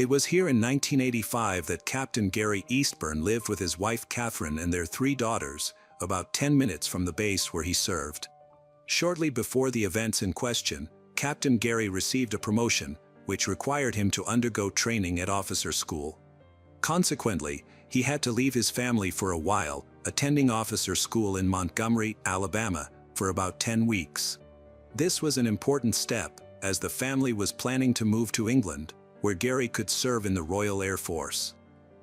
It was here in 1985 that Captain Gary Eastburn lived with his wife Catherine and their 3 daughters, about 10 minutes from the base where he served. Shortly before the events in question, Captain Gary received a promotion, which required him to undergo training at officer school. Consequently, he had to leave his family for a while, attending officer school in Montgomery, Alabama, for about 10 weeks. This was an important step, as the family was planning to move to England, where Gary could serve in the Royal Air Force.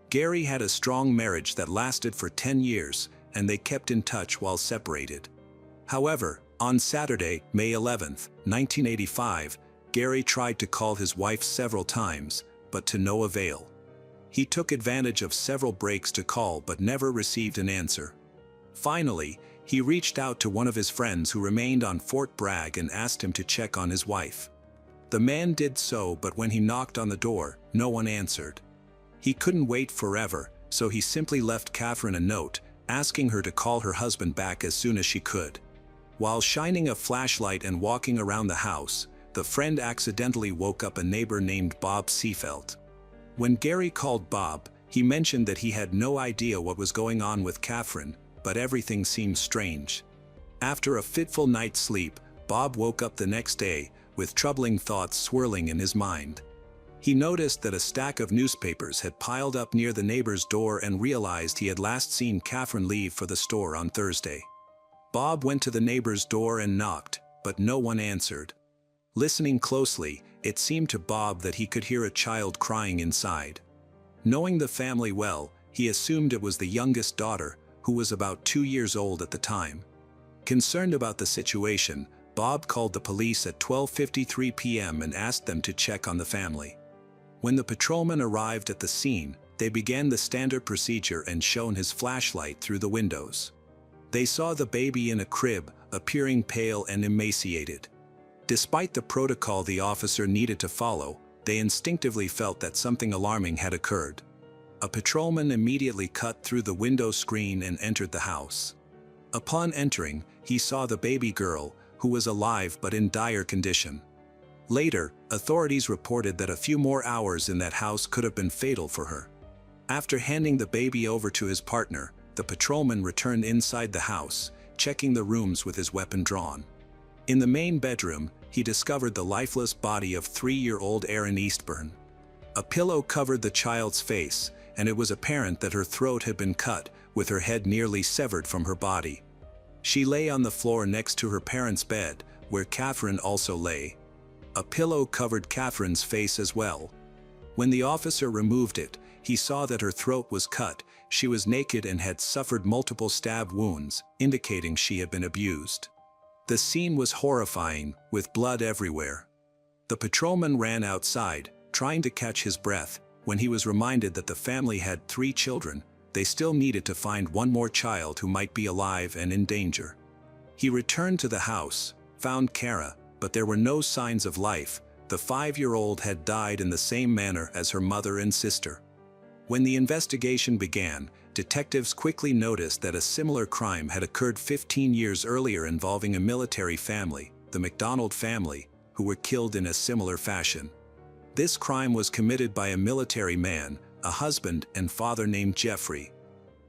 Gary had a strong marriage that lasted for 10 years, and they kept in touch while separated. However, on Saturday, May 11, 1985, Gary tried to call his wife several times, but to no avail. He took advantage of several breaks to call but never received an answer. Finally, he reached out to one of his friends who remained on Fort Bragg and asked him to check on his wife. The man did so, but when he knocked on the door, no one answered. He couldn't wait forever, so he simply left Catherine a note, asking her to call her husband back as soon as she could. While shining a flashlight and walking around the house, the friend accidentally woke up a neighbor named Bob Seafelt. When Gary called Bob, he mentioned that he had no idea what was going on with Catherine, but everything seemed strange. After a fitful night's sleep, Bob woke up the next day, with troubling thoughts swirling in his mind. He noticed that a stack of newspapers had piled up near the neighbor's door and realized he had last seen Catherine leave for the store on Thursday. Bob went to the neighbor's door and knocked, but no one answered. Listening closely, it seemed to Bob that he could hear a child crying inside. Knowing the family well, he assumed it was the youngest daughter, who was about 2 years old at the time. Concerned about the situation, Bob called the police at 12:53 p.m. and asked them to check on the family. When the patrolman arrived at the scene, they began the standard procedure and shone his flashlight through the windows. They saw the baby in a crib, appearing pale and emaciated. Despite the protocol the officer needed to follow, they instinctively felt that something alarming had occurred. A patrolman immediately cut through the window screen and entered the house. Upon entering, he saw the baby girl, who was alive but in dire condition. Later, authorities reported that a few more hours in that house could have been fatal for her. After handing the baby over to his partner, the patrolman returned inside the house, checking the rooms with his weapon drawn. In the main bedroom, he discovered the lifeless body of 3-year-old Erin Eastburn. A pillow covered the child's face, and it was apparent that her throat had been cut, with her head nearly severed from her body. She lay on the floor next to her parents' bed, where Catherine also lay. A pillow covered Catherine's face as well. When the officer removed it, he saw that her throat was cut, she was naked and had suffered multiple stab wounds, indicating she had been abused. The scene was horrifying, with blood everywhere. The patrolman ran outside, trying to catch his breath, when he was reminded that the family had 3 children. They still needed to find one more child who might be alive and in danger. He returned to the house, found Kara, but there were no signs of life. The 5-year-old had died in the same manner as her mother and sister. When the investigation began, detectives quickly noticed that a similar crime had occurred 15 years earlier involving a military family, the MacDonald family, who were killed in a similar fashion. This crime was committed by a military man, a husband and father named Jeffrey.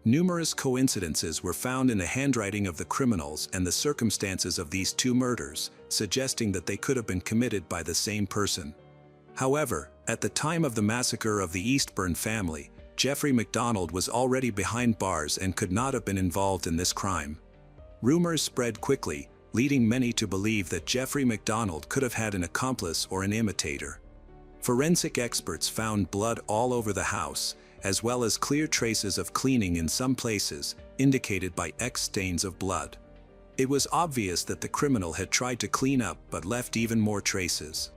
Numerous coincidences were found in the handwriting of the criminals and the circumstances of these 2 murders, suggesting that they could have been committed by the same person. However, at the time of the massacre of the Eastburn family, Jeffrey MacDonald was already behind bars and could not have been involved in this crime. Rumors spread quickly, leading many to believe that Jeffrey MacDonald could have had an accomplice or an imitator. Forensic experts found blood all over the house, as well as clear traces of cleaning in some places, indicated by X stains of blood. It was obvious that the criminal had tried to clean up but left even more traces.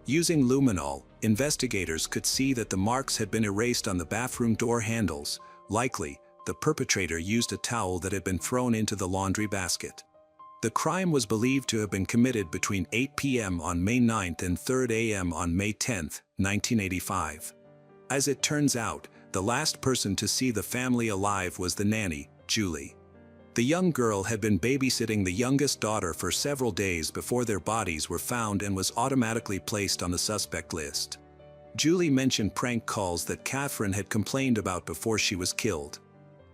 Using luminol, investigators could see that the marks had been erased on the bathroom door handles. Likely, the perpetrator used a towel that had been thrown into the laundry basket. The crime was believed to have been committed between 8 p.m. on May 9 and 3 a.m. on May 10, 1985. As it turns out, the last person to see the family alive was the nanny, Julie. The young girl had been babysitting the youngest daughter for several days before their bodies were found and was automatically placed on the suspect list. Julie mentioned prank calls that Catherine had complained about before she was killed.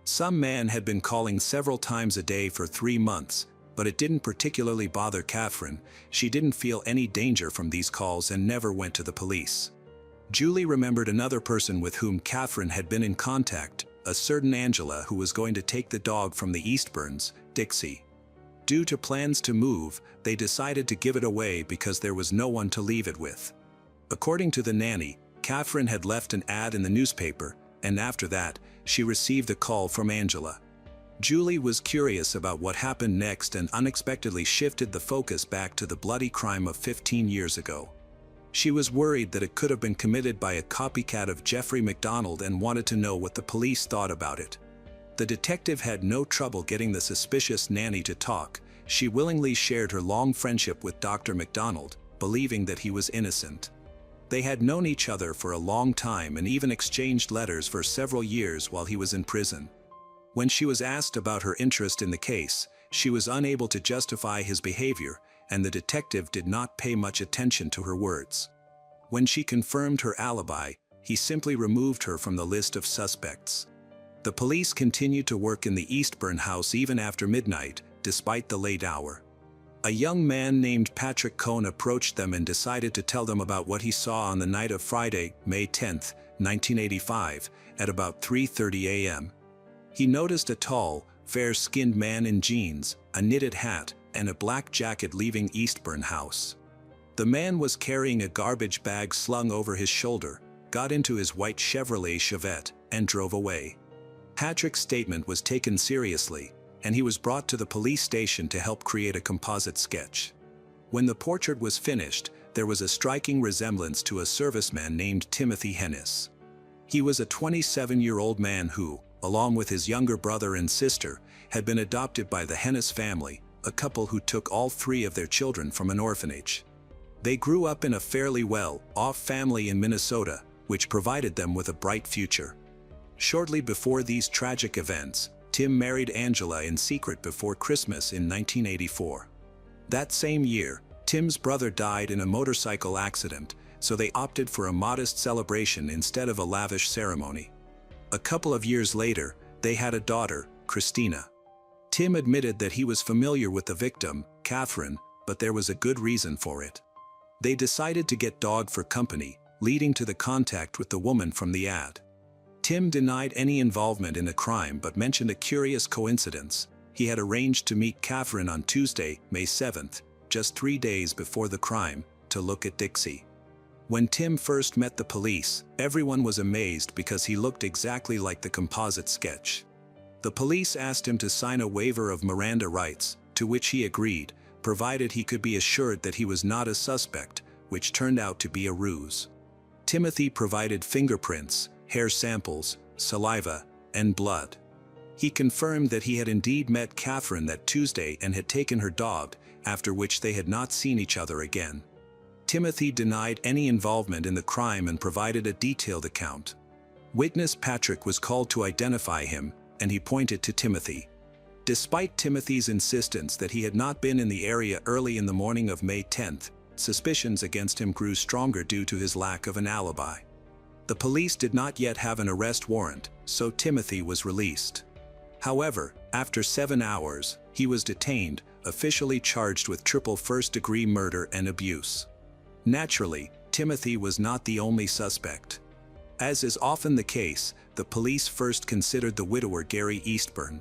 Some man had been calling several times a day for 3 months, but it didn't particularly bother Catherine. She didn't feel any danger from these calls and never went to the police. Julie remembered another person with whom Catherine had been in contact, a certain Angela who was going to take the dog from the Eastburns, Dixie. Due to plans to move, they decided to give it away because there was no one to leave it with. According to the nanny, Catherine had left an ad in the newspaper, and after that, she received a call from Angela. Julie was curious about what happened next and unexpectedly shifted the focus back to the bloody crime of 15 years ago. She was worried that it could have been committed by a copycat of Jeffrey MacDonald and wanted to know what the police thought about it. The detective had no trouble getting the suspicious nanny to talk. She willingly shared her long friendship with Dr. MacDonald, believing that he was innocent. They had known each other for a long time and even exchanged letters for several years while he was in prison. When she was asked about her interest in the case, she was unable to justify his behavior, and the detective did not pay much attention to her words. When she confirmed her alibi, he simply removed her from the list of suspects. The police continued to work in the Eastburn house even after midnight, despite the late hour. A young man named Patrick Cohn approached them and decided to tell them about what he saw on the night of Friday, May 10, 1985, at about 3:30 a.m. He noticed a tall, fair-skinned man in jeans, a knitted hat, and a black jacket leaving Eastburn house. The man was carrying a garbage bag slung over his shoulder, got into his white Chevrolet Chevette, and drove away. Patrick's statement was taken seriously, and he was brought to the police station to help create a composite sketch. When the portrait was finished, there was a striking resemblance to a serviceman named Timothy Heiress. He was a 27-year-old man who, along with his younger brother and sister, had been adopted by the Heiress family, a couple who took all 3 of their children from an orphanage. They grew up in a fairly well-off family in Minnesota, which provided them with a bright future. Shortly before these tragic events, Tim married Angela in secret before Christmas in 1984. That same year, Tim's brother died in a motorcycle accident, so they opted for a modest celebration instead of a lavish ceremony. A couple of years later, they had a daughter, Christina. Tim admitted that he was familiar with the victim, Catherine, but there was a good reason for it. They decided to get dog for company, leading to the contact with the woman from the ad. Tim denied any involvement in the crime but mentioned a curious coincidence. He had arranged to meet Catherine on Tuesday, May 7th, just 3 days before the crime, to look at Dixie. When Tim first met the police, everyone was amazed because he looked exactly like the composite sketch. The police asked him to sign a waiver of Miranda rights, to which he agreed, provided he could be assured that he was not a suspect, which turned out to be a ruse. Timothy provided fingerprints, hair samples, saliva, and blood. He confirmed that he had indeed met Catherine that Tuesday and had taken her dog, after which they had not seen each other again. Timothy denied any involvement in the crime and provided a detailed account. Witness Patrick was called to identify him, and he pointed to Timothy. Despite Timothy's insistence that he had not been in the area early in the morning of May 10th, suspicions against him grew stronger due to his lack of an alibi. The police did not yet have an arrest warrant, so Timothy was released. However, after 7 hours, he was detained, officially charged with triple first-degree murder and abuse. Naturally, Timothy was not the only suspect. As is often the case, the police first considered the widower Gary Eastburn.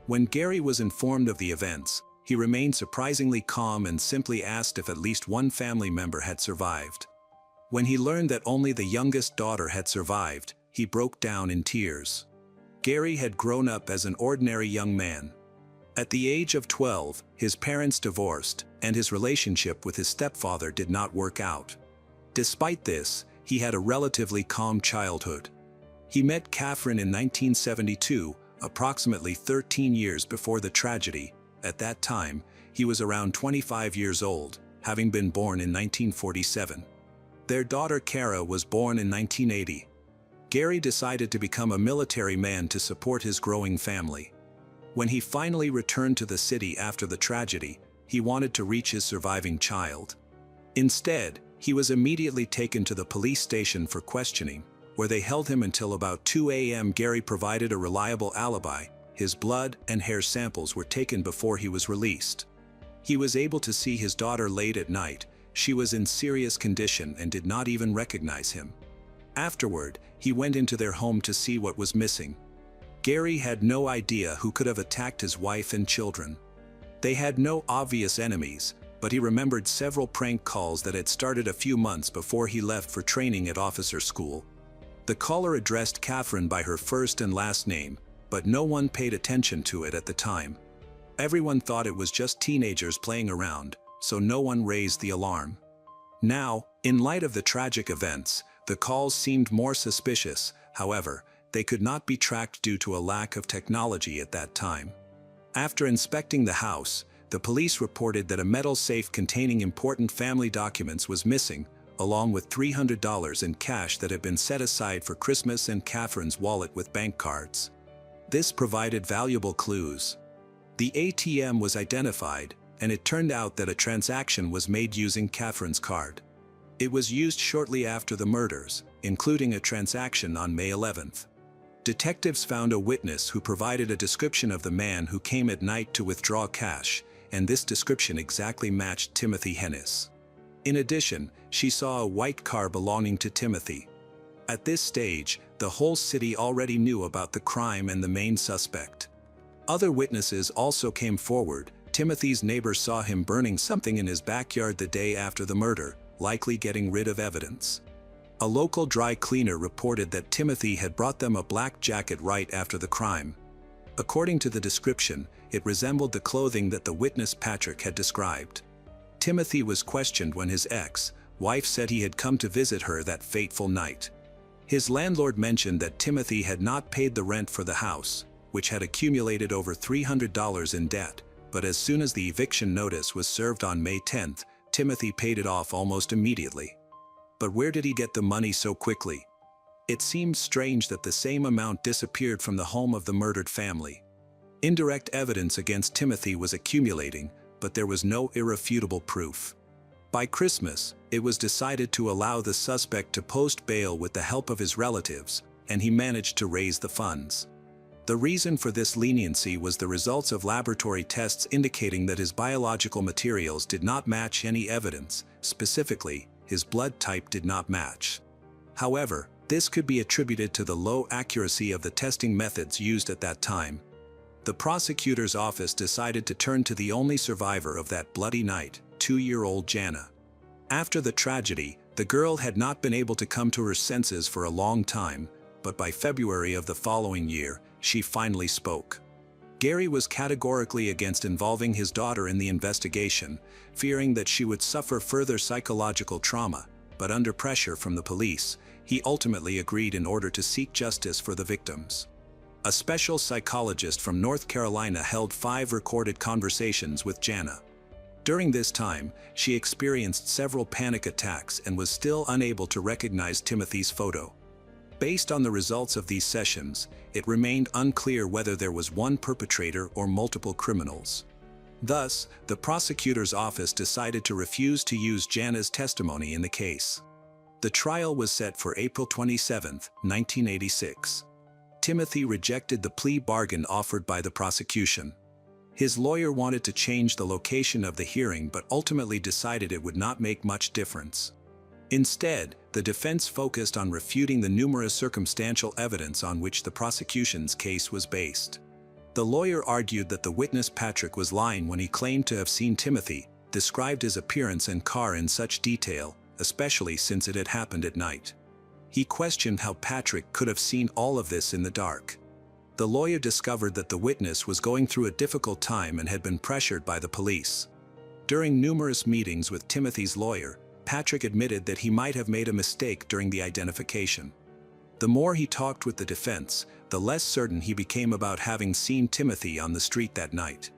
When Gary was informed of the events, he remained surprisingly calm and simply asked if at least one family member had survived. When he learned that only the youngest daughter had survived, he broke down in tears. Gary had grown up as an ordinary young man. At the age of 12, his parents divorced, and his relationship with his stepfather did not work out. Despite this, he had a relatively calm childhood. He met Catherine in 1972, approximately 13 years before the tragedy. At that time, he was around 25 years old, having been born in 1947. Their daughter Kara was born in 1980. Gary decided to become a military man to support his growing family. When he finally returned to the city after the tragedy, he wanted to reach his surviving child. Instead, He was immediately taken to the police station for questioning, where they held him until about 2 a.m. Gary provided a reliable alibi. His blood and hair samples were taken before he was released. He was able to see his daughter late at night. She was in serious condition and did not even recognize him. Afterward, he went into their home to see what was missing. Gary had no idea who could have attacked his wife and children. They had no obvious enemies, but he remembered several prank calls that had started a few months before he left for training at officer school. The caller addressed Catherine by her first and last name, but no one paid attention to it at the time. Everyone thought it was just teenagers playing around, so no one raised the alarm. Now, in light of the tragic events, the calls seemed more suspicious. However, they could not be tracked due to a lack of technology at that time. After inspecting the house, the police reported that a metal safe containing important family documents was missing, along with $300 in cash that had been set aside for Christmas and Catherine's wallet with bank cards. This provided valuable clues. The ATM was identified, and it turned out that a transaction was made using Catherine's card. It was used shortly after the murders, including a transaction on May 11th. Detectives found a witness who provided a description of the man who came at night to withdraw cash, and this description exactly matched Timothy Heiress. In addition, she saw a white car belonging to Timothy. At this stage, the whole city already knew about the crime and the main suspect. Other witnesses also came forward. Timothy's neighbor saw him burning something in his backyard the day after the murder, likely getting rid of evidence. A local dry cleaner reported that Timothy had brought them a black jacket right after the crime. According to the description, it resembled the clothing that the witness Patrick had described. Timothy was questioned when his ex-wife said he had come to visit her that fateful night. His landlord mentioned that Timothy had not paid the rent for the house, which had accumulated over $300 in debt, but as soon as the eviction notice was served on May 10th, Timothy paid it off almost immediately. But where did he get the money so quickly? It seemed strange that the same amount disappeared from the home of the murdered family. Indirect evidence against Timothy was accumulating, but there was no irrefutable proof. By Christmas, it was decided to allow the suspect to post bail with the help of his relatives, and he managed to raise the funds. The reason for this leniency was the results of laboratory tests indicating that his biological materials did not match any evidence. Specifically, his blood type did not match. However, this could be attributed to the low accuracy of the testing methods used at that time. The prosecutor's office decided to turn to the only survivor of that bloody night, 2-year-old Jana. After the tragedy, the girl had not been able to come to her senses for a long time, but by February of the following year, she finally spoke. Gary was categorically against involving his daughter in the investigation, fearing that she would suffer further psychological trauma, but under pressure from the police, he ultimately agreed in order to seek justice for the victims. A special psychologist from North Carolina held 5 recorded conversations with Jana. During this time, she experienced several panic attacks and was still unable to recognize Timothy's photo. Based on the results of these sessions, it remained unclear whether there was one perpetrator or multiple criminals. Thus, the prosecutor's office decided to refuse to use Jana's testimony in the case. The trial was set for April 27, 1986. Timothy rejected the plea bargain offered by the prosecution. His lawyer wanted to change the location of the hearing but ultimately decided it would not make much difference. Instead, the defense focused on refuting the numerous circumstantial evidence on which the prosecution's case was based. The lawyer argued that the witness Patrick was lying when he claimed to have seen Timothy, described his appearance and car in such detail, especially since it had happened at night. He questioned how Patrick could have seen all of this in the dark. The lawyer discovered that the witness was going through a difficult time and had been pressured by the police. During numerous meetings with Timothy's lawyer, Patrick admitted that he might have made a mistake during the identification. The more he talked with the defense, the less certain he became about having seen Timothy on the street that night.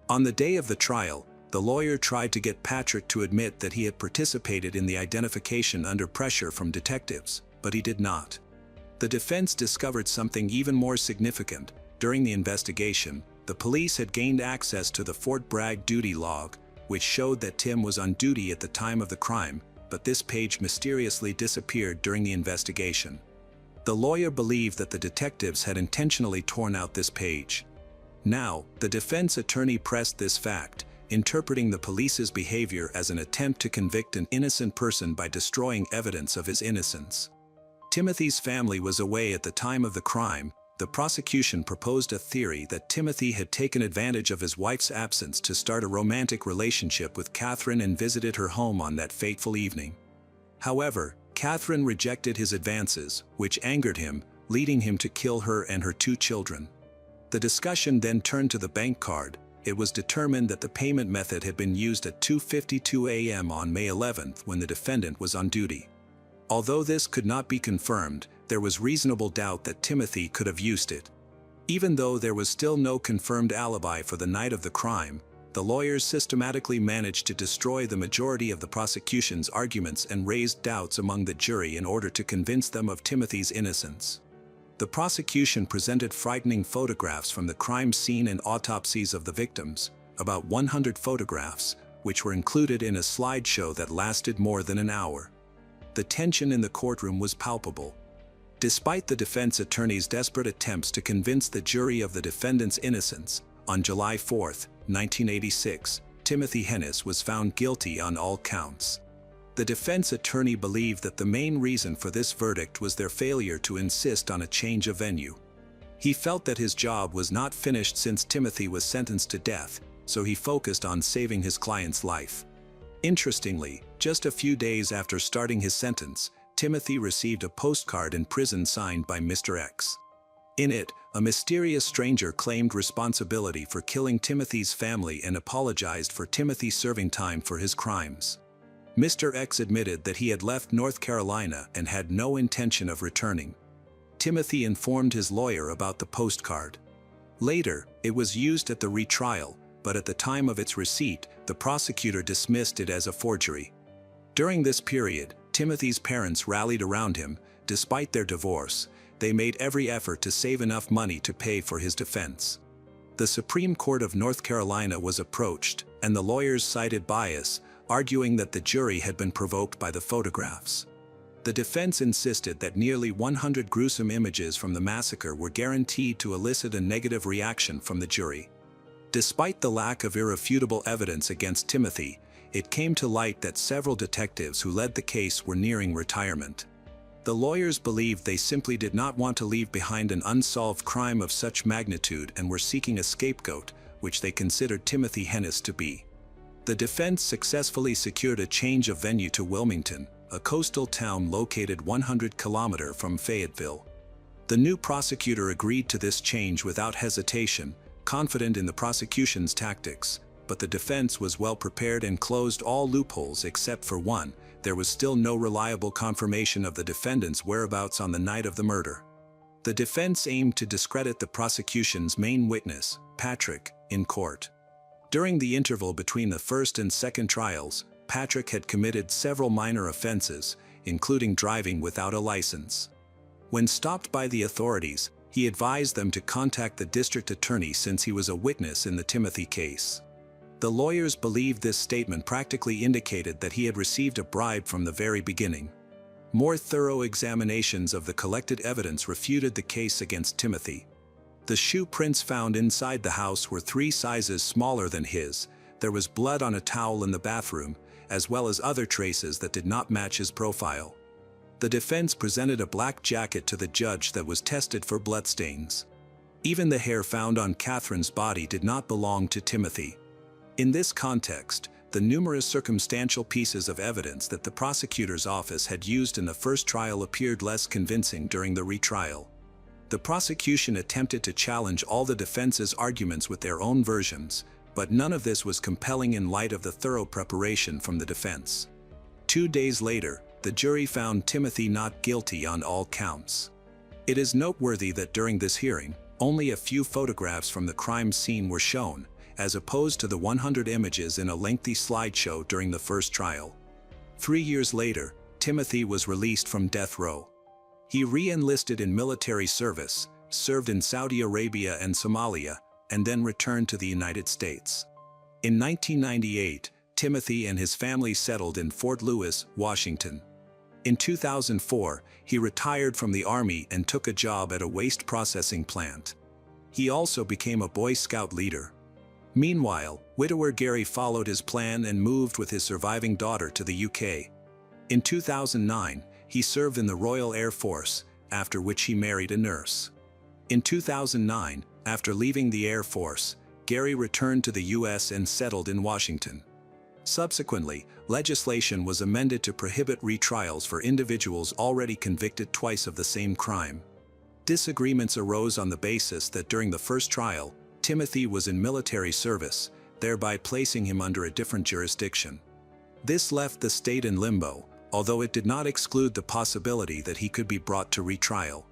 On the day of the trial, the lawyer tried to get Patrick to admit that he had participated in the identification under pressure from detectives, but he did not. The defense discovered something even more significant. During the investigation, the police had gained access to the Fort Bragg duty log, which showed that Tim was on duty at the time of the crime, but this page mysteriously disappeared during the investigation. The lawyer believed that the detectives had intentionally torn out this page. Now, the defense attorney pressed this fact, interpreting the police's behavior as an attempt to convict an innocent person by destroying evidence of his innocence. Timothy's family was away at the time of the crime. The prosecution proposed a theory that Timothy had taken advantage of his wife's absence to start a romantic relationship with Catherine and visited her home on that fateful evening. However, Catherine rejected his advances, which angered him, leading him to kill her and her 2 children. The discussion then turned to the bank card. It was determined that the payment method had been used at 2:52 a.m. on May 11th when the defendant was on duty. Although this could not be confirmed, there was reasonable doubt that Timothy could have used it. Even though there was still no confirmed alibi for the night of the crime, the lawyers systematically managed to destroy the majority of the prosecution's arguments and raised doubts among the jury in order to convince them of Timothy's innocence. The prosecution presented frightening photographs from the crime scene and autopsies of the victims, about 100 photographs, which were included in a slideshow that lasted more than an hour. The tension in the courtroom was palpable. Despite the defense attorney's desperate attempts to convince the jury of the defendant's innocence, on July 4, 1986, Timothy Heiress was found guilty on all counts. The defense attorney believed that the main reason for this verdict was their failure to insist on a change of venue. He felt that his job was not finished since Timothy was sentenced to death, so he focused on saving his client's life. Interestingly, just a few days after starting his sentence, Timothy received a postcard in prison signed by Mr. X. In it, a mysterious stranger claimed responsibility for killing Timothy's family and apologized for Timothy serving time for his crimes. Mr. X admitted that he had left North Carolina and had no intention of returning. Timothy informed his lawyer about the postcard. Later, it was used at the retrial, but at the time of its receipt, the prosecutor dismissed it as a forgery. During this period, Timothy's parents rallied around him. Despite their divorce, they made every effort to save enough money to pay for his defense. The Supreme Court of North Carolina was approached, and the lawyers cited bias, arguing that the jury had been provoked by the photographs. The defense insisted that nearly 100 gruesome images from the massacre were guaranteed to elicit a negative reaction from the jury. Despite the lack of irrefutable evidence against Timothy, it came to light that several detectives who led the case were nearing retirement. The lawyers believed they simply did not want to leave behind an unsolved crime of such magnitude and were seeking a scapegoat, which they considered Timothy Heiress to be. The defense successfully secured a change of venue to Wilmington, a coastal town located 100 kilometers from Fayetteville. The new prosecutor agreed to this change without hesitation, confident in the prosecution's tactics, but the defense was well prepared and closed all loopholes except for one. There was still no reliable confirmation of the defendant's whereabouts on the night of the murder. The defense aimed to discredit the prosecution's main witness, Patrick, in court. During the interval between the first and second trials, Patrick had committed several minor offenses, including driving without a license. When stopped by the authorities, he advised them to contact the district attorney since he was a witness in the Timothy case. The lawyers believed this statement practically indicated that he had received a bribe from the very beginning. More thorough examinations of the collected evidence refuted the case against Timothy. The shoe prints found inside the house were 3 sizes smaller than his. There was blood on a towel in the bathroom, as well as other traces that did not match his profile. The defense presented a black jacket to the judge that was tested for bloodstains. Even the hair found on Catherine's body did not belong to Timothy. In this context, the numerous circumstantial pieces of evidence that the prosecutor's office had used in the first trial appeared less convincing during the retrial. The prosecution attempted to challenge all the defense's arguments with their own versions, but none of this was compelling in light of the thorough preparation from the defense. 2 days later, the jury found Timothy not guilty on all counts. It is noteworthy that during this hearing, only a few photographs from the crime scene were shown, as opposed to the 100 images in a lengthy slideshow during the first trial. 3 years later, Timothy was released from death row. He re-enlisted in military service, served in Saudi Arabia and Somalia, and then returned to the United States. In 1998, Timothy and his family settled in Fort Lewis, Washington. In 2004, he retired from the Army and took a job at a waste processing plant. He also became a Boy Scout leader. Meanwhile, widower Gary followed his plan and moved with his surviving daughter to the UK. In 2009, he served in the Royal Air Force, after which he married a nurse. In 2009, after leaving the Air Force, Gary returned to the US and settled in Washington. Subsequently, legislation was amended to prohibit retrials for individuals already convicted twice of the same crime. Disagreements arose on the basis that during the first trial, Timothy was in military service, thereby placing him under a different jurisdiction. This left the state in limbo, although it did not exclude the possibility that he could be brought to retrial.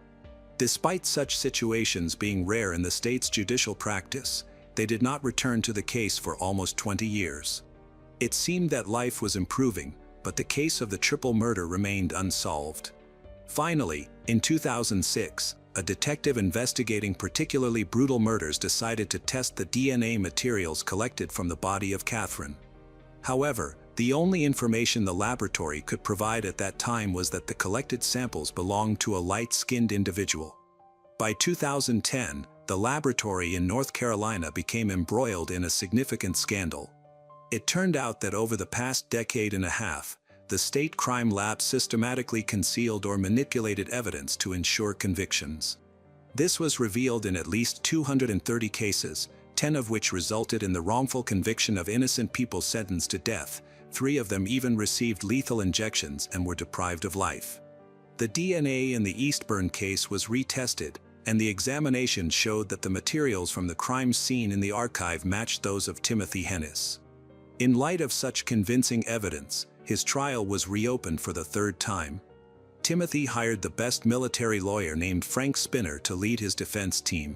Despite such situations being rare in the state's judicial practice, they did not return to the case for almost 20 years. It seemed that life was improving, but the case of the triple murder remained unsolved. Finally, in 2006, a detective investigating particularly brutal murders decided to test the DNA materials collected from the body of Catherine. However, the only information the laboratory could provide at that time was that the collected samples belonged to a light-skinned individual. By 2010, the laboratory in North Carolina became embroiled in a significant scandal. It turned out that over the past decade and a half, the state crime lab systematically concealed or manipulated evidence to ensure convictions. This was revealed in at least 230 cases, 10 of which resulted in the wrongful conviction of innocent people sentenced to death. 3 of them even received lethal injections and were deprived of life. The DNA in the Eastburn case was retested, and the examination showed that the materials from the crime scene in the archive matched those of Timothy Heiress. In light of such convincing evidence, his trial was reopened for the 3rd time. Timothy hired the best military lawyer named Frank Spinner to lead his defense team.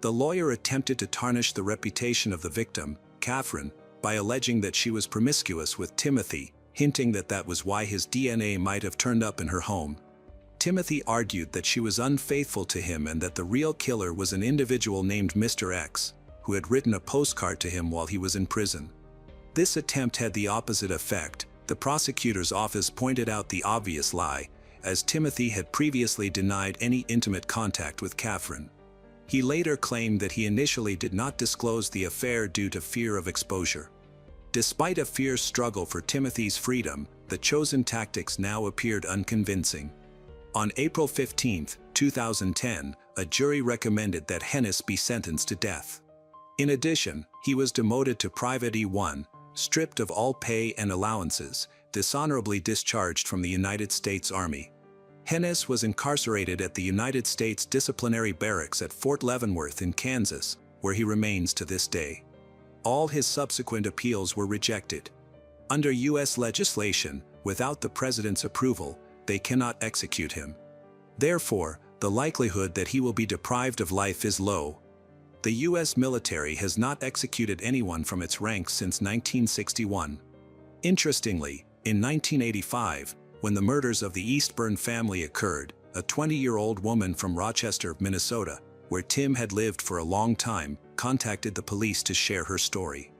The lawyer attempted to tarnish the reputation of the victim, Catherine, by alleging that she was promiscuous with Timothy, hinting that that was why his DNA might have turned up in her home. Timothy argued that she was unfaithful to him and that the real killer was an individual named Mr. X, who had written a postcard to him while he was in prison. This attempt had the opposite effect. The prosecutor's office pointed out the obvious lie, as Timothy had previously denied any intimate contact with Catherine. He later claimed that he initially did not disclose the affair due to fear of exposure. Despite a fierce struggle for Timothy's freedom, the chosen tactics now appeared unconvincing. On April 15, 2010, a jury recommended that Heiress be sentenced to death. In addition, he was demoted to Private E1, stripped of all pay and allowances, dishonorably discharged from the United States Army. Heiress was incarcerated at the United States Disciplinary Barracks at Fort Leavenworth in Kansas, where he remains to this day. All his subsequent appeals were rejected. Under U.S. legislation, without the president's approval, they cannot execute him. Therefore, the likelihood that he will be deprived of life is low. The U.S. military has not executed anyone from its ranks since 1961. Interestingly, in 1985, when the murders of the Eastburn family occurred, a 20-year-old woman from Rochester, Minnesota, where Tim had lived for a long time, contacted the police to share her story.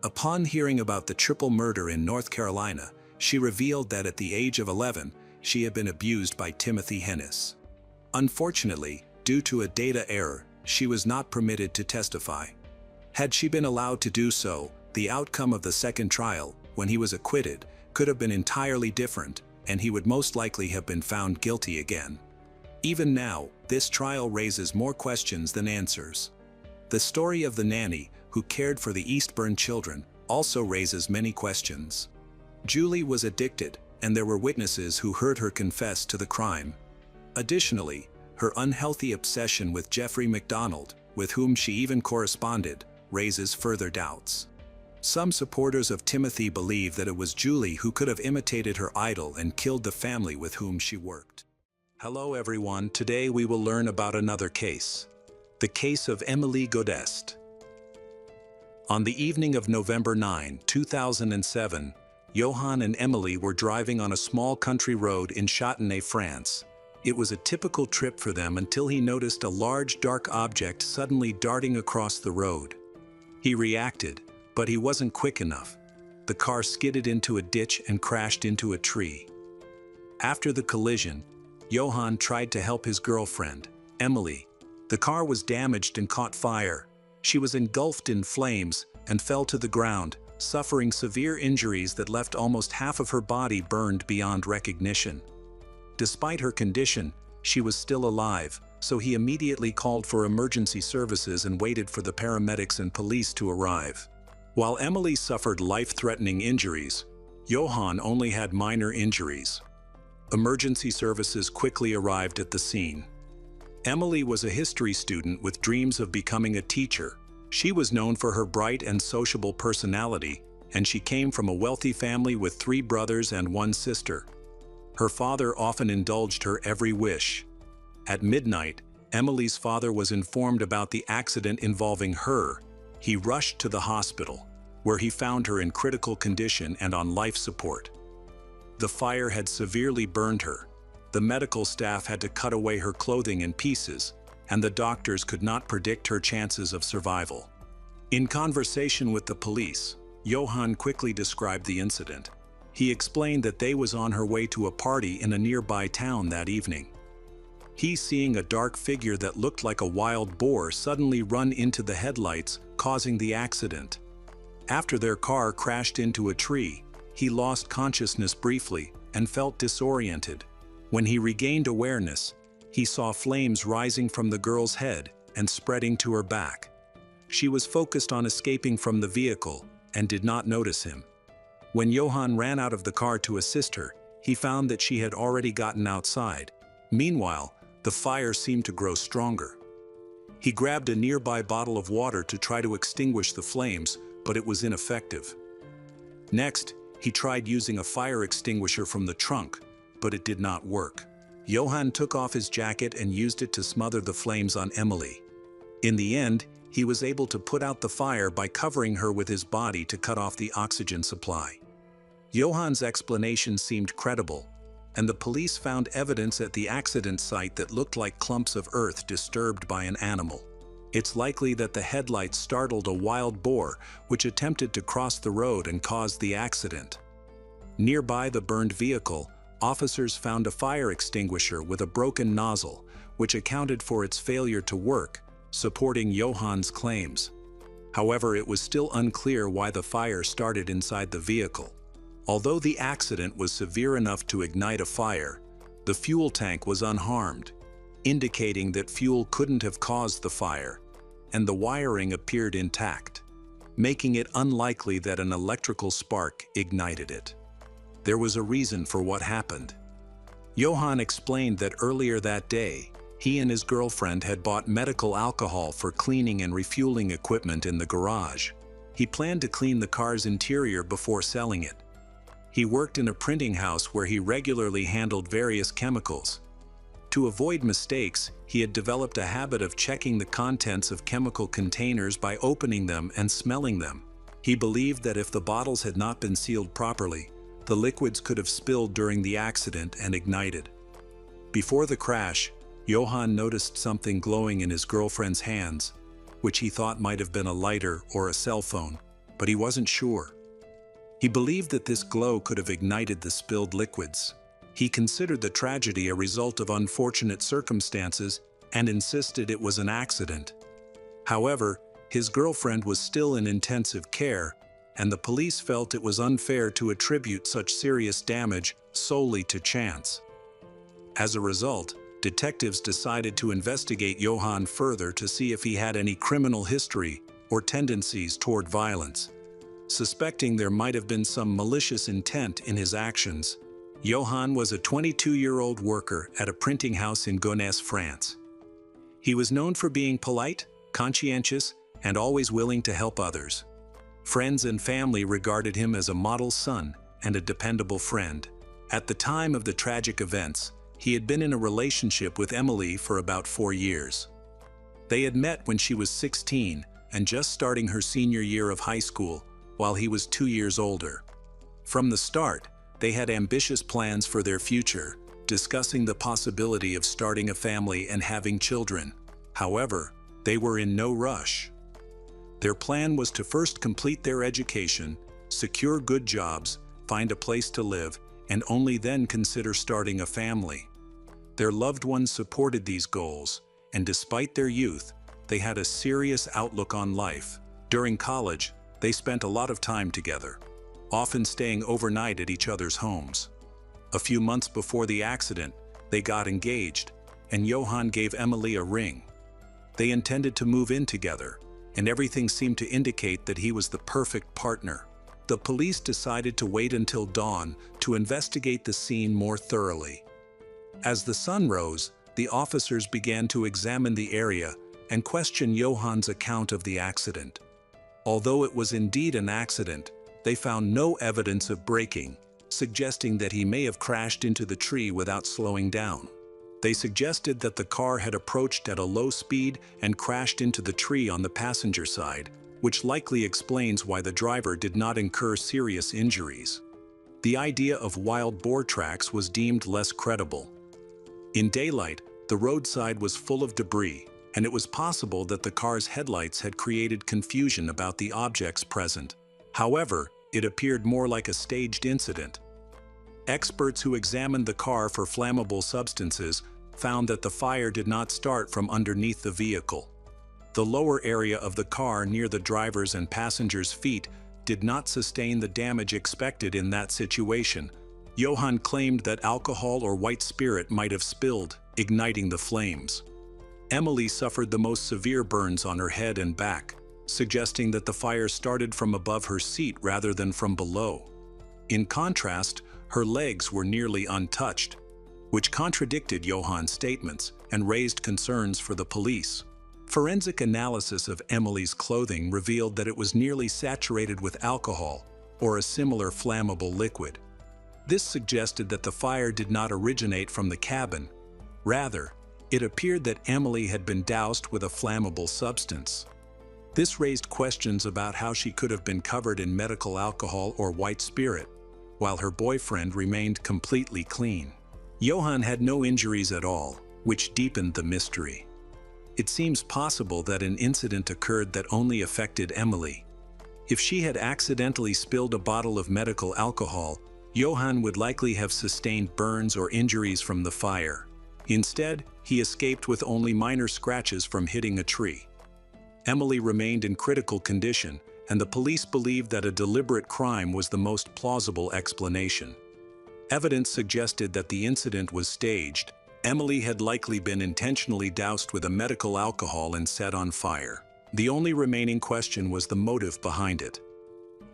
Upon hearing about the triple murder in North Carolina, she revealed that at the age of 11, she had been abused by Timothy Heiress. Unfortunately, due to a data error, she was not permitted to testify. Had she been allowed to do so, the outcome of the second trial, when he was acquitted, could have been entirely different, and he would most likely have been found guilty again. Even now, this trial raises more questions than answers. The story of the nanny, who cared for the Eastburn children, also raises many questions. Julie was addicted, and there were witnesses who heard her confess to the crime. Additionally, her unhealthy obsession with Jeffrey MacDonald, with whom she even corresponded, raises further doubts. Some supporters of Timothy believe that it was Julie who could have imitated her idol and killed the family with whom she worked. Hello everyone, today we will learn about another case. The case of Emily Godest. On the evening of November 9, 2007, Johann and Emily were driving on a small country road in Châtenay, France. It was a typical trip for them until he noticed a large dark object suddenly darting across the road. He reacted, but he wasn't quick enough. The the car skidded into a ditch and crashed into a tree. After the collision, Johann tried to help his girlfriend, Emily. The car was damaged and caught fire. She was engulfed in flames and fell to the ground, suffering severe injuries that left almost half of her body burned beyond recognition. Despite her condition, she was still alive, so he immediately called for emergency services and waited for the paramedics and police to arrive. While Emily suffered life-threatening injuries, Johann only had minor injuries. Emergency services quickly arrived at the scene. Emily was a history student with dreams of becoming a teacher. She was known for her bright and sociable personality, and she came from a wealthy family with 3 brothers and 1 sister. Her father often indulged her every wish. At midnight, Emily's father was informed about the accident involving her. He rushed to the hospital, where he found her in critical condition and on life support. The fire had severely burned her. The medical staff had to cut away her clothing in pieces, and the doctors could not predict her chances of survival. In conversation with the police, Johann quickly described the incident. He explained that they was on her way to a party in a nearby town that evening. He seeing a dark figure that looked like a wild boar suddenly run into the headlights, causing the accident. After their car crashed into a tree, he lost consciousness briefly and felt disoriented. When he regained awareness, he saw flames rising from the girl's head and spreading to her back. She was focused on escaping from the vehicle and did not notice him. When Johann ran out of the car to assist her, he found that she had already gotten outside. Meanwhile, the fire seemed to grow stronger. He grabbed a nearby bottle of water to try to extinguish the flames, but it was ineffective. Next, he tried using a fire extinguisher from the trunk, but it did not work. Johann took off his jacket and used it to smother the flames on Emily. In the end, he was able to put out the fire by covering her with his body to cut off the oxygen supply. Johann's explanation seemed credible, and the police found evidence at the accident site that looked like clumps of earth disturbed by an animal. It's likely that the headlights startled a wild boar, which attempted to cross the road and caused the accident. Nearby the burned vehicle, officers found a fire extinguisher with a broken nozzle, which accounted for its failure to work, supporting Johann's claims. However, it was still unclear why the fire started inside the vehicle. Although the accident was severe enough to ignite a fire, the fuel tank was unharmed, indicating that fuel couldn't have caused the fire, and the wiring appeared intact, making it unlikely that an electrical spark ignited it. There was a reason for what happened. Johann explained that earlier that day, he and his girlfriend had bought medical alcohol for cleaning and refueling equipment in the garage. He planned to clean the car's interior before selling it. He worked in a printing house where he regularly handled various chemicals. To avoid mistakes, he had developed a habit of checking the contents of chemical containers by opening them and smelling them. He believed that if the bottles had not been sealed properly, the liquids could have spilled during the accident and ignited. Before the crash, Johann noticed something glowing in his girlfriend's hands, which he thought might have been a lighter or a cell phone, but he wasn't sure. He believed that this glow could have ignited the spilled liquids. He considered the tragedy a result of unfortunate circumstances and insisted it was an accident. However, his girlfriend was still in intensive care, and the police felt it was unfair to attribute such serious damage solely to chance. As a result, detectives decided to investigate Johann further to see if he had any criminal history or tendencies toward violence. Suspecting there might have been some malicious intent in his actions, Johann was a 22-year-old worker at a printing house in Gonesse, France. He was known for being polite, conscientious, and always willing to help others. Friends and family regarded him as a model son and a dependable friend. At the time of the tragic events, he had been in a relationship with Emily for about 4 years. They had met when she was 16 and just starting her senior year of high school, while he was 2 years older. From the start, they had ambitious plans for their future, discussing the possibility of starting a family and having children. However, they were in no rush. Their plan was to first complete their education, secure good jobs, find a place to live, and only then consider starting a family. Their loved ones supported these goals, and despite their youth, they had a serious outlook on life. During college, they spent a lot of time together, often staying overnight at each other's homes. A few months before the accident, they got engaged, and Johann gave Emily a ring. They intended to move in together, and everything seemed to indicate that he was the perfect partner. The police decided to wait until dawn to investigate the scene more thoroughly. As the sun rose, the officers began to examine the area and question Johann's account of the accident. Although it was indeed an accident, they found no evidence of braking, suggesting that he may have crashed into the tree without slowing down. They suggested that the car had approached at a low speed and crashed into the tree on the passenger side, which likely explains why the driver did not incur serious injuries. The idea of wild boar tracks was deemed less credible. In daylight, the roadside was full of debris, and it was possible that the car's headlights had created confusion about the objects present. However, it appeared more like a staged incident. Experts who examined the car for flammable substances found that the fire did not start from underneath the vehicle. The lower area of the car near the driver's and passenger's feet did not sustain the damage expected in that situation. Johann claimed that alcohol or white spirit might have spilled, igniting the flames. Emily suffered the most severe burns on her head and back, suggesting that the fire started from above her seat rather than from below. In contrast, her legs were nearly untouched, which contradicted Johann's statements and raised concerns for the police. Forensic analysis of Emily's clothing revealed that it was nearly saturated with alcohol or a similar flammable liquid. This suggested that the fire did not originate from the cabin. Rather, it appeared that Emily had been doused with a flammable substance. This raised questions about how she could have been covered in medical alcohol or white spirit, while her boyfriend remained completely clean. Johann had no injuries at all, which deepened the mystery. It seems possible that an incident occurred that only affected Emily. If she had accidentally spilled a bottle of medical alcohol, Johann would likely have sustained burns or injuries from the fire. Instead, he escaped with only minor scratches from hitting a tree. Emily remained in critical condition, and the police believed that a deliberate crime was the most plausible explanation. Evidence suggested that the incident was staged. Emily had likely been intentionally doused with a medical alcohol and set on fire. The only remaining question was the motive behind it.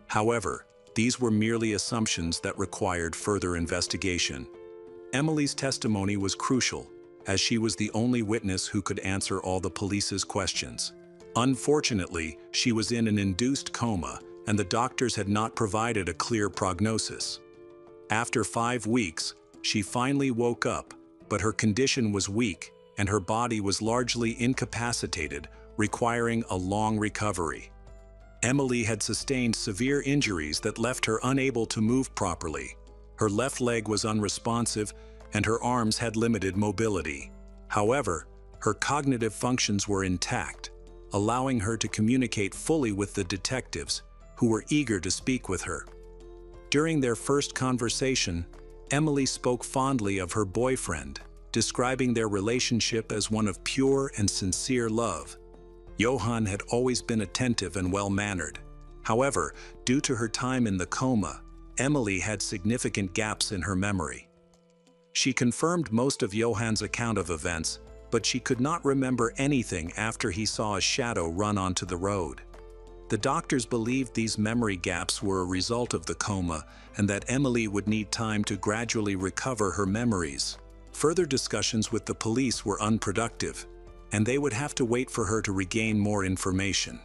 However, these were merely assumptions that required further investigation. Emily's testimony was crucial, as she was the only witness who could answer all the police's questions. Unfortunately, she was in an induced coma, and the doctors had not provided a clear prognosis. After 5 weeks, she finally woke up, but her condition was weak, and her body was largely incapacitated, requiring a long recovery. Emily had sustained severe injuries that left her unable to move properly. Her left leg was unresponsive, and her arms had limited mobility. However, her cognitive functions were intact, allowing her to communicate fully with the detectives, who were eager to speak with her. During their first conversation, Emily spoke fondly of her boyfriend, describing their relationship as one of pure and sincere love. Johann had always been attentive and well-mannered. However, due to her time in the coma, Emily had significant gaps in her memory. She confirmed most of Johann's account of events, but she could not remember anything after he saw a shadow run onto the road. The doctors believed these memory gaps were a result of the coma and that Emily would need time to gradually recover her memories. Further discussions with the police were unproductive, and they would have to wait for her to regain more information.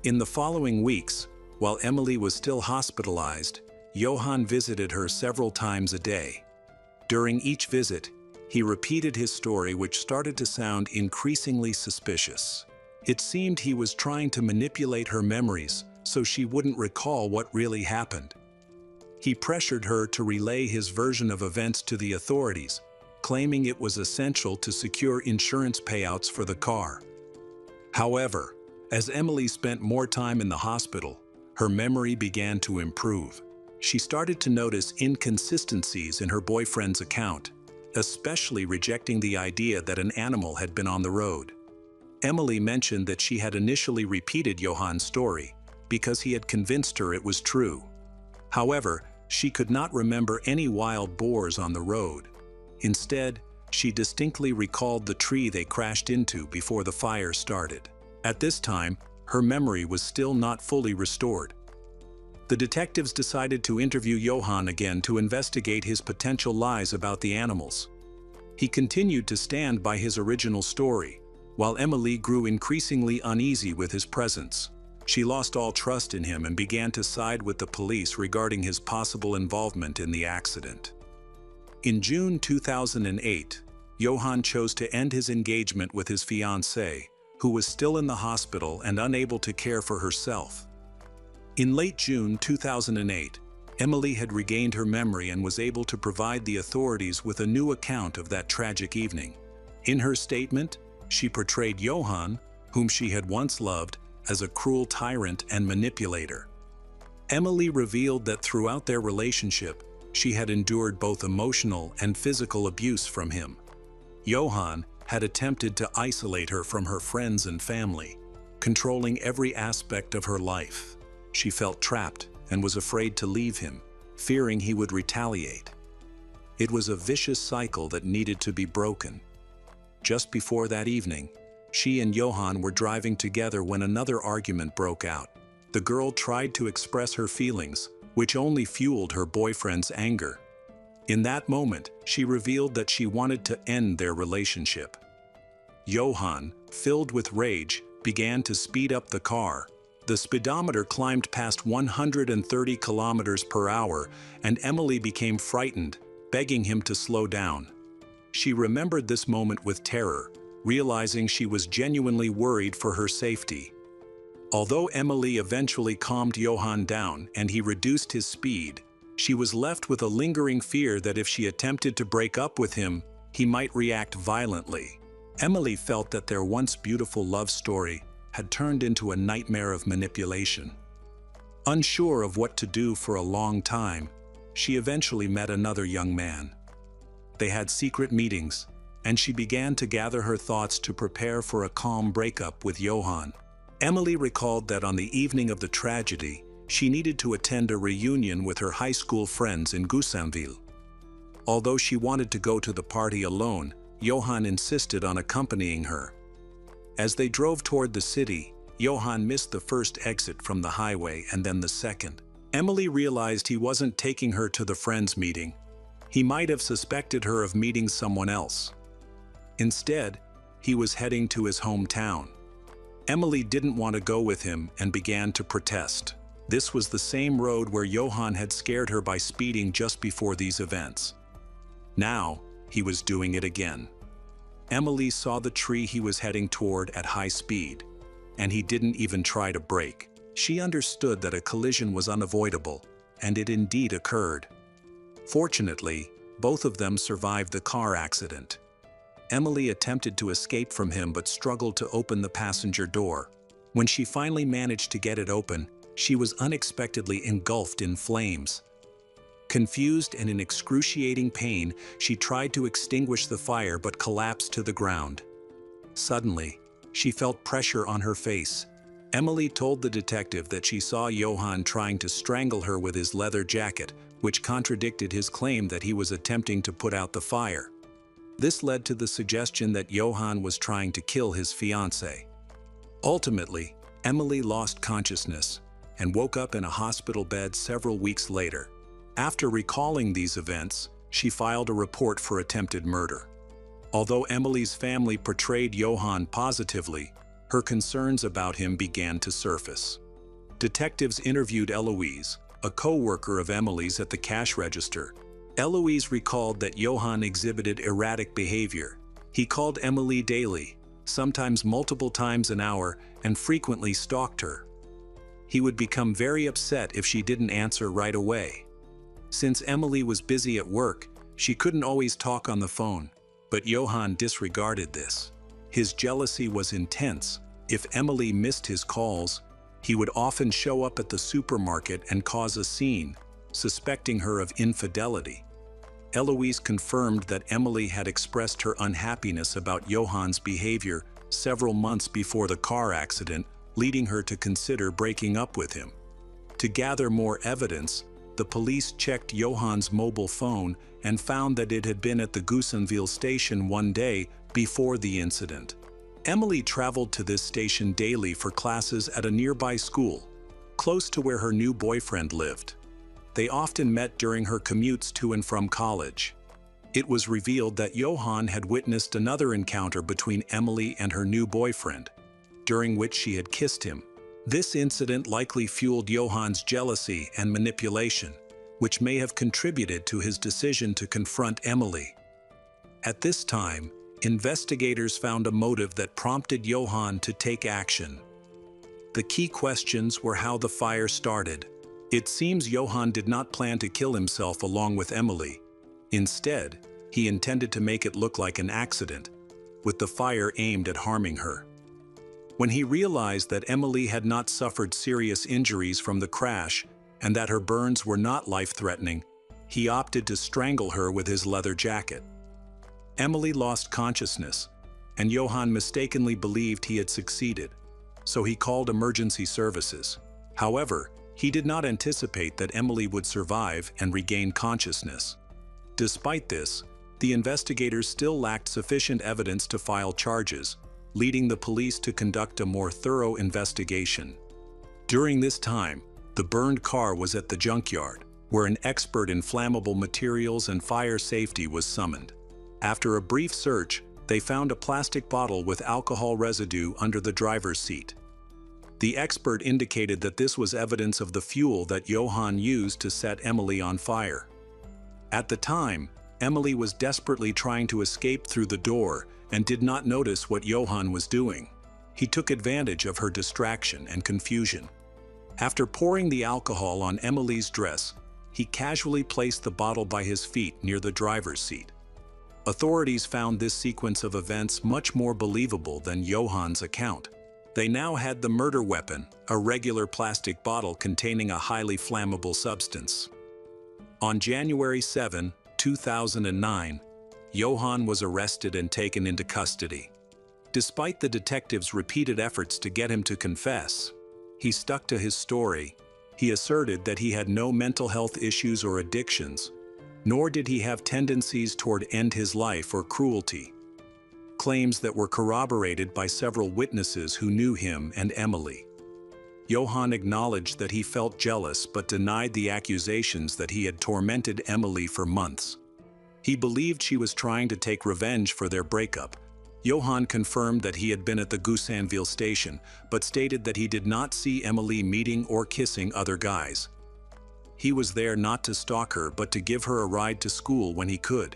In the following weeks, while Emily was still hospitalized, Johann visited her several times a day. During each visit, he repeated his story, which started to sound increasingly suspicious. It seemed he was trying to manipulate her memories so she wouldn't recall what really happened. He pressured her to relay his version of events to the authorities, claiming it was essential to secure insurance payouts for the car. However, as Emily spent more time in the hospital, Her memory began to improve. She started to notice inconsistencies in her boyfriend's account, especially rejecting the idea that an animal had been on the road. Emily mentioned that she had initially repeated Johann's story because he had convinced her it was true. However, she could not remember any wild boars on the road. Instead, she distinctly recalled the tree they crashed into before the fire started. At this time, her memory was still not fully restored. The detectives decided to interview Johann again to investigate his potential lies about the animals. He continued to stand by his original story, while Emily grew increasingly uneasy with his presence. She lost all trust in him and began to side with the police regarding his possible involvement in the accident. In June 2008, Johann chose to end his engagement with his fiancée, who was still in the hospital and unable to care for herself. In late June 2008, Emily had regained her memory and was able to provide the authorities with a new account of that tragic evening. In her statement, she portrayed Johann, whom she had once loved, as a cruel tyrant and manipulator. Emily revealed that throughout their relationship, she had endured both emotional and physical abuse from him. Johann had attempted to isolate her from her friends and family, controlling every aspect of her life. She felt trapped and was afraid to leave him, fearing he would retaliate. It was a vicious cycle that needed to be broken. Just before that evening, she and Johann were driving together when another argument broke out. The girl tried to express her feelings, which only fueled her boyfriend's anger. In that moment, she revealed that she wanted to end their relationship. Johann, filled with rage, began to speed up the car. The speedometer climbed past 130 kilometers per hour, and Emily became frightened, begging him to slow down. She remembered this moment with terror, realizing she was genuinely worried for her safety. Although Emily eventually calmed Johann down and he reduced his speed, she was left with a lingering fear that if she attempted to break up with him, he might react violently. Emily felt that their once beautiful love story had turned into a nightmare of manipulation. Unsure of what to do for a long time, she eventually met another young man. They had secret meetings, and she began to gather her thoughts to prepare for a calm breakup with Johann. Emily recalled that on the evening of the tragedy, she needed to attend a reunion with her high school friends in Goussainville. Although she wanted to go to the party alone, Johann insisted on accompanying her. As they drove toward the city, Johann missed the first exit from the highway and then the second. Emily realized he wasn't taking her to the friends' meeting. He might have suspected her of meeting someone else. Instead, he was heading to his hometown. Emily didn't want to go with him and began to protest. This was the same road where Johann had scared her by speeding just before these events. Now, he was doing it again. Emily saw the tree he was heading toward at high speed, and he didn't even try to brake. She understood that a collision was unavoidable, and it indeed occurred. Fortunately, both of them survived the car accident. Emily attempted to escape from him but struggled to open the passenger door. When she finally managed to get it open, she was unexpectedly engulfed in flames. Confused and in excruciating pain, she tried to extinguish the fire but collapsed to the ground. Suddenly, she felt pressure on her face. Emily told the detective that she saw Johann trying to strangle her with his leather jacket, which contradicted his claim that he was attempting to put out the fire. This led to the suggestion that Johann was trying to kill his fiancée. Ultimately, Emily lost consciousness and woke up in a hospital bed several weeks later. After recalling these events, she filed a report for attempted murder. Although Emily's family portrayed Johann positively, her concerns about him began to surface. Detectives interviewed Eloise, a co-worker of Emily's at the cash register. Eloise recalled that Johann exhibited erratic behavior. He called Emily daily, sometimes multiple times an hour, and frequently stalked her. He would become very upset if she didn't answer right away. Since Emily was busy at work, she couldn't always talk on the phone, but Johann disregarded this. His jealousy was intense. If Emily missed his calls, He would often show up at the supermarket and cause a scene, suspecting her of infidelity. Eloise confirmed that Emily had expressed her unhappiness about Johann's behavior several months before the car accident, leading her to consider breaking up with him. To gather more evidence, the police checked Johann's mobile phone and found that it had been at the Goussainville station one day before the incident. Emily traveled to this station daily for classes at a nearby school, close to where her new boyfriend lived. They often met during her commutes to and from college. It was revealed that Johann had witnessed another encounter between Emily and her new boyfriend, during which she had kissed him. This incident likely fueled Johann's jealousy and manipulation, which may have contributed to his decision to confront Emily. At this time, investigators found a motive that prompted Johann to take action. The key questions were how the fire started. It seems Johann did not plan to kill himself along with Emily. Instead, he intended to make it look like an accident, with the fire aimed at harming her. When he realized that Emily had not suffered serious injuries from the crash and that her burns were not life-threatening, he opted to strangle her with his leather jacket. Emily lost consciousness, and Johann mistakenly believed he had succeeded, so he called emergency services. However, he did not anticipate that Emily would survive and regain consciousness. Despite this, the investigators still lacked sufficient evidence to file charges, leading the police to conduct a more thorough investigation. During this time, the burned car was at the junkyard, where an expert in flammable materials and fire safety was summoned. After a brief search, they found a plastic bottle with alcohol residue under the driver's seat. The expert indicated that this was evidence of the fuel that Johann used to set Emily on fire. At the time, Emily was desperately trying to escape through the door and did not notice what Johann was doing. He took advantage of her distraction and confusion. After pouring the alcohol on Emily's dress, he casually placed the bottle by his feet near the driver's seat. Authorities found this sequence of events much more believable than Johann's account. They now had the murder weapon, a regular plastic bottle containing a highly flammable substance. On January 7, 2009, Johann was arrested and taken into custody. Despite the detectives' repeated efforts to get him to confess, he stuck to his story. He asserted that he had no mental health issues or addictions, nor did he have tendencies toward end his life or cruelty. Claims that were corroborated by several witnesses who knew him and Emily. Johann acknowledged that he felt jealous but denied the accusations that he had tormented Emily for months. He believed she was trying to take revenge for their breakup. Johann confirmed that he had been at the Goussainville station, but stated that he did not see Emily meeting or kissing other guys. He was there not to stalk her but to give her a ride to school when he could.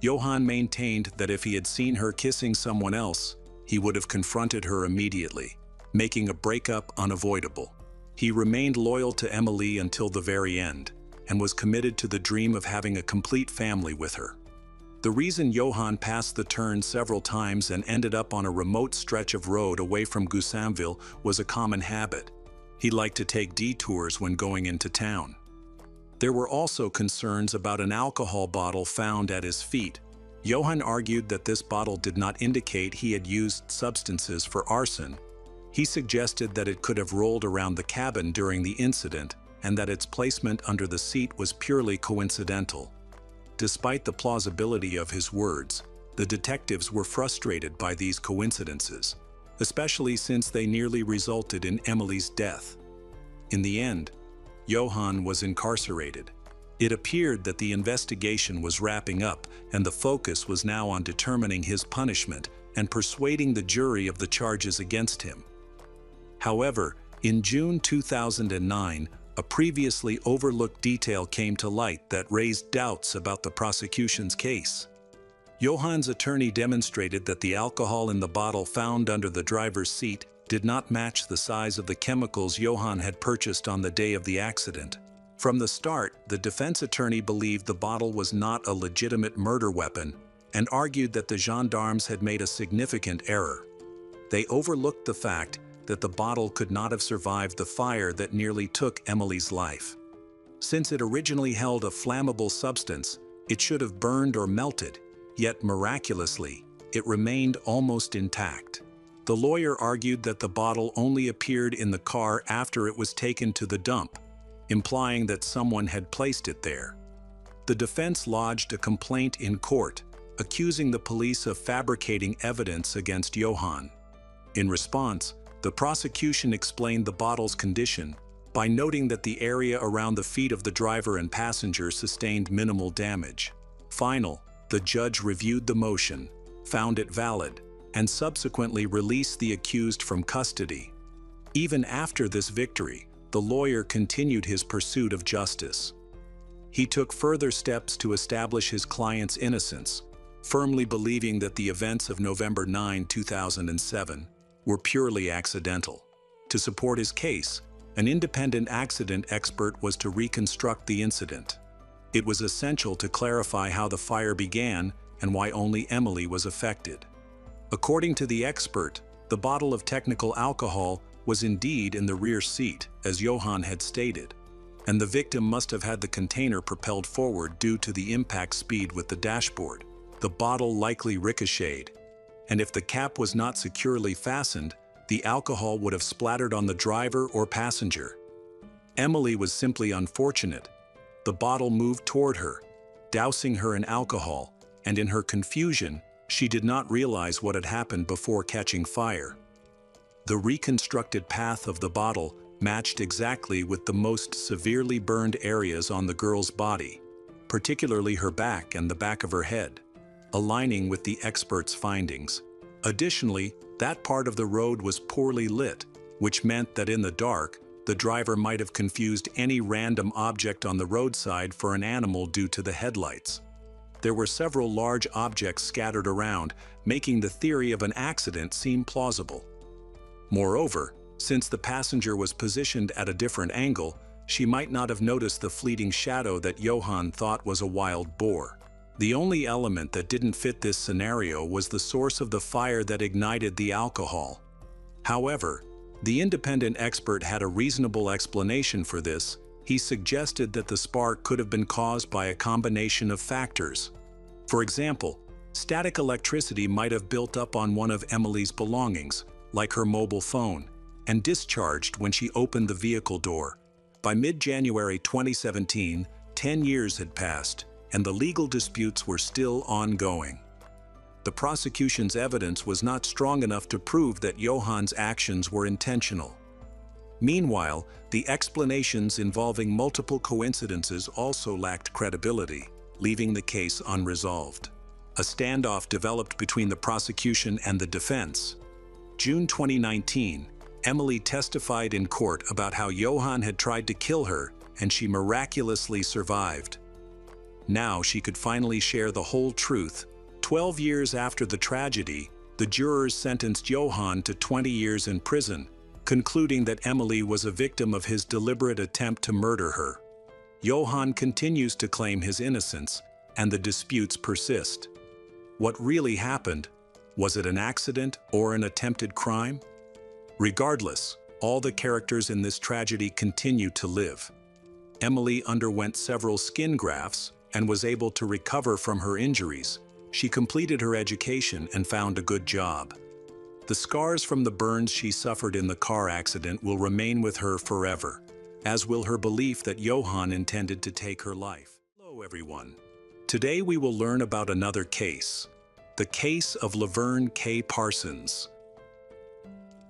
Johann maintained that if he had seen her kissing someone else, he would have confronted her immediately, making a breakup unavoidable. He remained loyal to Emily until the very end, and was committed to the dream of having a complete family with her. The reason Johann passed the turn several times and ended up on a remote stretch of road away from Goussainville was a common habit. He liked to take detours when going into town. There were also concerns about an alcohol bottle found at his feet. Johann argued that this bottle did not indicate he had used substances for arson. He suggested that it could have rolled around the cabin during the incident, and that its placement under the seat was purely coincidental. Despite the plausibility of his words, the detectives were frustrated by these coincidences, especially since they nearly resulted in Emily's death. In the end, Johann was incarcerated. It appeared that the investigation was wrapping up, and the focus was now on determining his punishment and persuading the jury of the charges against him. However, in June 2009, a previously overlooked detail came to light that raised doubts about the prosecution's case. Johann's attorney demonstrated that the alcohol in the bottle found under the driver's seat did not match the size of the chemicals Johann had purchased on the day of the accident. From the start, the defense attorney believed the bottle was not a legitimate murder weapon and argued that the gendarmes had made a significant error. They overlooked the fact that the bottle could not have survived the fire that nearly took Emily's life. Since it originally held a flammable substance, it should have burned or melted, yet miraculously, it remained almost intact. The lawyer argued that the bottle only appeared in the car after it was taken to the dump, implying that someone had placed it there. The defense lodged a complaint in court, accusing the police of fabricating evidence against Johann. In response, the prosecution explained the bottle's condition by noting that the area around the feet of the driver and passenger sustained minimal damage. The judge reviewed the motion, found it valid, and subsequently released the accused from custody. Even after this victory, the lawyer continued his pursuit of justice. He took further steps to establish his client's innocence, firmly believing that the events of November 9, 2007 were purely accidental. To support his case, an independent accident expert was to reconstruct the incident. It was essential to clarify how the fire began and why only Emily was affected. According to the expert, the bottle of technical alcohol was indeed in the rear seat, as Johann had stated, and the victim must have had the container propelled forward due to the impact speed with the dashboard. The bottle likely ricocheted, and if the cap was not securely fastened, the alcohol would have splattered on the driver or passenger. Emily was simply unfortunate. The bottle moved toward her, dousing her in alcohol, and in her confusion, she did not realize what had happened before catching fire. The reconstructed path of the bottle matched exactly with the most severely burned areas on the girl's body, particularly her back and the back of her head, aligning with the expert's findings. Additionally, that part of the road was poorly lit, which meant that in the dark, the driver might have confused any random object on the roadside for an animal due to the headlights. There were several large objects scattered around, making the theory of an accident seem plausible. Moreover, since the passenger was positioned at a different angle, she might not have noticed the fleeting shadow that Johann thought was a wild boar. The only element that didn't fit this scenario was the source of the fire that ignited the alcohol. However, the independent expert had a reasonable explanation for this. He suggested that the spark could have been caused by a combination of factors. For example, static electricity might have built up on one of Emily's belongings, like her mobile phone, and discharged when she opened the vehicle door. By mid-January 2017, 10 years had passed, and the legal disputes were still ongoing. The prosecution's evidence was not strong enough to prove that Johann's actions were intentional. Meanwhile, the explanations involving multiple coincidences also lacked credibility, leaving the case unresolved. A standoff developed between the prosecution and the defense. June 2019, Emily testified in court about how Johann had tried to kill her and she miraculously survived. Now she could finally share the whole truth. 12 years after the tragedy, the jurors sentenced Johann to 20 years in prison, concluding that Emily was a victim of his deliberate attempt to murder her. Johann continues to claim his innocence, and the disputes persist. What really happened? Was it an accident or an attempted crime? Regardless, all the characters in this tragedy continue to live. Emily underwent several skin grafts and was able to recover from her injuries. She completed her education and found a good job. The scars from the burns she suffered in the car accident will remain with her forever, as will her belief that Johann intended to take her life. Hello everyone. Today we will learn about another case, the case of Laverne K. Parsons.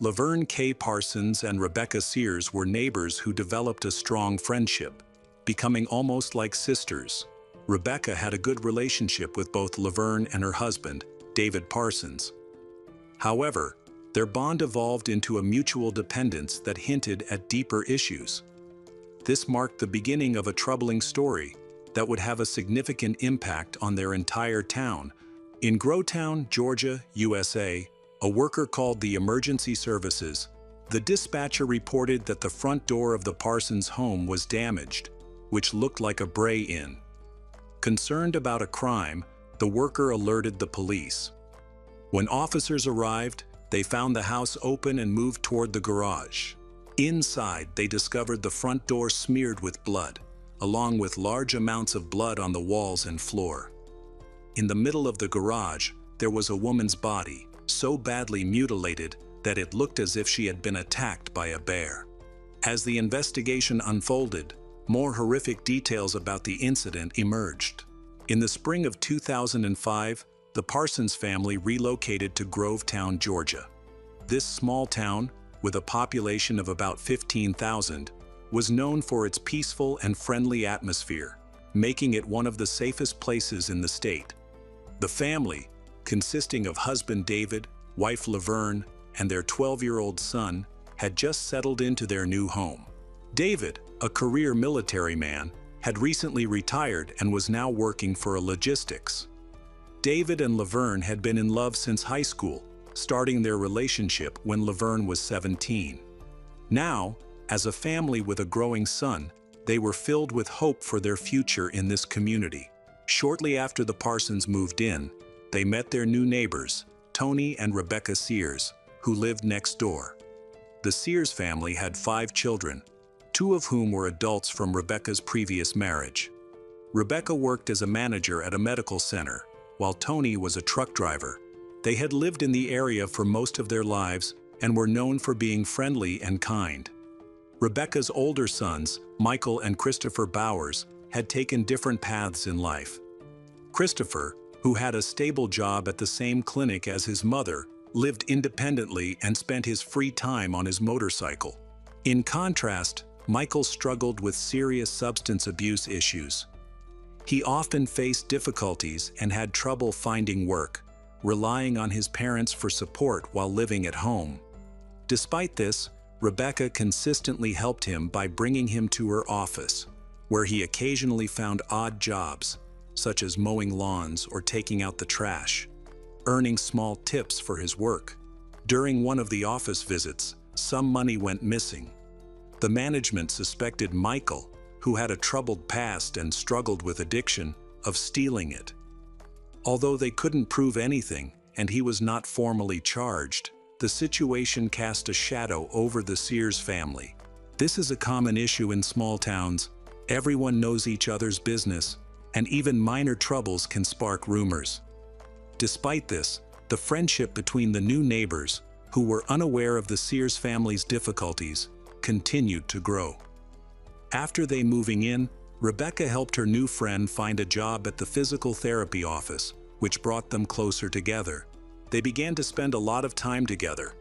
Laverne K. Parsons and Rebecca Sears were neighbors who developed a strong friendship, becoming almost like sisters. Rebecca had a good relationship with both Laverne and her husband, David Parsons. However, their bond evolved into a mutual dependence that hinted at deeper issues. This marked the beginning of a troubling story that would have a significant impact on their entire town. In Grovetown, Georgia, USA, a worker called the emergency services. The dispatcher reported that the front door of the Parsons home was damaged, which looked like a break-in. Concerned about a crime, the worker alerted the police. When officers arrived, They found the house open and moved toward the garage. Inside, they discovered the front door smeared with blood, along with large amounts of blood on the walls and floor. In the middle of the garage, there was a woman's body, so badly mutilated that it looked as if she had been attacked by a bear. As the investigation unfolded, more horrific details about the incident emerged. In the spring of 2005, the Parsons family relocated to Grovetown, Georgia. This small town, with a population of about 15,000, was known for its peaceful and friendly atmosphere, making it one of the safest places in the state. The family, consisting of husband David, wife Laverne, and their 12-year-old son, had just settled into their new home. David, a career military man, had recently retired and was now working for a logistics. David and Laverne had been in love since high school, starting their relationship when Laverne was 17. Now, as a family with a growing son, they were filled with hope for their future in this community. Shortly after the Parsons moved in, they met their new neighbors, Tony and Rebecca Sears, who lived next door. The Sears family had 5 children, 2 of whom were adults from Rebecca's previous marriage. Rebecca worked as a manager at a medical center, while Tony was a truck driver. They had lived in the area for most of their lives and were known for being friendly and kind. Rebecca's older sons, Michael and Christopher Bowers, had taken different paths in life. Christopher, who had a stable job at the same clinic as his mother, lived independently and spent his free time on his motorcycle. In contrast, Michael struggled with serious substance abuse issues. He often faced difficulties and had trouble finding work, relying on his parents for support while living at home. Despite this, Rebecca consistently helped him by bringing him to her office, where he occasionally found odd jobs, such as mowing lawns or taking out the trash, earning small tips for his work. During one of the office visits, some money went missing. The management suspected Michael, who had a troubled past and struggled with addiction, of stealing it. Although they couldn't prove anything, and he was not formally charged, the situation cast a shadow over the Sears family. This is a common issue in small towns. Everyone knows each other's business, and even minor troubles can spark rumors. Despite this, the friendship between the new neighbors, who were unaware of the Sears family's difficulties, continued to grow. After they moving in, Rebecca helped her new friend find a job at the physical therapy office, which brought them closer together. They began to spend a lot of time together,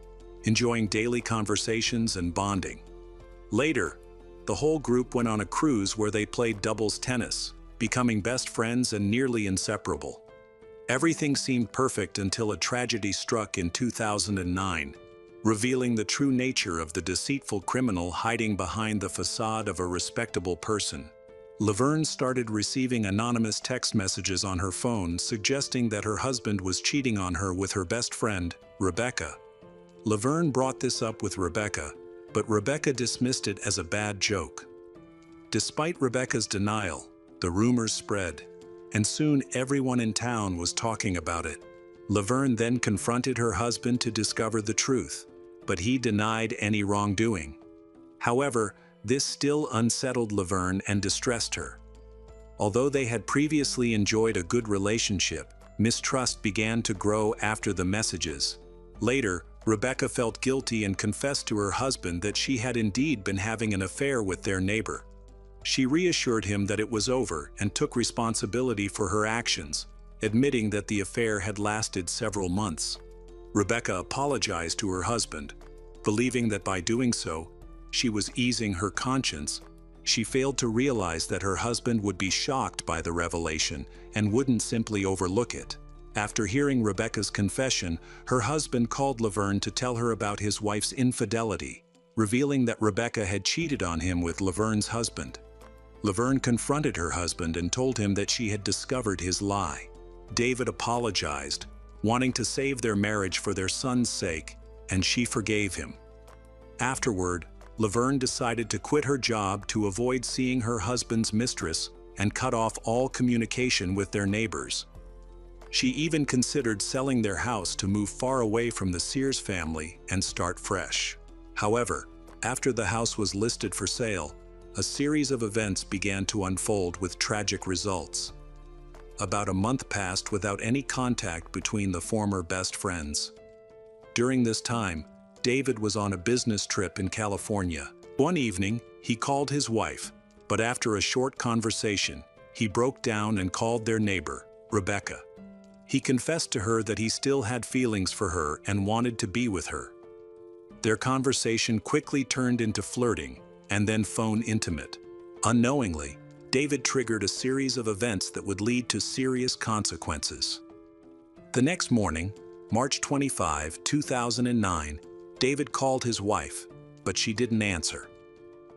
enjoying daily conversations and bonding. Later, the whole group went on a cruise where they played doubles tennis, becoming best friends and nearly inseparable. Everything seemed perfect until a tragedy struck in 2009, revealing the true nature of the deceitful criminal hiding behind the facade of a respectable person. Laverne started receiving anonymous text messages on her phone suggesting that her husband was cheating on her with her best friend, Rebecca. Laverne brought this up with Rebecca, but Rebecca dismissed it as a bad joke. Despite Rebecca's denial, the rumors spread, and soon everyone in town was talking about it. Laverne then confronted her husband to discover the truth, but he denied any wrongdoing. However, this still unsettled Laverne and distressed her. Although they had previously enjoyed a good relationship, mistrust began to grow after the messages. Later, Rebecca felt guilty and confessed to her husband that she had indeed been having an affair with their neighbor. She reassured him that it was over and took responsibility for her actions, admitting that the affair had lasted several months. Rebecca apologized to her husband, believing that by doing so, she was easing her conscience. She failed to realize that her husband would be shocked by the revelation and wouldn't simply overlook it. After hearing Rebecca's confession, her husband called Laverne to tell her about his wife's infidelity, revealing that Rebecca had cheated on him with Laverne's husband. Laverne confronted her husband and told him that she had discovered his lie. David apologized, wanting to save their marriage for their son's sake, and she forgave him. Afterward, Laverne decided to quit her job to avoid seeing her husband's mistress and cut off all communication with their neighbors. She even considered selling their house to move far away from the Sears family and start fresh. However, after the house was listed for sale, a series of events began to unfold with tragic results. About a month passed without any contact between the former best friends. During this time, David was on a business trip in California. One evening, he called his wife, but after a short conversation, he broke down and called their neighbor, Rebecca. He confessed to her that he still had feelings for her and wanted to be with her. Their conversation quickly turned into flirting, and then phone intimate. Unknowingly, David triggered a series of events that would lead to serious consequences. The next morning, March 25, 2009, David called his wife, but she didn't answer.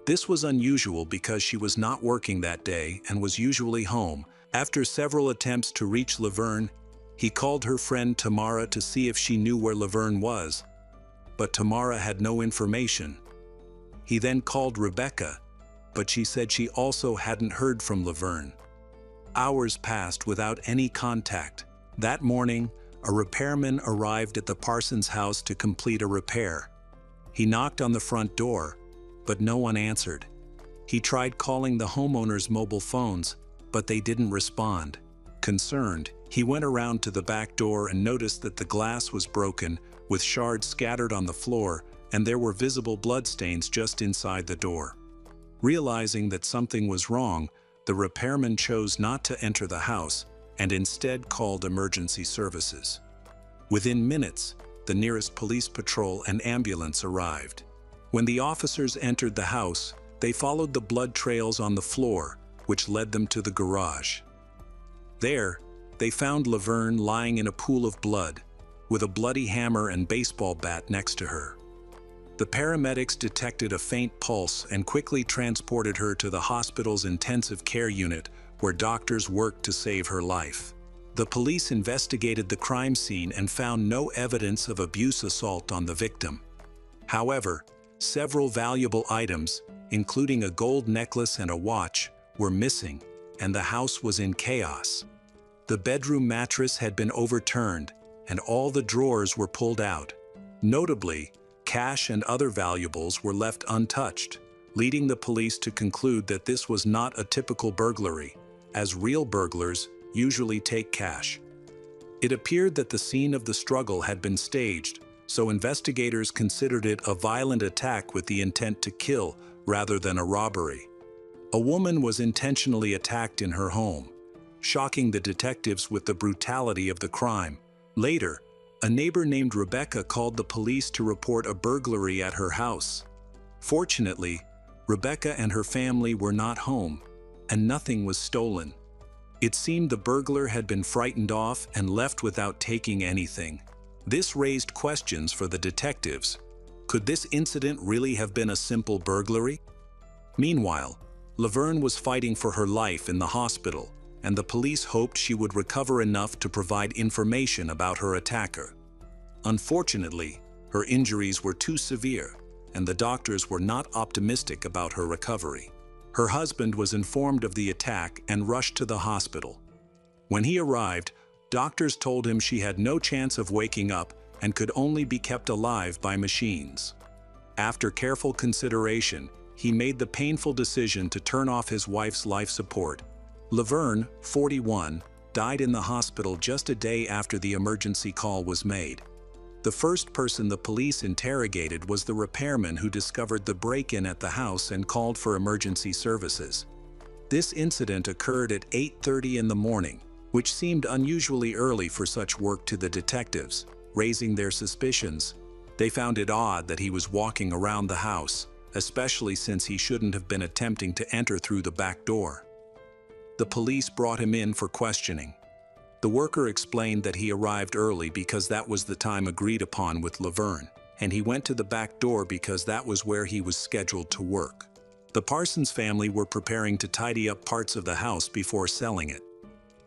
This was unusual because she was not working that day and was usually home. After several attempts to reach Laverne, he called her friend Tamara to see if she knew where Laverne was, but Tamara had no information. He then called Rebecca, but she said she also hadn't heard from Laverne. Hours passed without any contact. That morning, a repairman arrived at the Parsons house to complete a repair. He knocked on the front door, but no one answered. He tried calling the homeowner's mobile phones, but they didn't respond. Concerned, he went around to the back door and noticed that the glass was broken, with shards scattered on the floor, and there were visible bloodstains just inside the door. Realizing that something was wrong, the repairman chose not to enter the house and instead called emergency services. Within minutes, the nearest police patrol and ambulance arrived. When the officers entered the house, they followed the blood trails on the floor, which led them to the garage. There, they found Laverne lying in a pool of blood, with a bloody hammer and baseball bat next to her. The paramedics detected a faint pulse and quickly transported her to the hospital's intensive care unit, where doctors worked to save her life. The police investigated the crime scene and found no evidence of abuse assault on the victim. However, several valuable items, including a gold necklace and a watch, were missing, and the house was in chaos. The bedroom mattress had been overturned, and all the drawers were pulled out. Notably, cash and other valuables were left untouched, leading the police to conclude that this was not a typical burglary, as real burglars usually take cash. It appeared that the scene of the struggle had been staged, so investigators considered it a violent attack with the intent to kill rather than a robbery. A woman was intentionally attacked in her home, shocking the detectives with the brutality of the crime. Later, a neighbor named Rebecca called the police to report a burglary at her house. Fortunately, Rebecca and her family were not home, and nothing was stolen. It seemed the burglar had been frightened off and left without taking anything. This raised questions for the detectives. Could this incident really have been a simple burglary? Meanwhile, Laverne was fighting for her life in the hospital, and the police hoped she would recover enough to provide information about her attacker. Unfortunately, her injuries were too severe, and the doctors were not optimistic about her recovery. Her husband was informed of the attack and rushed to the hospital. When he arrived, doctors told him she had no chance of waking up and could only be kept alive by machines. After careful consideration, he made the painful decision to turn off his wife's life support. Laverne, 41, died in the hospital just a day after the emergency call was made. The first person the police interrogated was the repairman who discovered the break-in at the house and called for emergency services. This incident occurred at 8:30 in the morning, which seemed unusually early for such work to the detectives, raising their suspicions. They found it odd that he was walking around the house, especially since he shouldn't have been attempting to enter through the back door. The police brought him in for questioning. The worker explained that he arrived early because that was the time agreed upon with Laverne, and he went to the back door because that was where he was scheduled to work. The Parsons family were preparing to tidy up parts of the house before selling it.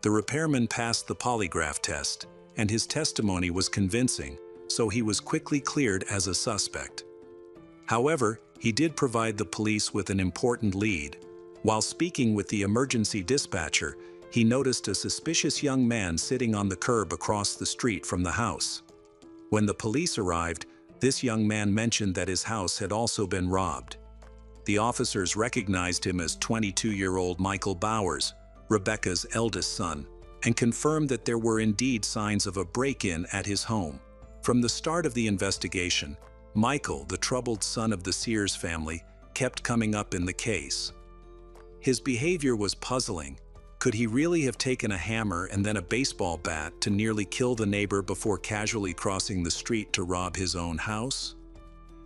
The repairman passed the polygraph test, and his testimony was convincing, so he was quickly cleared as a suspect. However, he did provide the police with an important lead. While speaking with the emergency dispatcher, he noticed a suspicious young man sitting on the curb across the street from the house. When the police arrived, this young man mentioned that his house had also been robbed. The officers recognized him as 22-year-old Michael Bowers, Rebecca's eldest son, and confirmed that there were indeed signs of a break-in at his home. From the start of the investigation, Michael, the troubled son of the Sears family, kept coming up in the case. His behavior was puzzling. Could he really have taken a hammer and then a baseball bat to nearly kill the neighbor before casually crossing the street to rob his own house?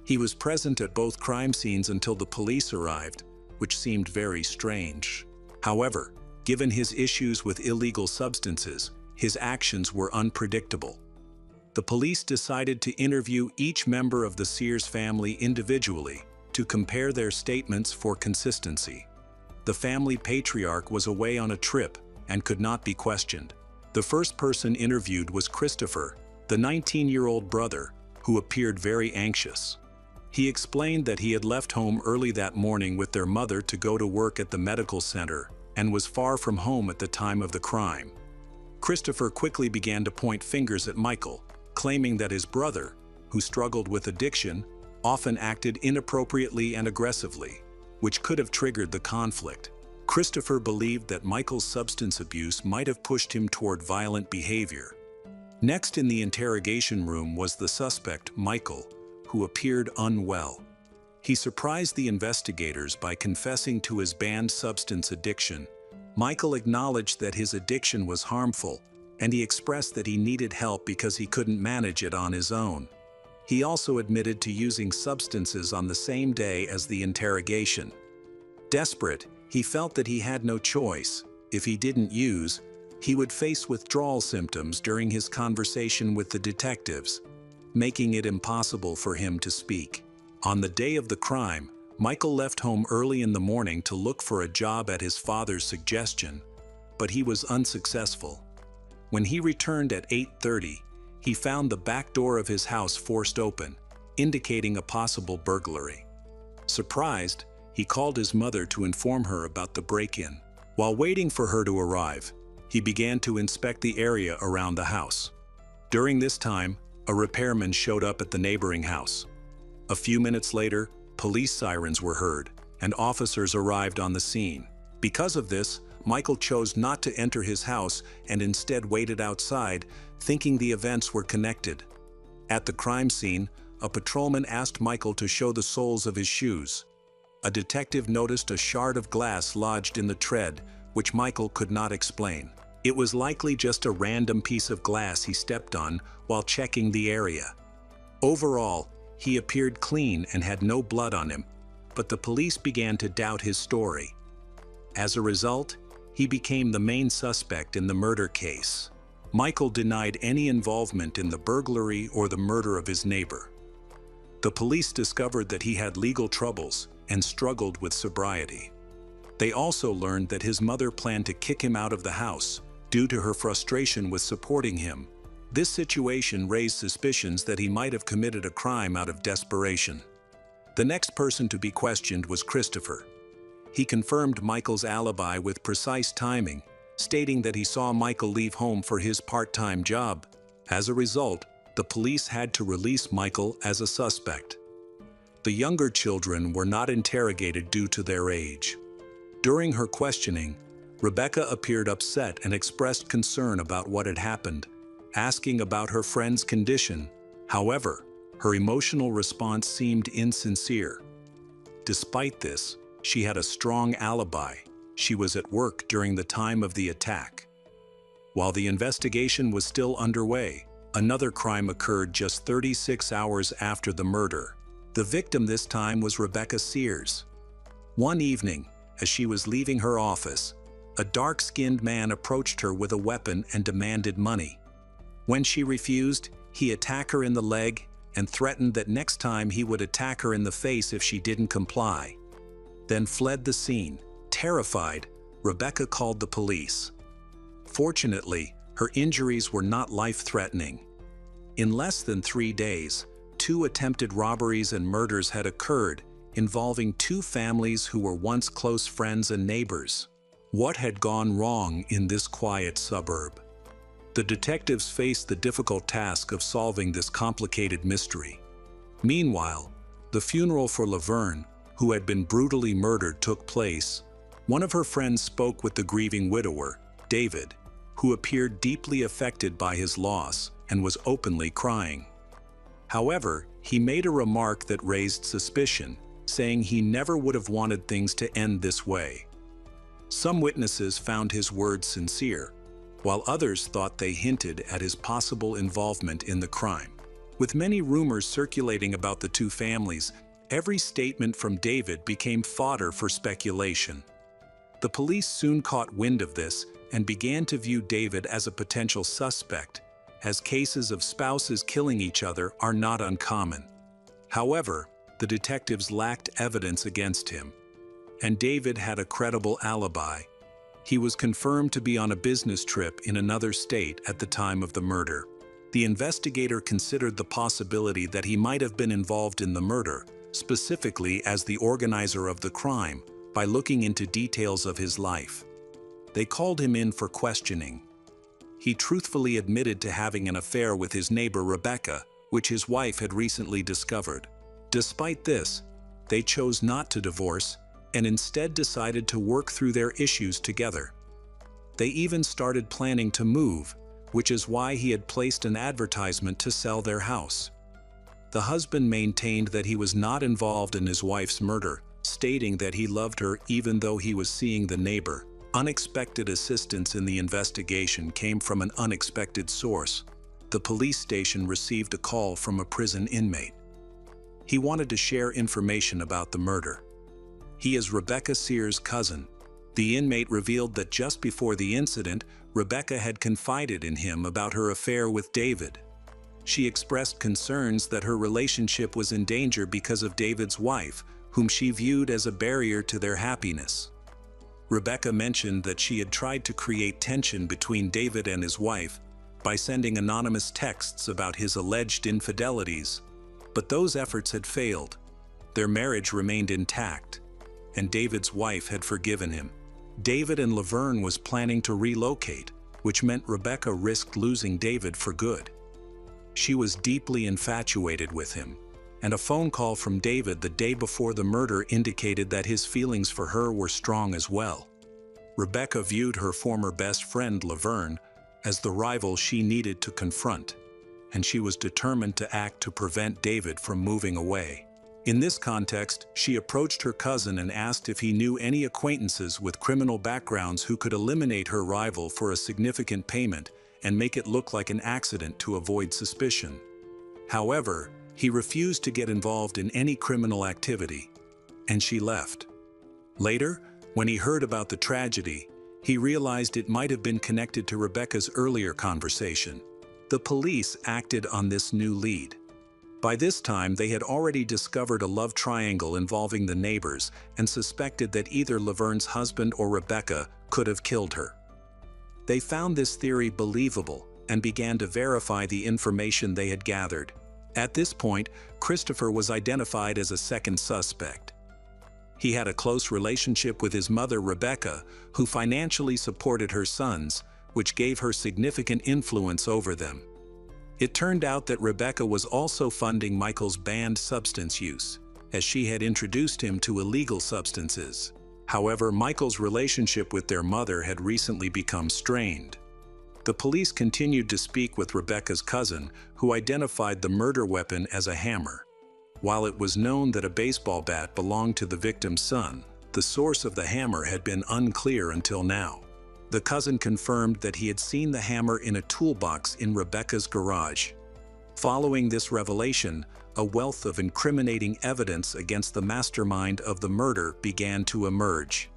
He was present at both crime scenes until the police arrived, which seemed very strange. However, given his issues with illegal substances, his actions were unpredictable. The police decided to interview each member of the Sears family individually to compare their statements for consistency. The family patriarch was away on a trip and could not be questioned. The first person interviewed was Christopher, the 19-year-old brother, who appeared very anxious. He explained that he had left home early that morning with their mother to go to work at the medical center and was far from home at the time of the crime. Christopher quickly began to point fingers at Michael, claiming that his brother, who struggled with addiction, often acted inappropriately and aggressively, which could have triggered the conflict. Christopher believed that Michael's substance abuse might have pushed him toward violent behavior. Next in the interrogation room was the suspect, Michael, who appeared unwell. He surprised the investigators by confessing to his banned substance addiction. Michael acknowledged that his addiction was harmful, and he expressed that he needed help because he couldn't manage it on his own. He also admitted to using substances on the same day as the interrogation. Desperate, he felt that he had no choice. If he didn't use, he would face withdrawal symptoms during his conversation with the detectives, making it impossible for him to speak. On the day of the crime, Michael left home early in the morning to look for a job at his father's suggestion, but he was unsuccessful. When he returned at 8:30, he found the back door of his house forced open, indicating a possible burglary. Surprised, he called his mother to inform her about the break-in. While waiting for her to arrive, he began to inspect the area around the house. During this time, a repairman showed up at the neighboring house. A few minutes later, police sirens were heard, and officers arrived on the scene. Because of this, Michael chose not to enter his house and instead waited outside, thinking the events were connected. At the crime scene, a patrolman asked Michael to show the soles of his shoes. A detective noticed a shard of glass lodged in the tread, which Michael could not explain. It was likely just a random piece of glass he stepped on while checking the area. Overall, he appeared clean and had no blood on him, but the police began to doubt his story. As a result, he became the main suspect in the murder case. Michael denied any involvement in the burglary or the murder of his neighbor. The police discovered that he had legal troubles and struggled with sobriety. They also learned that his mother planned to kick him out of the house due to her frustration with supporting him. This situation raised suspicions that he might have committed a crime out of desperation. The next person to be questioned was Christopher. He confirmed Michael's alibi with precise timing, stating that he saw Michael leave home for his part-time job. As a result, the police had to release Michael as a suspect. The younger children were not interrogated due to their age. During her questioning, Rebecca appeared upset and expressed concern about what had happened, asking about her friend's condition. However, her emotional response seemed insincere. Despite this, she had a strong alibi. She was at work during the time of the attack. While the investigation was still underway, another crime occurred just 36 hours after the murder. The victim this time was Rebecca Sears. One evening, as she was leaving her office, a dark-skinned man approached her with a weapon and demanded money. When she refused, he attacked her in the leg and threatened that next time he would attack her in the face if she didn't comply, then fled the scene. Terrified, Rebecca called the police. Fortunately, her injuries were not life-threatening. In less than 3 days, 2 attempted robberies and murders had occurred, involving 2 families who were once close friends and neighbors. What had gone wrong in this quiet suburb? The detectives faced the difficult task of solving this complicated mystery. Meanwhile, the funeral for Laverne, who had been brutally murdered, took place. One of her friends spoke with the grieving widower, David, who appeared deeply affected by his loss and was openly crying. However, he made a remark that raised suspicion, saying he never would have wanted things to end this way. Some witnesses found his words sincere, while others thought they hinted at his possible involvement in the crime. With many rumors circulating about the two families, every statement from David became fodder for speculation. The police soon caught wind of this and began to view David as a potential suspect, as cases of spouses killing each other are not uncommon. However, the detectives lacked evidence against him, and David had a credible alibi. He was confirmed to be on a business trip in another state at the time of the murder. The investigator considered the possibility that he might have been involved in the murder, specifically as the organizer of the crime, by looking into details of his life. They called him in for questioning. He truthfully admitted to having an affair with his neighbor Rebecca, which his wife had recently discovered. Despite this, they chose not to divorce and instead decided to work through their issues together. They even started planning to move, which is why he had placed an advertisement to sell their house. The husband maintained that he was not involved in his wife's murder, stating that he loved her even though he was seeing the neighbor. Unexpected assistance in the investigation came from an unexpected source. The police station received a call from a prison inmate. He wanted to share information about the murder. He is Rebecca Sears' cousin. The inmate revealed that just before the incident, Rebecca had confided in him about her affair with David. She expressed concerns that her relationship was in danger because of David's wife, whom she viewed as a barrier to their happiness. Rebecca mentioned that she had tried to create tension between David and his wife by sending anonymous texts about his alleged infidelities, but those efforts had failed. Their marriage remained intact, and David's wife had forgiven him. David and Laverne was planning to relocate, which meant Rebecca risked losing David for good. She was deeply infatuated with him, and a phone call from David the day before the murder indicated that his feelings for her were strong as well. Rebecca viewed her former best friend Laverne as the rival she needed to confront, and she was determined to act to prevent David from moving away. In this context, she approached her cousin and asked if he knew any acquaintances with criminal backgrounds who could eliminate her rival for a significant payment and make it look like an accident to avoid suspicion. However, he refused to get involved in any criminal activity, and she left. Later, when he heard about the tragedy, he realized it might have been connected to Rebecca's earlier conversation. The police acted on this new lead. By this time, they had already discovered a love triangle involving the neighbors and suspected that either Laverne's husband or Rebecca could have killed her. They found this theory believable and began to verify the information they had gathered. At this point, Christopher was identified as a second suspect. He had a close relationship with his mother Rebecca, who financially supported her sons, which gave her significant influence over them. It turned out that Rebecca was also funding Michael's banned substance use, as she had introduced him to illegal substances. However, Michael's relationship with their mother had recently become strained. The police continued to speak with Rebecca's cousin, who identified the murder weapon as a hammer. While it was known that a baseball bat belonged to the victim's son, the source of the hammer had been unclear until now. The cousin confirmed that he had seen the hammer in a toolbox in Rebecca's garage. Following this revelation, a wealth of incriminating evidence against the mastermind of the murder began to emerge.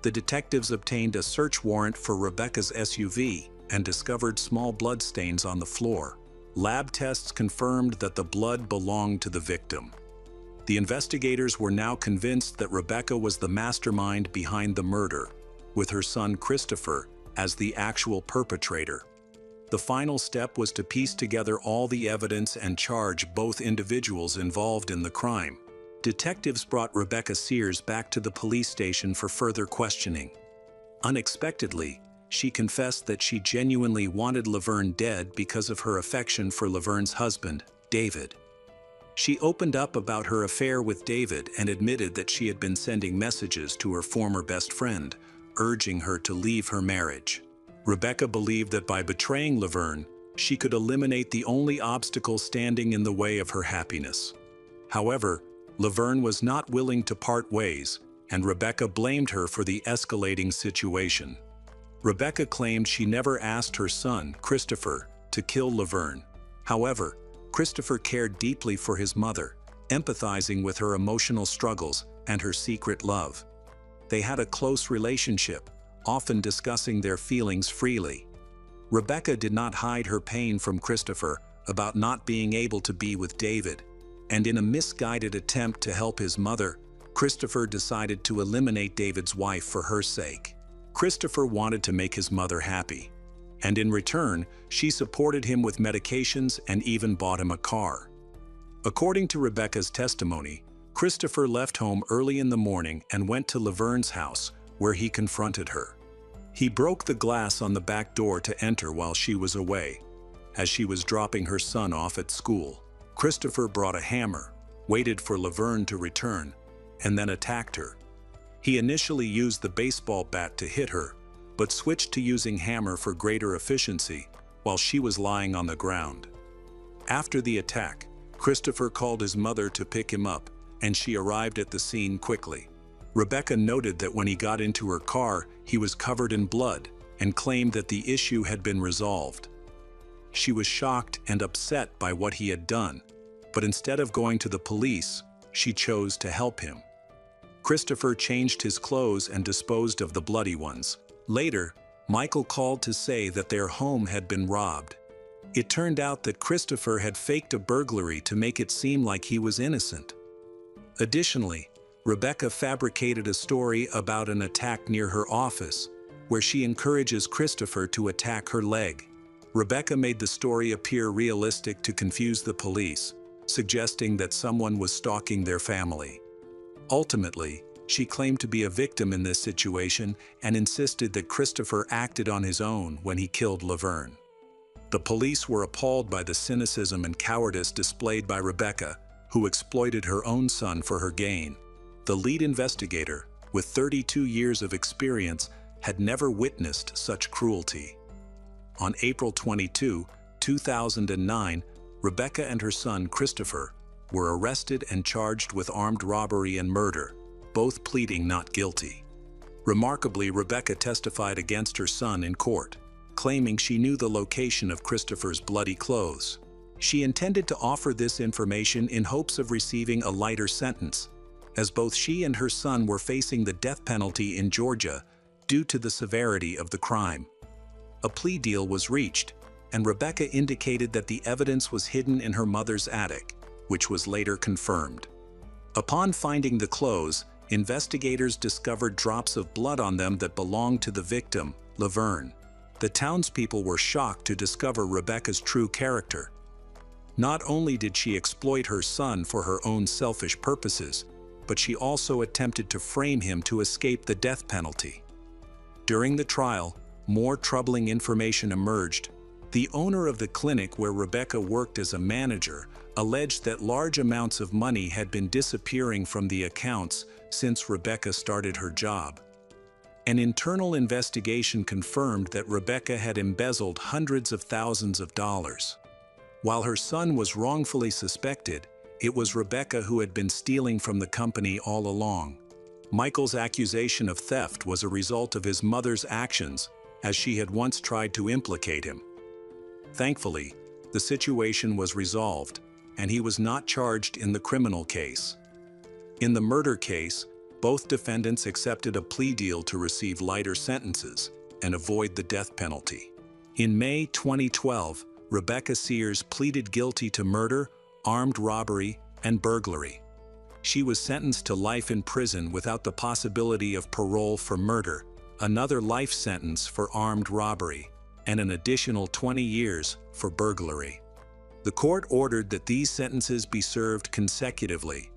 The detectives obtained a search warrant for Rebecca's SUV and discovered small bloodstains on the floor. Lab tests confirmed that the blood belonged to the victim. The investigators were now convinced that Rebecca was the mastermind behind the murder, with her son Christopher as the actual perpetrator. The final step was to piece together all the evidence and charge both individuals involved in the crime. Detectives brought Rebecca Sears back to the police station for further questioning. Unexpectedly, she confessed that she genuinely wanted Laverne dead because of her affection for Laverne's husband, David. She opened up about her affair with David and admitted that she had been sending messages to her former best friend, urging her to leave her marriage. Rebecca believed that by betraying Laverne, she could eliminate the only obstacle standing in the way of her happiness. However, Laverne was not willing to part ways, and Rebecca blamed her for the escalating situation. Rebecca claimed she never asked her son, Christopher, to kill Laverne. However, Christopher cared deeply for his mother, empathizing with her emotional struggles and her secret love. They had a close relationship, often discussing their feelings freely. Rebecca did not hide her pain from Christopher about not being able to be with David, and in a misguided attempt to help his mother, Christopher decided to eliminate David's wife for her sake. Christopher wanted to make his mother happy, and in return, she supported him with medications and even bought him a car. According to Rebecca's testimony, Christopher left home early in the morning and went to Laverne's house, where he confronted her. He broke the glass on the back door to enter while she was away. As she was dropping her son off at school, Christopher brought a hammer, waited for Laverne to return, and then attacked her. He initially used the baseball bat to hit her, but switched to using hammer for greater efficiency while she was lying on the ground. After the attack, Christopher called his mother to pick him up, and she arrived at the scene quickly. Rebecca noted that when he got into her car, he was covered in blood and claimed that the issue had been resolved. She was shocked and upset by what he had done, but instead of going to the police, she chose to help him. Christopher changed his clothes and disposed of the bloody ones. Later, Michael called to say that their home had been robbed. It turned out that Christopher had faked a burglary to make it seem like he was innocent. Additionally, Rebecca fabricated a story about an attack near her office, where she encourages Christopher to attack her leg. Rebecca made the story appear realistic to confuse the police, suggesting that someone was stalking their family. Ultimately, she claimed to be a victim in this situation and insisted that Christopher acted on his own when he killed Laverne. The police were appalled by the cynicism and cowardice displayed by Rebecca, who exploited her own son for her gain. The lead investigator, with 32 years of experience, had never witnessed such cruelty. On April 22, 2009, Rebecca and her son Christopher were arrested and charged with armed robbery and murder, both pleading not guilty. Remarkably, Rebecca testified against her son in court, claiming she knew the location of Christopher's bloody clothes. She intended to offer this information in hopes of receiving a lighter sentence, as both she and her son were facing the death penalty in Georgia due to the severity of the crime. A plea deal was reached, and Rebecca indicated that the evidence was hidden in her mother's attic, which was later confirmed. Upon finding the clothes, investigators discovered drops of blood on them that belonged to the victim, Laverne. The townspeople were shocked to discover Rebecca's true character. Not only did she exploit her son for her own selfish purposes, but she also attempted to frame him to escape the death penalty. During the trial, more troubling information emerged. The owner of the clinic where Rebecca worked as a manager alleged that large amounts of money had been disappearing from the accounts since Rebecca started her job. An internal investigation confirmed that Rebecca had embezzled hundreds of thousands of dollars. While her son was wrongfully suspected, it was Rebecca who had been stealing from the company all along. Michael's accusation of theft was a result of his mother's actions, as she had once tried to implicate him. Thankfully, the situation was resolved, and he was not charged in the criminal case. In the murder case, both defendants accepted a plea deal to receive lighter sentences and avoid the death penalty. In May 2012, Rebecca Sears pleaded guilty to murder, armed robbery, and burglary. She was sentenced to life in prison without the possibility of parole for murder, another life sentence for armed robbery, and an additional 20 years for burglary. The court ordered that these sentences be served consecutively,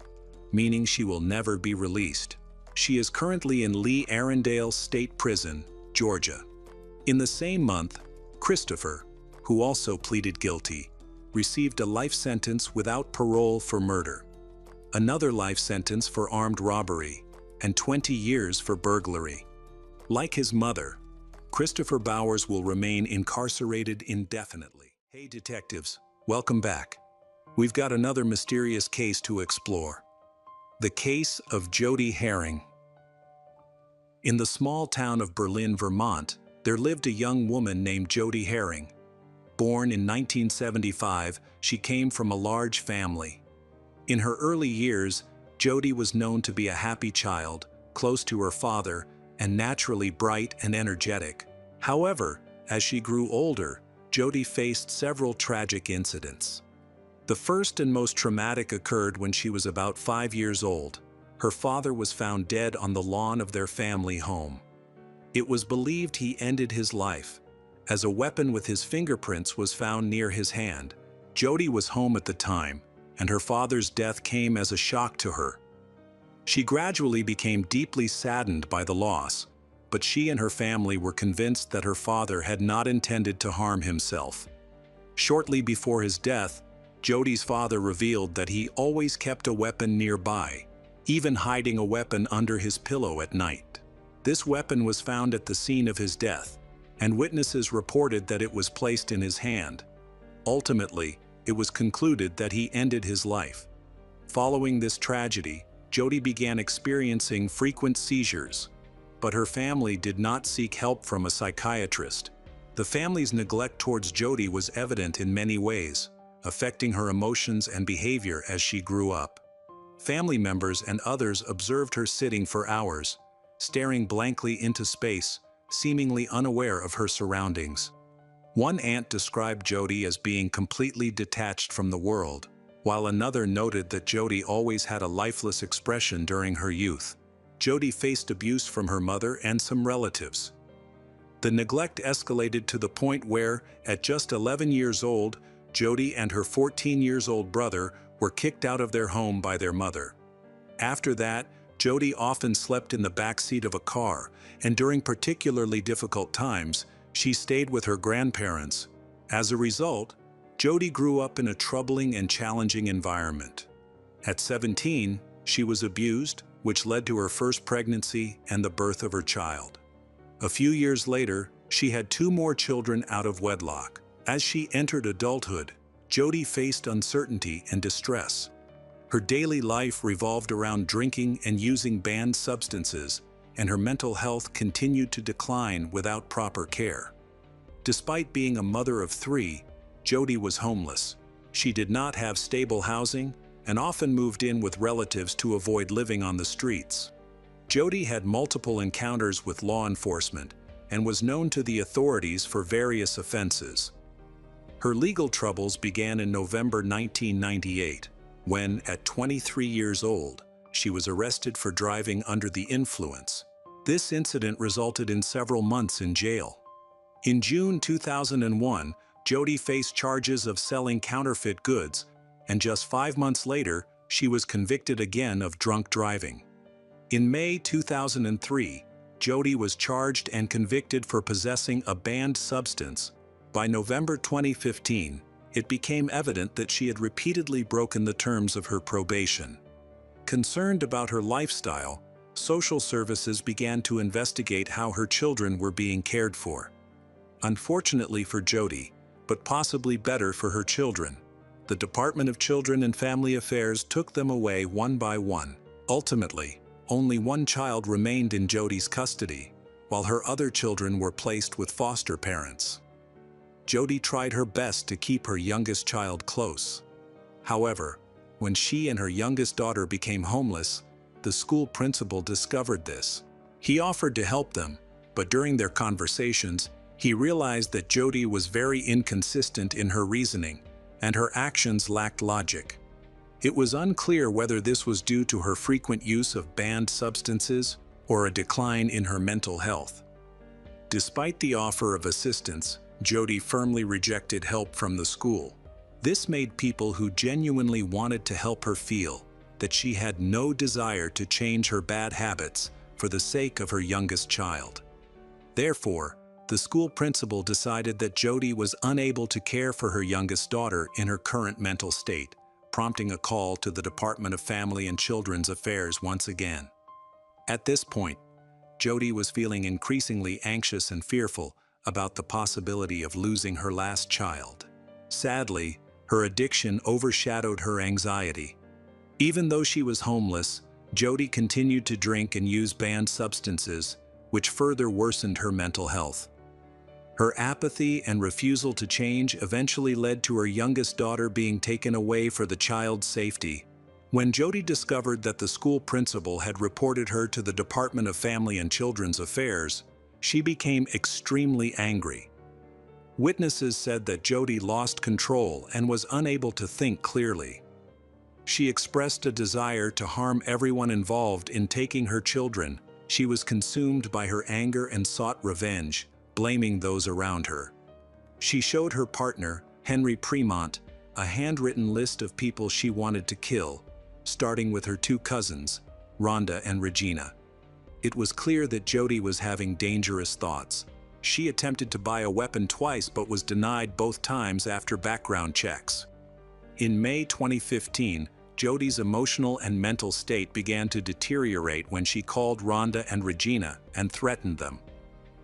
meaning she will never be released. She is currently in Lee Arundel State Prison Georgia. In the same month, Christopher, who also pleaded guilty, received a life sentence without parole for murder, another life sentence for armed robbery, and 20 years for burglary. Like his mother, Christopher Bowers will remain incarcerated indefinitely. Hey detectives, welcome back. We've got another mysterious case to explore. The case of Jodi Herring. In the small town of Berlin, Vermont, there lived a young woman named Jodi Herring. Born in 1975, she came from a large family. In her early years, Jodi was known to be a happy child, close to her father, and naturally bright and energetic. However, as she grew older, Jodi faced several tragic incidents. The first and most traumatic occurred when she was about 5 years old. Her father was found dead on the lawn of their family home. It was believed he ended his life, as a weapon with his fingerprints was found near his hand. Jodi was home at the time, and her father's death came as a shock to her. She gradually became deeply saddened by the loss, but she and her family were convinced that her father had not intended to harm himself. Shortly before his death, Jodi's father revealed that he always kept a weapon nearby, even hiding a weapon under his pillow at night. This weapon was found at the scene of his death, and witnesses reported that it was placed in his hand. Ultimately, it was concluded that he ended his life. Following this tragedy, Jodi began experiencing frequent seizures, but her family did not seek help from a psychiatrist. The family's neglect towards Jodi was evident in many ways, affecting her emotions and behavior as she grew up. Family members and others observed her sitting for hours, staring blankly into space, seemingly unaware of her surroundings. One aunt described Jodi as being completely detached from the world, while another noted that Jodi always had a lifeless expression during her youth. Jodi faced abuse from her mother and some relatives. The neglect escalated to the point where, at just 11 years old, Jodi and her 14-year-old brother were kicked out of their home by their mother. After that, Jodi often slept in the back seat of a car, and during particularly difficult times, she stayed with her grandparents. As a result, Jodi grew up in a troubling and challenging environment. At 17, she was abused, which led to her first pregnancy and the birth of her child. A few years later, she had 2 more children out of wedlock. As she entered adulthood, Jodi faced uncertainty and distress. Her daily life revolved around drinking and using banned substances, and her mental health continued to decline without proper care. Despite being a mother of 3, Jodi was homeless. She did not have stable housing and often moved in with relatives to avoid living on the streets. Jodi had multiple encounters with law enforcement and was known to the authorities for various offenses. Her legal troubles began in November 1998, when, at 23 years old, she was arrested for driving under the influence. This incident resulted in several months in jail. In June 2001, Jodi faced charges of selling counterfeit goods, and just 5 months later, she was convicted again of drunk driving. In May 2003, Jodi was charged and convicted for possessing a banned substance. By November 2015, it became evident that she had repeatedly broken the terms of her probation. Concerned about her lifestyle, social services began to investigate how her children were being cared for. Unfortunately for Jodi, but possibly better for her children, the Department of Children and Family Affairs took them away one by one. Ultimately, only 1 child remained in Jodi's custody, while her other children were placed with foster parents. Jodi tried her best to keep her youngest child close. However, when she and her youngest daughter became homeless, the school principal discovered this. He offered to help them, but during their conversations, he realized that Jodi was very inconsistent in her reasoning, and her actions lacked logic. It was unclear whether this was due to her frequent use of banned substances or a decline in her mental health. Despite the offer of assistance, Jodi firmly rejected help from the school. This made people who genuinely wanted to help her feel that she had no desire to change her bad habits for the sake of her youngest child. Therefore, the school principal decided that Jody was unable to care for her youngest daughter in her current mental state, prompting a call to the Department of Family and Children's Affairs once again. At this point, Jody was feeling increasingly anxious and fearful about the possibility of losing her last child. Sadly, her addiction overshadowed her anxiety. Even though she was homeless, Jody continued to drink and use banned substances, which further worsened her mental health. Her apathy and refusal to change eventually led to her youngest daughter being taken away for the child's safety. When Jody discovered that the school principal had reported her to the Department of Family and Children's Affairs, she became extremely angry. Witnesses said that Jody lost control and was unable to think clearly. She expressed a desire to harm everyone involved in taking her children. She was consumed by her anger and sought revenge, blaming those around her. She showed her partner, Henry Premont, a handwritten list of people she wanted to kill, starting with her two cousins, Rhonda and Regina. It was clear that Jody was having dangerous thoughts. She attempted to buy a weapon twice but was denied both times after background checks. In May 2015, Jody's emotional and mental state began to deteriorate when she called Rhonda and Regina and threatened them.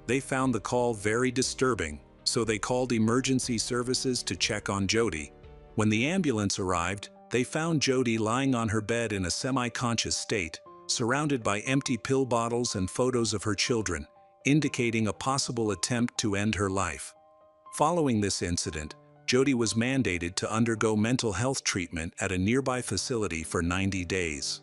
They found the call very disturbing, so they called emergency services to check on Jody. When the ambulance arrived, they found Jody lying on her bed in a semi-conscious state, surrounded by empty pill bottles and photos of her children, indicating a possible attempt to end her life. Following this incident, Jody was mandated to undergo mental health treatment at a nearby facility for 90 days.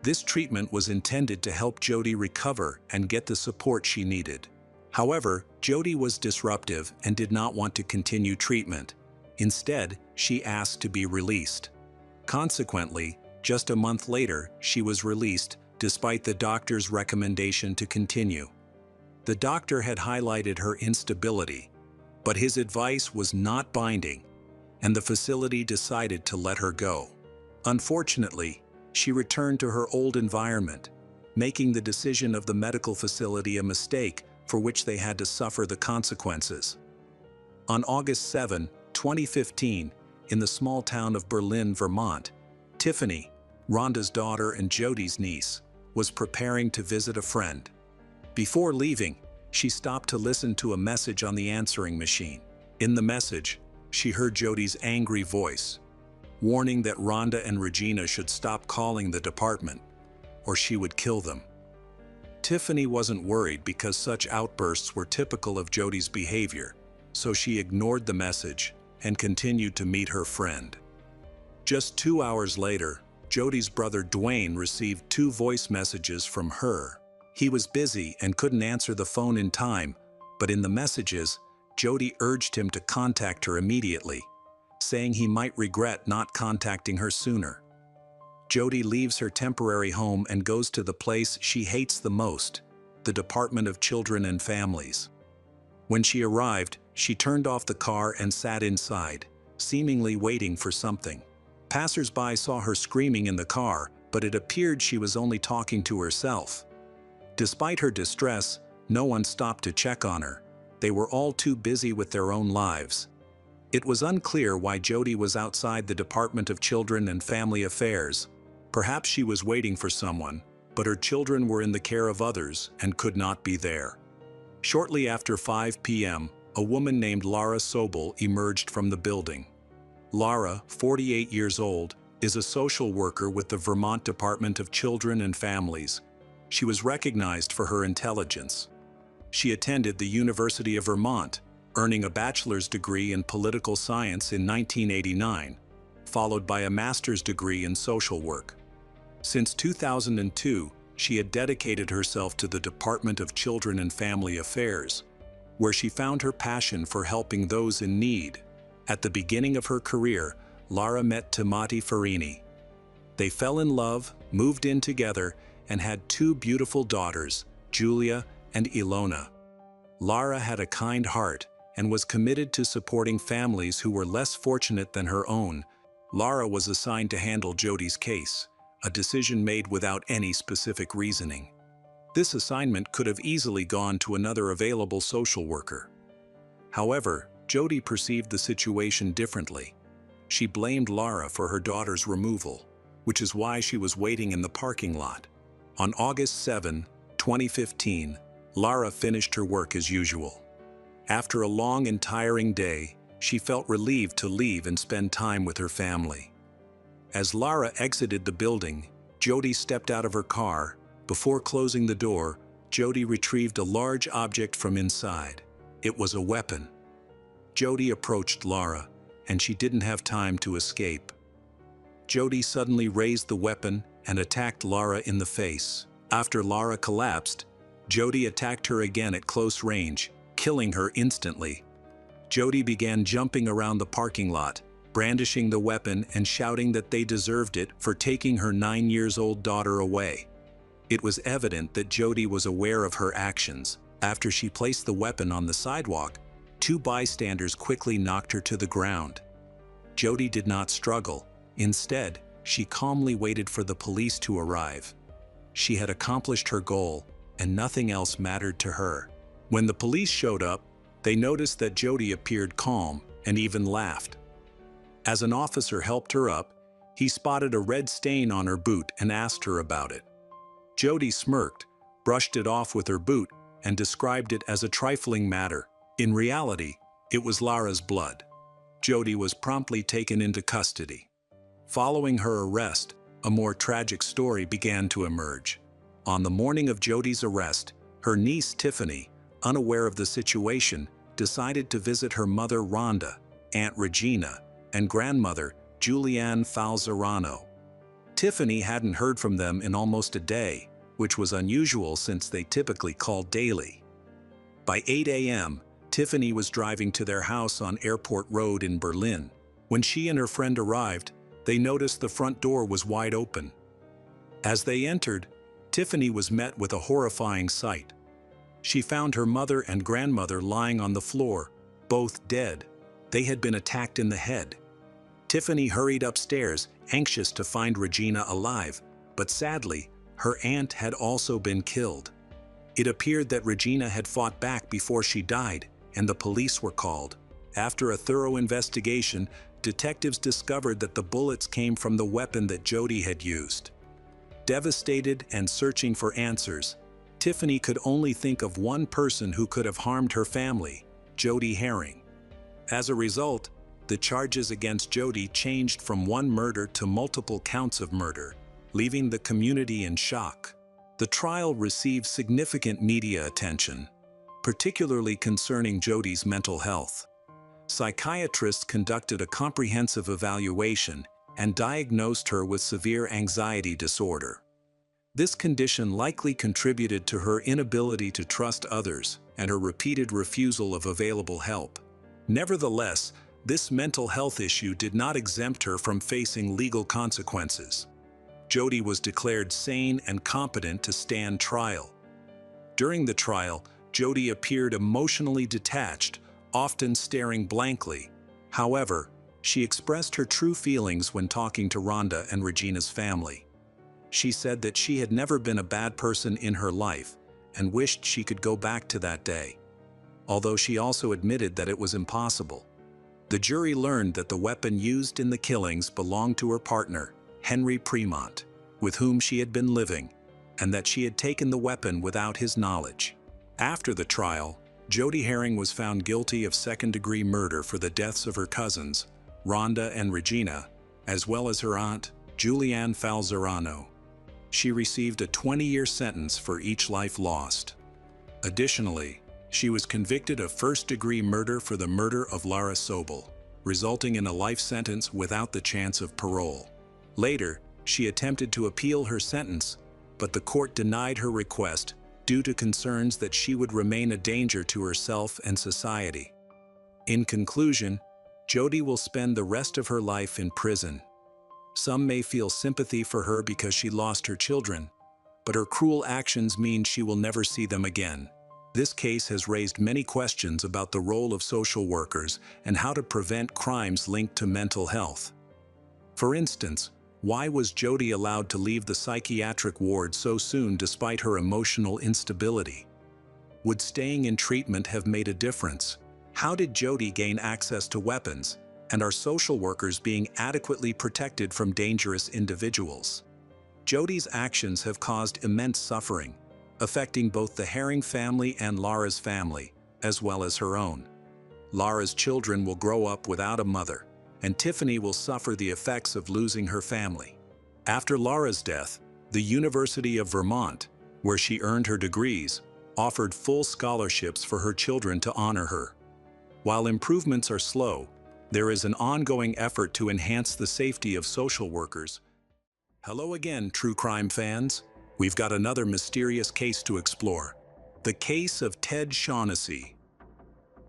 This treatment was intended to help Jody recover and get the support she needed. However, Jody was disruptive and did not want to continue treatment. Instead, she asked to be released. Consequently, just a month later, she was released, despite the doctor's recommendation to continue. The doctor had highlighted her instability, but his advice was not binding, and the facility decided to let her go. Unfortunately, she returned to her old environment, making the decision of the medical facility a mistake for which they had to suffer the consequences. On August 7, 2015, in the small town of Berlin, Vermont, Tiffany, Rhonda's daughter and Jody's niece, was preparing to visit a friend. Before leaving, she stopped to listen to a message on the answering machine. In the message, she heard Jody's angry voice, warning that Rhonda and Regina should stop calling the department, or she would kill them. Tiffany wasn't worried because such outbursts were typical of Jody's behavior, so she ignored the message and continued to meet her friend. Just 2 hours later, Jody's brother Dwayne received 2 voice messages from her. He was busy and couldn't answer the phone in time, but in the messages, Jody urged him to contact her immediately, saying he might regret not contacting her sooner. Jody leaves her temporary home and goes to the place she hates the most, the Department of Children and Families. When she arrived, she turned off the car and sat inside, seemingly waiting for something. Passers-by saw her screaming in the car, but it appeared she was only talking to herself. Despite her distress, no one stopped to check on her. They were all too busy with their own lives. It was unclear why Jody was outside the Department of Children and Family Affairs. Perhaps she was waiting for someone, but her children were in the care of others and could not be there. Shortly after 5 p.m., a woman named Laura Sobel emerged from the building. Laura, 48 years old, is a social worker with the Vermont Department of Children and Families. She was recognized for her intelligence. She attended the University of Vermont, earning a bachelor's degree in political science in 1989, followed by a master's degree in social work. Since 2002, she had dedicated herself to the Department of Children and Family Affairs, where she found her passion for helping those in need. At the beginning of her career, Lara met Timothy Farini. They fell in love, moved in together, and had 2 beautiful daughters, Julia and Ilona. Lara had a kind heart and was committed to supporting families who were less fortunate than her own. Lara was assigned to handle Jody's case, a decision made without any specific reasoning. This assignment could have easily gone to another available social worker. However, Jody perceived the situation differently. She blamed Lara for her daughter's removal, which is why she was waiting in the parking lot. On August 7, 2015, Lara finished her work as usual. After a long and tiring day, she felt relieved to leave and spend time with her family. As Lara exited the building, Jody stepped out of her car. Before closing the door, Jody retrieved a large object from inside. It was a weapon. Jody approached Lara, and she didn't have time to escape. Jody suddenly raised the weapon and attacked Lara in the face. After Lara collapsed, Jody attacked her again at close range, killing her instantly. Jody began jumping around the parking lot, brandishing the weapon and shouting that they deserved it for taking her 9-year-old daughter away. It was evident that Jody was aware of her actions. After she placed the weapon on the sidewalk, 2 bystanders quickly knocked her to the ground. Jody did not struggle. Instead, she calmly waited for the police to arrive. She had accomplished her goal, and nothing else mattered to her. When the police showed up, they noticed that Jody appeared calm and even laughed. As an officer helped her up, he spotted a red stain on her boot and asked her about it. Jody smirked, brushed it off with her boot, and described it as a trifling matter. In reality, it was Lara's blood. Jody was promptly taken into custody. Following her arrest, a more tragic story began to emerge. On the morning of Jody's arrest, her niece Tiffany, unaware of the situation, decided to visit her mother Rhonda, Aunt Regina, and grandmother Julianne Falzarano. Tiffany hadn't heard from them in almost a day, which was unusual since they typically called daily. By 8 a.m., Tiffany was driving to their house on Airport Road in Berlin. When she and her friend arrived, they noticed the front door was wide open. As they entered, Tiffany was met with a horrifying sight. She found her mother and grandmother lying on the floor, both dead. They had been attacked in the head. Tiffany hurried upstairs, anxious to find Regina alive, but sadly, her aunt had also been killed. It appeared that Regina had fought back before she died, and the police were called. After a thorough investigation, detectives discovered that the bullets came from the weapon that Jody had used. Devastated and searching for answers, Tiffany could only think of one person who could have harmed her family, Jody Herring. As a result, the charges against Jody changed from 1 murder to multiple counts of murder, leaving the community in shock. The trial received significant media attention, particularly concerning Jody's mental health. Psychiatrists conducted a comprehensive evaluation and diagnosed her with severe anxiety disorder. This condition likely contributed to her inability to trust others and her repeated refusal of available help. Nevertheless, this mental health issue did not exempt her from facing legal consequences. Jody was declared sane and competent to stand trial. During the trial, Jody appeared emotionally detached, often staring blankly. However, she expressed her true feelings when talking to Rhonda and Regina's family. She said that she had never been a bad person in her life and wished she could go back to that day, although she also admitted that it was impossible. The jury learned that the weapon used in the killings belonged to her partner, Henry Premont, with whom she had been living, and that she had taken the weapon without his knowledge. After the trial, Jody Herring was found guilty of second-degree murder for the deaths of her cousins, Rhonda and Regina, as well as her aunt, Julianne Falzarano. She received a 20-year sentence for each life lost. Additionally, she was convicted of first-degree murder for the murder of Lara Sobel, resulting in a life sentence without the chance of parole. Later, she attempted to appeal her sentence, but the court denied her request due to concerns that she would remain a danger to herself and society. In conclusion, Jody will spend the rest of her life in prison. Some may feel sympathy for her because she lost her children, but her cruel actions mean she will never see them again. This case has raised many questions about the role of social workers and how to prevent crimes linked to mental health. For instance, Why was Jody allowed to leave the psychiatric ward so soon despite her emotional instability? Would staying in treatment have made a difference? How did Jody gain access to weapons? And are social workers being adequately protected from dangerous individuals? Jody's actions have caused immense suffering, affecting both the Herring family and Lara's family, as well as her own. Lara's children will grow up without a mother, and Tiffany will suffer the effects of losing her family. After Lara's death, the University of Vermont, where she earned her degrees, offered full scholarships for her children to honor her. While improvements are slow, there is an ongoing effort to enhance the safety of social workers. Hello again, true crime fans. We've got another mysterious case to explore. The case of Ted Shaughnessy.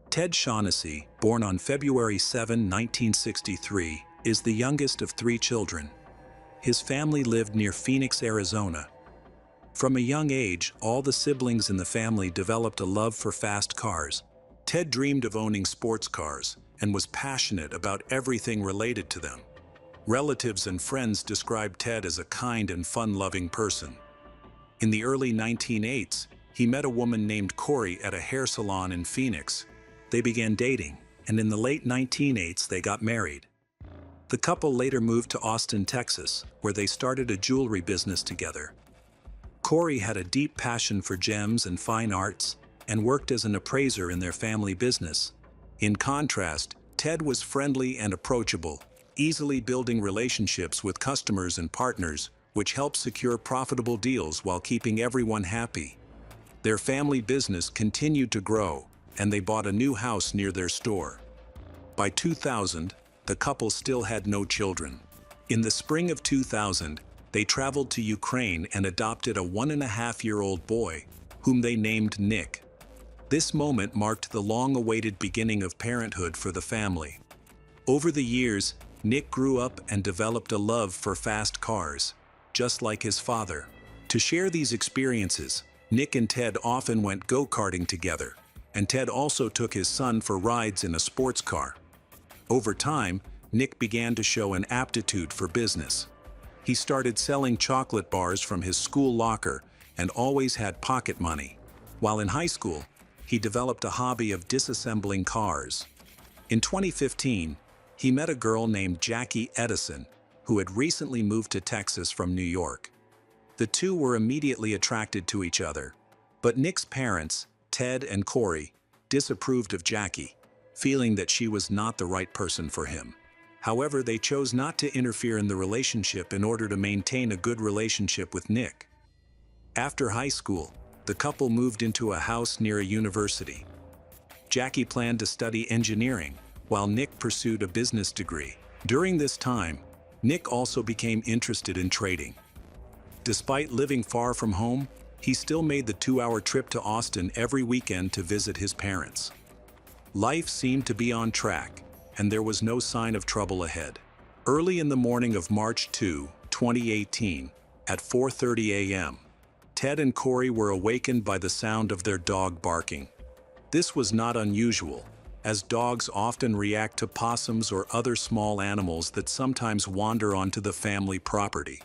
Ted Shaughnessy, born on February 7, 1963, is the youngest of 3 children. His family lived near Phoenix, Arizona. From a young age, all the siblings in the family developed a love for fast cars. Ted dreamed of owning sports cars and was passionate about everything related to them. Relatives and friends described Ted as a kind and fun-loving person. In the early 1980s, he met a woman named Corey at a hair salon in Phoenix. They began dating, and in the late 1980s they got married. The couple later moved to Austin, Texas, where they started a jewelry business together. Corey had a deep passion for gems and fine arts, and worked as an appraiser in their family business. In contrast, Ted was friendly and approachable, easily building relationships with customers and partners, which helped secure profitable deals while keeping everyone happy. Their family business continued to grow, and they bought a new house near their store. By 2000, the couple still had no children. In the spring of 2000, they traveled to Ukraine and adopted a 1.5-year-old boy, whom they named Nick. This moment marked the long-awaited beginning of parenthood for the family. Over the years, Nick grew up and developed a love for fast cars, just like his father. To share these experiences, Nick and Ted often went go-karting together, and Ted also took his son for rides in a sports car. Over time, Nick began to show an aptitude for business. He started selling chocolate bars from his school locker and always had pocket money. While in high school, he developed a hobby of disassembling cars. In 2015, he met a girl named Jackie Edison, who had recently moved to Texas from New York. The two were immediately attracted to each other, but Nick's parents, Ted and Corey, disapproved of Jackie, feeling that she was not the right person for him. However, they chose not to interfere in the relationship in order to maintain a good relationship with Nick. After high school, the couple moved into a house near a university. Jackie planned to study engineering, while Nick pursued a business degree. During this time, Nick also became interested in trading. Despite living far from home, he still made the 2-hour trip to Austin every weekend to visit his parents. Life seemed to be on track, and there was no sign of trouble ahead. Early in the morning of March 2, 2018, at 4:30 a.m., Ted and Corey were awakened by the sound of their dog barking. This was not unusual, as dogs often react to possums or other small animals that sometimes wander onto the family property.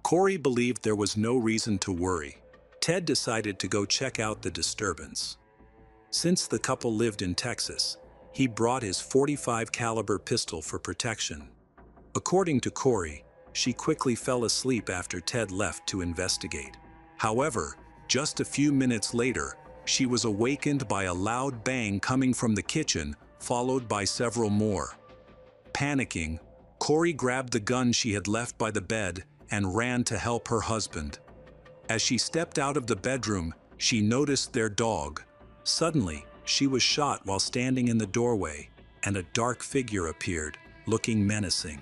Corey believed there was no reason to worry. Ted decided to go check out the disturbance. Since the couple lived in Texas, he brought his .45 caliber pistol for protection. According to Corey, she quickly fell asleep after Ted left to investigate. However, just a few minutes later, she was awakened by a loud bang coming from the kitchen, followed by several more. Panicking, Corey grabbed the gun she had left by the bed and ran to help her husband. As she stepped out of the bedroom, she noticed their dog. Suddenly, she was shot while standing in the doorway, and a dark figure appeared, looking menacing.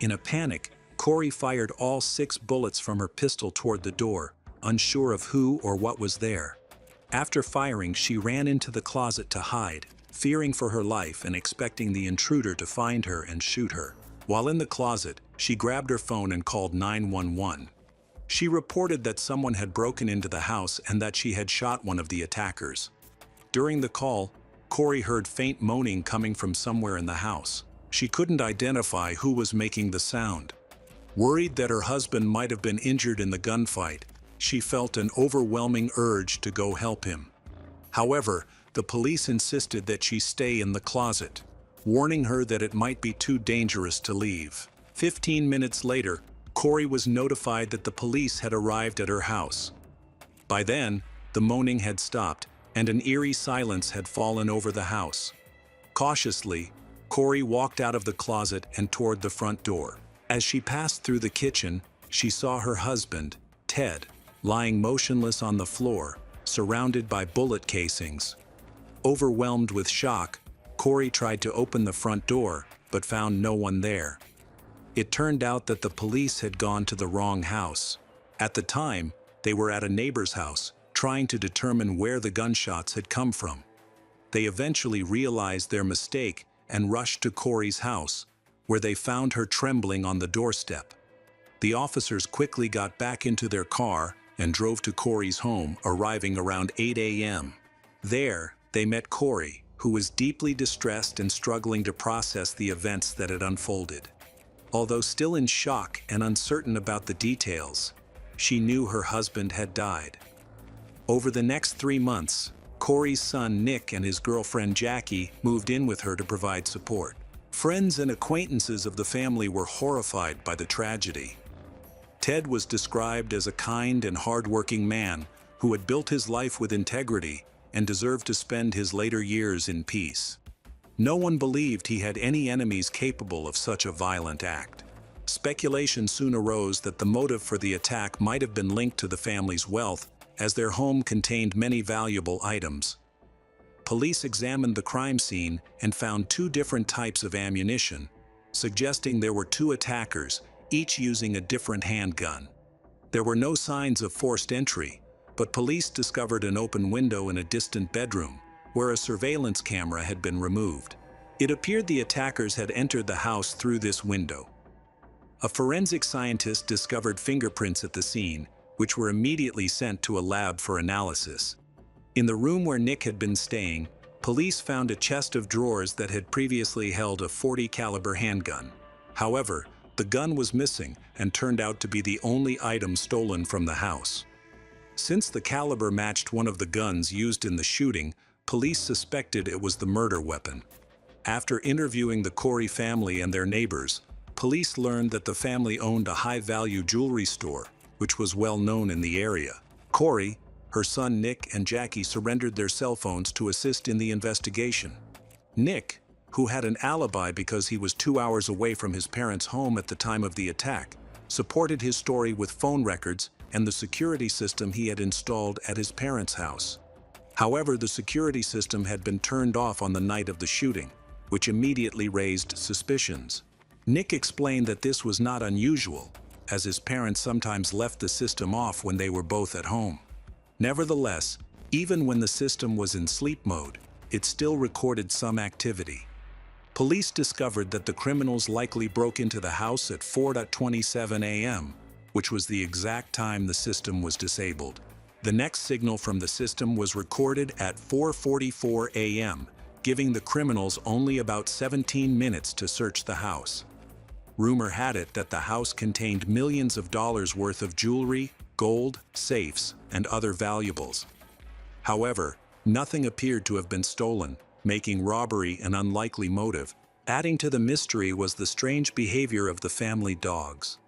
In a panic, Corey fired all 6 bullets from her pistol toward the door, unsure of who or what was there. After firing, she ran into the closet to hide, fearing for her life and expecting the intruder to find her and shoot her. While in the closet, she grabbed her phone and called 911. She reported that someone had broken into the house and that she had shot one of the attackers. During the call, Corey heard faint moaning coming from somewhere in the house. She couldn't identify who was making the sound. Worried that her husband might have been injured in the gunfight, she felt an overwhelming urge to go help him. However, the police insisted that she stay in the closet, warning her that it might be too dangerous to leave. 15 minutes later, Corey was notified that the police had arrived at her house. By then, the moaning had stopped, and an eerie silence had fallen over the house. Cautiously, Corey walked out of the closet and toward the front door. As she passed through the kitchen, she saw her husband, Ted, lying motionless on the floor, surrounded by bullet casings. Overwhelmed with shock, Corey tried to open the front door, but found no one there. It turned out that the police had gone to the wrong house. At the time, they were at a neighbor's house, trying to determine where the gunshots had come from. They eventually realized their mistake and rushed to Corey's house, where they found her trembling on the doorstep. The officers quickly got back into their car and drove to Corey's home, arriving around 8 a.m. There, they met Corey, who was deeply distressed and struggling to process the events that had unfolded. Although still in shock and uncertain about the details, she knew her husband had died. Over the next 3 months, Corey's son Nick and his girlfriend Jackie moved in with her to provide support. Friends and acquaintances of the family were horrified by the tragedy. Ted was described as a kind and hard-working man who had built his life with integrity and deserved to spend his later years in peace. No one believed he had any enemies capable of such a violent act. Speculation soon arose that the motive for the attack might have been linked to the family's wealth, as their home contained many valuable items. Police examined the crime scene and found 2 different types of ammunition, suggesting there were 2 attackers, each using a different handgun. There were no signs of forced entry, but police discovered an open window in a distant bedroom, where a surveillance camera had been removed. It appeared the attackers had entered the house through this window. A forensic scientist discovered fingerprints at the scene, which were immediately sent to a lab for analysis. In the room where Nick had been staying, police found a chest of drawers that had previously held a .40 caliber handgun. However, the gun was missing and turned out to be the only item stolen from the house. Since the caliber matched one of the guns used in the shooting, police suspected it was the murder weapon. After interviewing the Corey family and their neighbors, police learned that the family owned a high-value jewelry store, which was well known in the area. Corey, her son Nick, and Jackie surrendered their cell phones to assist in the investigation. Nick, who had an alibi because he was 2 hours away from his parents' home at the time of the attack, supported his story with phone records and the security system he had installed at his parents' house. However, the security system had been turned off on the night of the shooting, which immediately raised suspicions. Nick explained that this was not unusual, as his parents sometimes left the system off when they were both at home. Nevertheless, even when the system was in sleep mode, it still recorded some activity. Police discovered that the criminals likely broke into the house at 4:27 a.m., which was the exact time the system was disabled. The next signal from the system was recorded at 4:44 a.m., giving the criminals only about 17 minutes to search the house. Rumor had it that the house contained millions of dollars worth of jewelry, gold, safes, and other valuables. However, nothing appeared to have been stolen, making robbery an unlikely motive. Adding to the mystery was the strange behavior of the family dogs.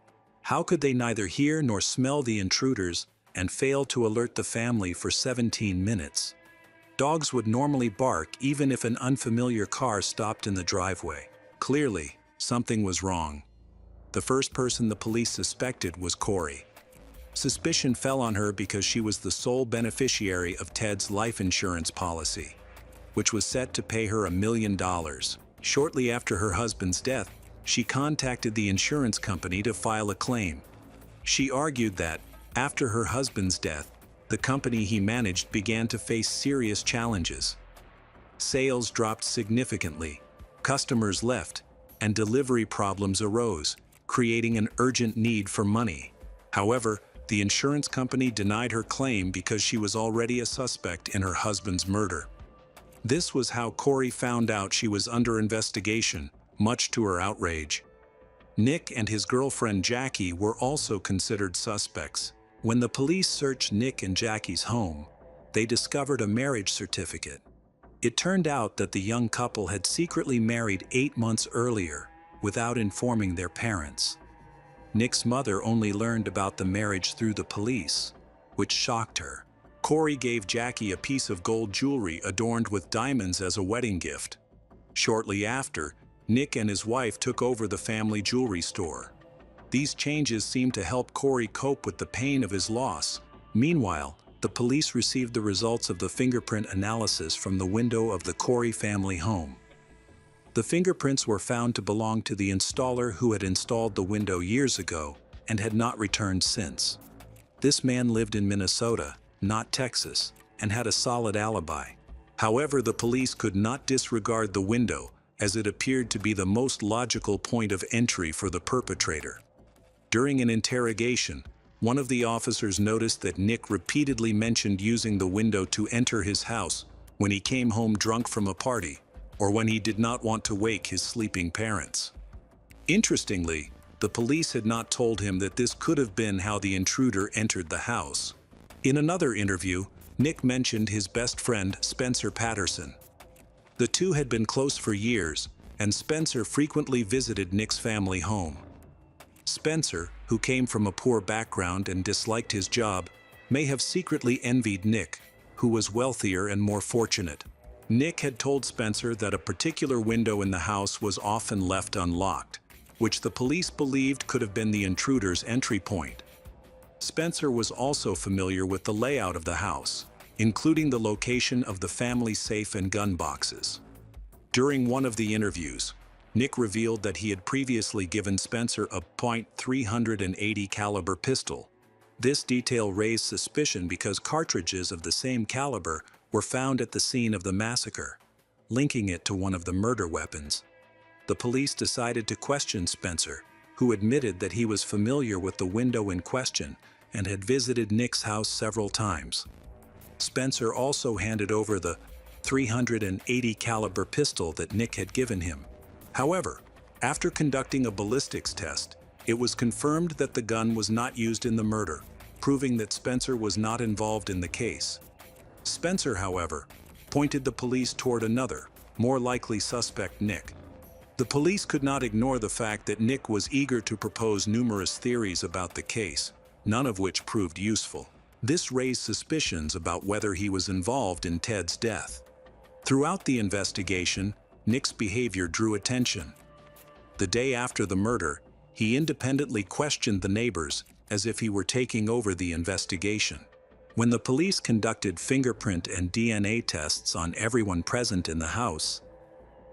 How could they neither hear nor smell the intruders and fail to alert the family for 17 minutes? Dogs would normally bark even if an unfamiliar car stopped in the driveway. Clearly, something was wrong. The first person the police suspected was Corey. Suspicion fell on her because she was the sole beneficiary of Ted's life insurance policy, which was set to pay her $1 million. Shortly after her husband's death, she contacted the insurance company to file a claim. She argued that, after her husband's death, the company he managed began to face serious challenges. Sales dropped significantly, customers left, and delivery problems arose, creating an urgent need for money. However, the insurance company denied her claim because she was already a suspect in her husband's murder. This was how Corey found out she was under investigation, much to her outrage. Nick and his girlfriend Jackie were also considered suspects. When the police searched Nick and Jackie's home, they discovered a marriage certificate. It turned out that the young couple had secretly married 8 months earlier, without informing their parents. Nick's mother only learned about the marriage through the police, which shocked her. Corey gave Jackie a piece of gold jewelry adorned with diamonds as a wedding gift. Shortly after, Nick and his wife took over the family jewelry store. These changes seemed to help Corey cope with the pain of his loss. Meanwhile, the police received the results of the fingerprint analysis from the window of the Corey family home. The fingerprints were found to belong to the installer who had installed the window years ago and had not returned since. This man lived in Minnesota, not Texas, and had a solid alibi. However, the police could not disregard the window, as it appeared to be the most logical point of entry for the perpetrator. During an interrogation, one of the officers noticed that Nick repeatedly mentioned using the window to enter his house when he came home drunk from a party, or when he did not want to wake his sleeping parents. Interestingly, the police had not told him that this could have been how the intruder entered the house. In another interview, Nick mentioned his best friend, Spencer Patterson. The two had been close for years, and Spencer frequently visited Nick's family home. Spencer, who came from a poor background and disliked his job, may have secretly envied Nick, who was wealthier and more fortunate. Nick had told Spencer that a particular window in the house was often left unlocked, which the police believed could have been the intruder's entry point. Spencer was also familiar with the layout of the house, including the location of the family safe and gun boxes. During one of the interviews, Nick revealed that he had previously given Spencer a .380 caliber pistol. This detail raised suspicion because cartridges of the same caliber were found at the scene of the massacre, linking it to one of the murder weapons. The police decided to question Spencer, who admitted that he was familiar with the window in question and had visited Nick's house several times. Spencer also handed over the .380 caliber pistol that Nick had given him. However, after conducting a ballistics test, it was confirmed that the gun was not used in the murder, proving that Spencer was not involved in the case. Spencer, however, pointed the police toward another, more likely suspect, Nick. The police could not ignore the fact that Nick was eager to propose numerous theories about the case, none of which proved useful. This raised suspicions about whether he was involved in Ted's death. Throughout the investigation, Nick's behavior drew attention. The day after the murder, he independently questioned the neighbors as if he were taking over the investigation. When the police conducted fingerprint and DNA tests on everyone present in the house,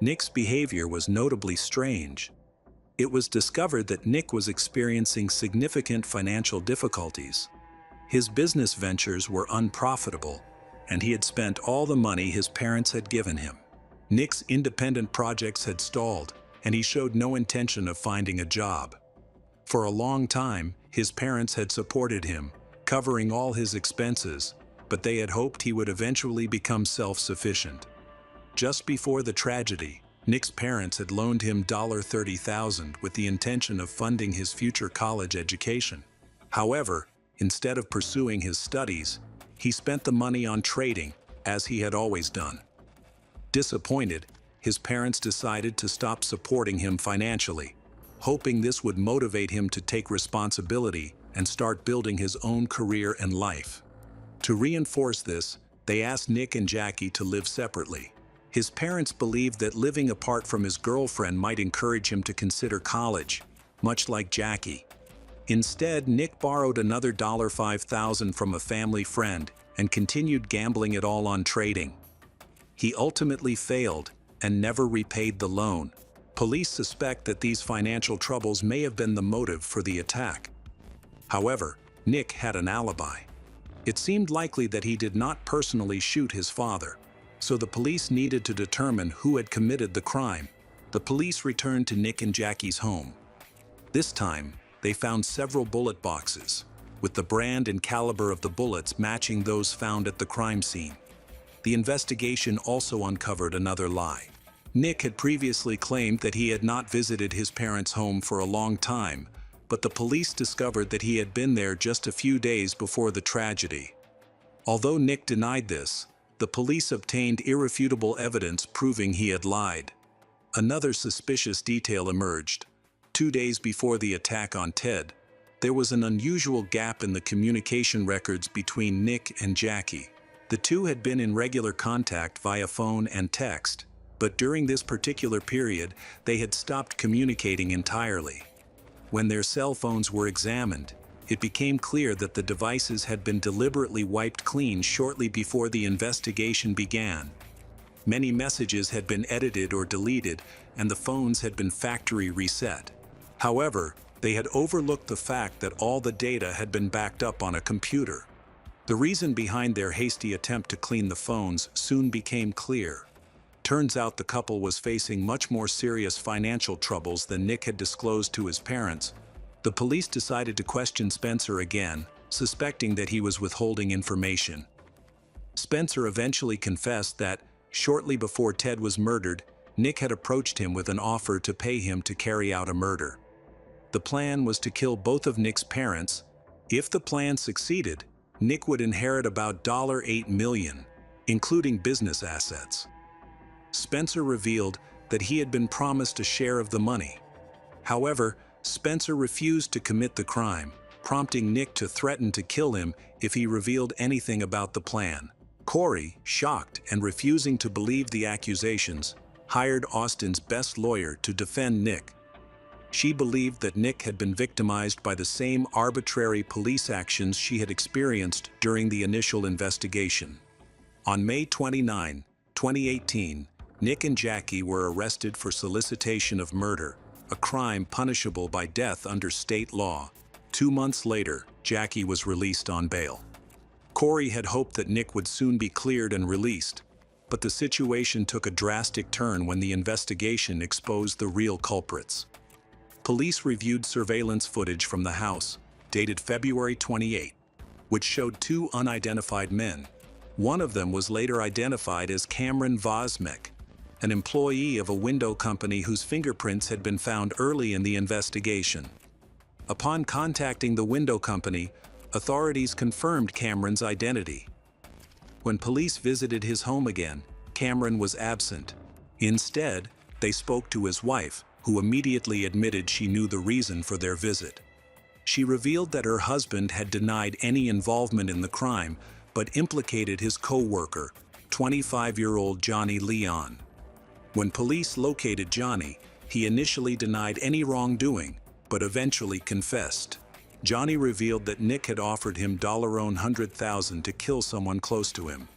Nick's behavior was notably strange. It was discovered that Nick was experiencing significant financial difficulties. His business ventures were unprofitable, and he had spent all the money his parents had given him. Nick's independent projects had stalled, and he showed no intention of finding a job. For a long time, his parents had supported him, covering all his expenses, but they had hoped he would eventually become self-sufficient. Just before the tragedy, Nick's parents had loaned him $30,000 with the intention of funding his future college education. However, instead of pursuing his studies, he spent the money on trading, as he had always done. Disappointed, his parents decided to stop supporting him financially, hoping this would motivate him to take responsibility and start building his own career and life. To reinforce this, they asked Nick and Jackie to live separately. His parents believed that living apart from his girlfriend might encourage him to consider college, much like Jackie. Instead, Nick borrowed another $5,000 from a family friend and continued gambling it all on trading. He ultimately failed and never repaid the loan. Police suspect that these financial troubles may have been the motive for the attack. However, Nick had an alibi. It seemed likely that he did not personally shoot his father, so the police needed to determine who had committed the crime. The police returned to Nick and Jackie's home. This time, they found several bullet boxes, with the brand and caliber of the bullets matching those found at the crime scene. The investigation also uncovered another lie. Nick had previously claimed that he had not visited his parents' home for a long time, but the police discovered that he had been there just a few days before the tragedy. Although Nick denied this, the police obtained irrefutable evidence proving he had lied. Another suspicious detail emerged. 2 days before the attack on Ted, there was an unusual gap in the communication records between Nick and Jackie. The two had been in regular contact via phone and text, but during this particular period, they had stopped communicating entirely. When their cell phones were examined, it became clear that the devices had been deliberately wiped clean shortly before the investigation began. Many messages had been edited or deleted, and the phones had been factory reset. However, they had overlooked the fact that all the data had been backed up on a computer. The reason behind their hasty attempt to clean the phones soon became clear. Turns out the couple was facing much more serious financial troubles than Nick had disclosed to his parents. The police decided to question Spencer again, suspecting that he was withholding information. Spencer eventually confessed that, shortly before Ted was murdered, Nick had approached him with an offer to pay him to carry out a murder. The plan was to kill both of Nick's parents. If the plan succeeded, Nick would inherit about $8 million, including business assets. Spencer revealed that he had been promised a share of the money. However, Spencer refused to commit the crime, prompting Nick to threaten to kill him if he revealed anything about the plan. Corey, shocked and refusing to believe the accusations, hired Austin's best lawyer to defend Nick. She believed that Nick had been victimized by the same arbitrary police actions she had experienced during the initial investigation. On May 29, 2018, Nick and Jackie were arrested for solicitation of murder, a crime punishable by death under state law. 2 months later, Jackie was released on bail. Corey had hoped that Nick would soon be cleared and released, but the situation took a drastic turn when the investigation exposed the real culprits. Police reviewed surveillance footage from the house, dated February 28, which showed 2 unidentified men. One of them was later identified as Cameron Vosmek, an employee of a window company whose fingerprints had been found early in the investigation. Upon contacting the window company, authorities confirmed Cameron's identity. When police visited his home again, Cameron was absent. Instead, they spoke to his wife, who immediately admitted she knew the reason for their visit. She revealed that her husband had denied any involvement in the crime, but implicated his co-worker, 25-year-old Johnny Leon. When police located Johnny, he initially denied any wrongdoing, but eventually confessed. Johnny revealed that Nick had offered him $100,000 to kill someone close to him.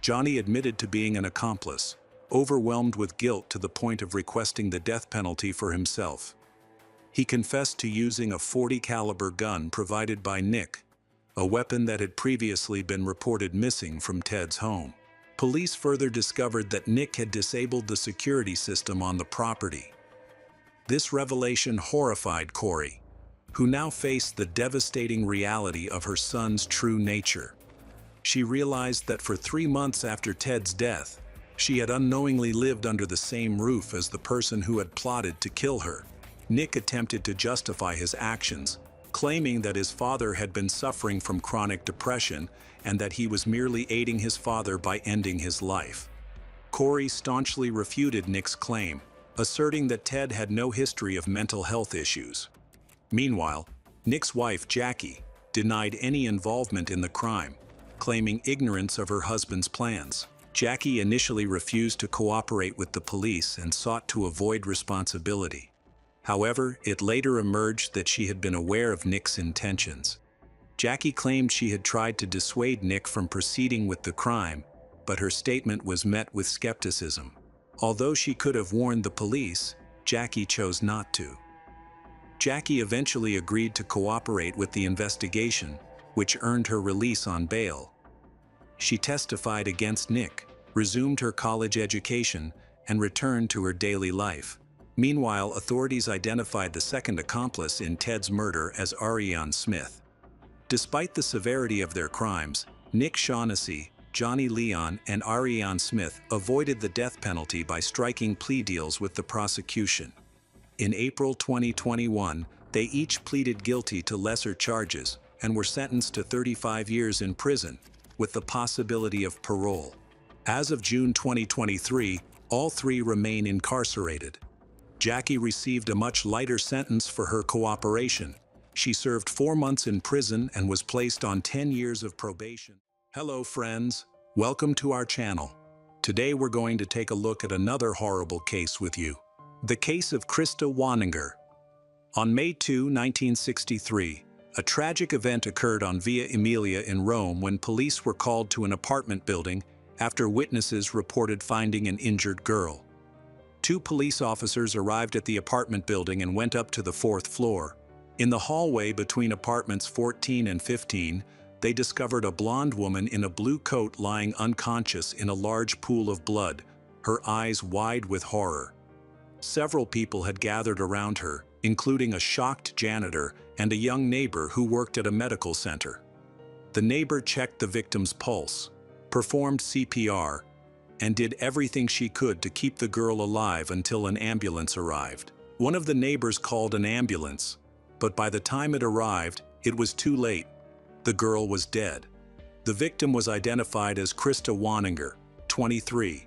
Johnny admitted to being an accomplice, overwhelmed with guilt to the point of requesting the death penalty for himself. He confessed to using a .40 caliber gun provided by Nick, a weapon that had previously been reported missing from Ted's home. Police further discovered that Nick had disabled the security system on the property. This revelation horrified Corey, who now faced the devastating reality of her son's true nature. She realized that for 3 months after Ted's death, she had unknowingly lived under the same roof as the person who had plotted to kill her. Nick attempted to justify his actions, claiming that his father had been suffering from chronic depression and that he was merely aiding his father by ending his life. Corey staunchly refuted Nick's claim, asserting that Ted had no history of mental health issues. Meanwhile, Nick's wife, Jackie, denied any involvement in the crime, claiming ignorance of her husband's plans. Jackie initially refused to cooperate with the police and sought to avoid responsibility. However, it later emerged that she had been aware of Nick's intentions. Jackie claimed she had tried to dissuade Nick from proceeding with the crime, but her statement was met with skepticism. Although she could have warned the police, Jackie chose not to. Jackie eventually agreed to cooperate with the investigation, which earned her release on bail. She testified against Nick, resumed her college education, and returned to her daily life. Meanwhile, authorities identified the second accomplice in Ted's murder as Ariane Smith. Despite the severity of their crimes, Nick Shaughnessy, Johnny Leon and Ariane Smith avoided the death penalty by striking plea deals with the prosecution. In April 2021, they each pleaded guilty to lesser charges and were sentenced to 35 years in prison, with the possibility of parole. As of June 2023, all three remain incarcerated. Jackie received a much lighter sentence for her cooperation. She served 4 months in prison and was placed on 10 years of probation. Hello friends, welcome to our channel. Today we're going to take a look at another horrible case with you. The case of Krista Waninger. On May 2, 1963, a tragic event occurred on Via Emilia in Rome when police were called to an apartment building after witnesses reported finding an injured girl. 2 police officers arrived at the apartment building and went up to the 4th floor. In the hallway between apartments 14 and 15, they discovered a blonde woman in a blue coat lying unconscious in a large pool of blood, her eyes wide with horror. Several people had gathered around her, including a shocked janitor and a young neighbor who worked at a medical center. The neighbor checked the victim's pulse, performed CPR, and did everything she could to keep the girl alive until an ambulance arrived. One of the neighbors called an ambulance, but by the time it arrived, it was too late. The girl was dead. The victim was identified as Krista Waninger, 23.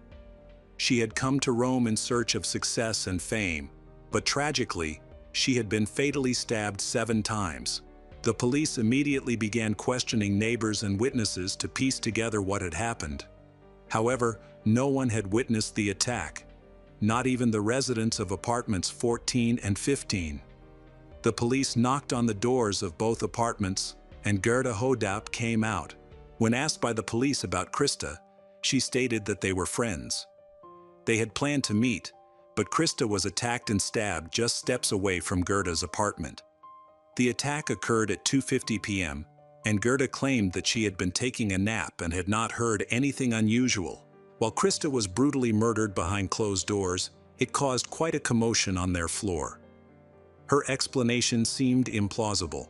She had come to Rome in search of success and fame, but tragically, she had been fatally stabbed 7 times. The police immediately began questioning neighbors and witnesses to piece together what had happened. However, no one had witnessed the attack, not even the residents of apartments 14 and 15. The police knocked on the doors of both apartments, and Gerda Hodap came out. When asked by the police about Krista, she stated that they were friends. They had planned to meet, but Krista was attacked and stabbed just steps away from Gerda's apartment. The attack occurred at 2:50 p.m., and Gerda claimed that she had been taking a nap and had not heard anything unusual. While Krista was brutally murdered behind closed doors, it caused quite a commotion on their floor. Her explanation seemed implausible.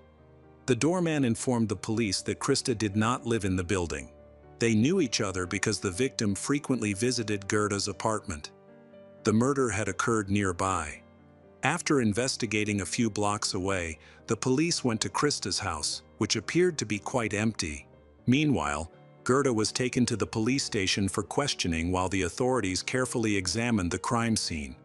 The doorman informed the police that Krista did not live in the building. They knew each other because the victim frequently visited Gerda's apartment. The murder had occurred nearby. After investigating a few blocks away, the police went to Krista's house, which appeared to be quite empty. Meanwhile, Gerda was taken to the police station for questioning while the authorities carefully examined the crime scene.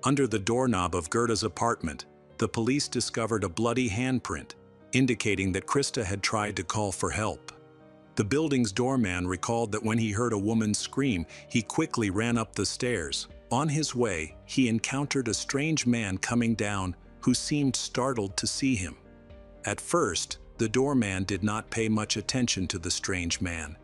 Under the doorknob of Gerda's apartment, the police discovered a bloody handprint, indicating that Krista had tried to call for help. The building's doorman recalled that when he heard a woman scream, he quickly ran up the stairs. On his way, he encountered a strange man coming down who seemed startled to see him. At first, the doorman did not pay much attention to the strange man.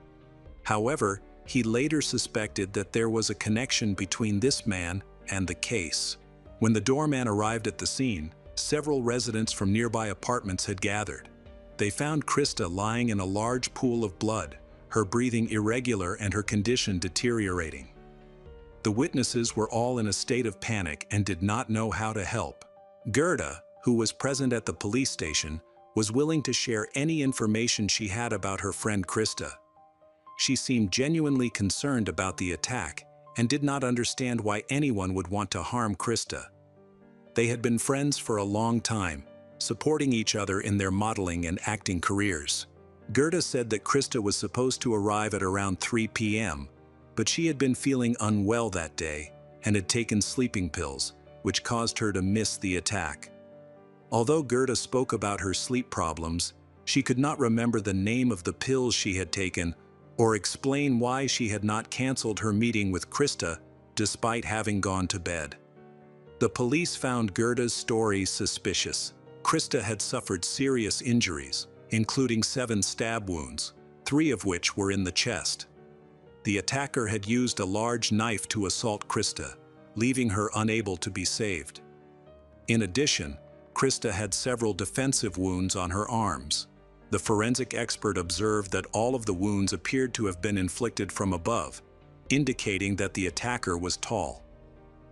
However, he later suspected that there was a connection between this man and the case. When the doorman arrived at the scene, several residents from nearby apartments had gathered. They found Krista lying in a large pool of blood, her breathing irregular and her condition deteriorating. The witnesses were all in a state of panic and did not know how to help. Gerda, who was present at the police station, was willing to share any information she had about her friend Krista. She seemed genuinely concerned about the attack and did not understand why anyone would want to harm Krista. They had been friends for a long time, supporting each other in their modeling and acting careers. Gerda said that Krista was supposed to arrive at around 3 p.m., but she had been feeling unwell that day and had taken sleeping pills, which caused her to miss the attack. Although Gerda spoke about her sleep problems, she could not remember the name of the pills she had taken or explain why she had not canceled her meeting with Krista despite having gone to bed. The police found Gerda's story suspicious. Krista had suffered serious injuries, including 7 stab wounds, 3 of which were in the chest. The attacker had used a large knife to assault Krista, leaving her unable to be saved. In addition, Krista had several defensive wounds on her arms. The forensic expert observed that all of the wounds appeared to have been inflicted from above, indicating that the attacker was tall.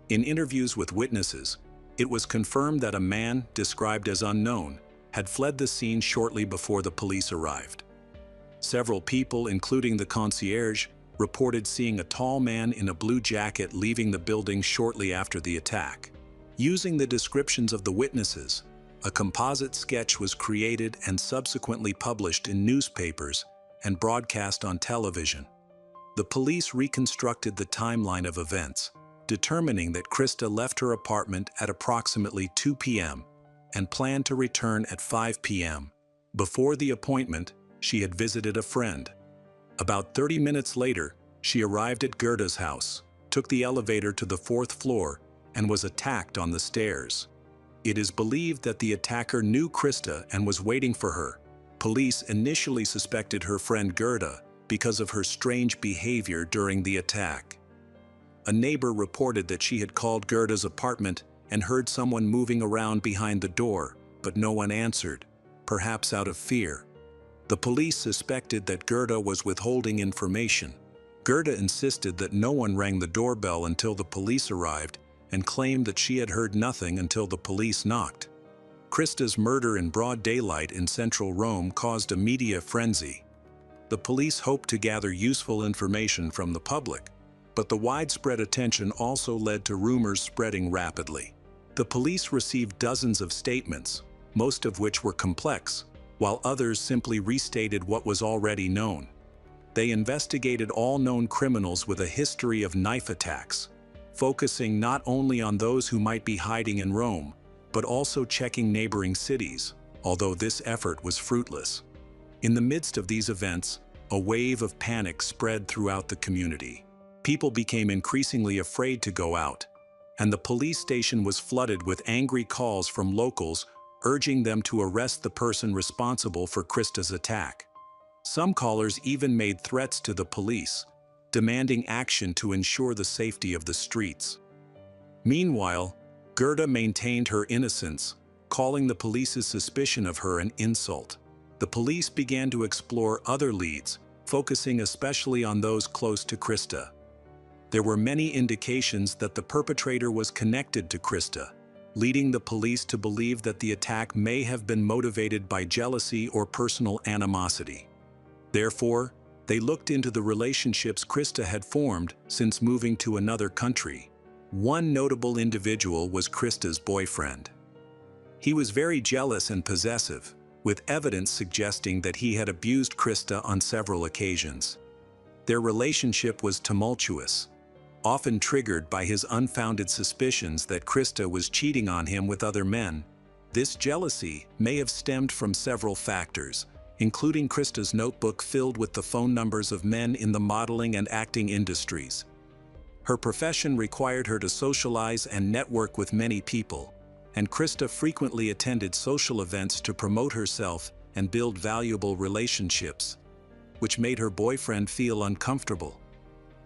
In interviews with witnesses, it was confirmed that a man, described as unknown, had fled the scene shortly before the police arrived. Several people, including the concierge, reported seeing a tall man in a blue jacket leaving the building shortly after the attack. Using the descriptions of the witnesses, a composite sketch was created and subsequently published in newspapers and broadcast on television. The police reconstructed the timeline of events, determining that Krista left her apartment at approximately 2 p.m. and planned to return at 5 p.m. Before the appointment, she had visited a friend. About 30 minutes later, she arrived at Gerda's house, took the elevator to the 4th floor, and was attacked on the stairs. It is believed that the attacker knew Krista and was waiting for her. Police initially suspected her friend Gerda because of her strange behavior during the attack. A neighbor reported that she had called Gerda's apartment and heard someone moving around behind the door, but no one answered, perhaps out of fear. The police suspected that Gerda was withholding information. Gerda insisted that no one rang the doorbell until the police arrived and claimed that she had heard nothing until the police knocked. Krista's murder in broad daylight in central Rome caused a media frenzy. The police hoped to gather useful information from the public, but the widespread attention also led to rumors spreading rapidly. The police received dozens of statements, most of which were complex, while others simply restated what was already known. They investigated all known criminals with a history of knife attacks, focusing not only on those who might be hiding in Rome, but also checking neighboring cities, although this effort was fruitless. In the midst of these events, a wave of panic spread throughout the community. People became increasingly afraid to go out, and the police station was flooded with angry calls from locals urging them to arrest the person responsible for Krista's attack. Some callers even made threats to the police, demanding action to ensure the safety of the streets. Meanwhile, Gerda maintained her innocence, calling the police's suspicion of her an insult. The police began to explore other leads, focusing especially on those close to Krista. There were many indications that the perpetrator was connected to Krista, leading the police to believe that the attack may have been motivated by jealousy or personal animosity. Therefore, they looked into the relationships Krista had formed since moving to another country. One notable individual was Krista's boyfriend. He was very jealous and possessive, with evidence suggesting that he had abused Krista on several occasions. Their relationship was tumultuous, often triggered by his unfounded suspicions that Krista was cheating on him with other men. This jealousy may have stemmed from several factors, including Krista's notebook filled with the phone numbers of men in the modeling and acting industries. Her profession required her to socialize and network with many people, and Krista frequently attended social events to promote herself and build valuable relationships, which made her boyfriend feel uncomfortable.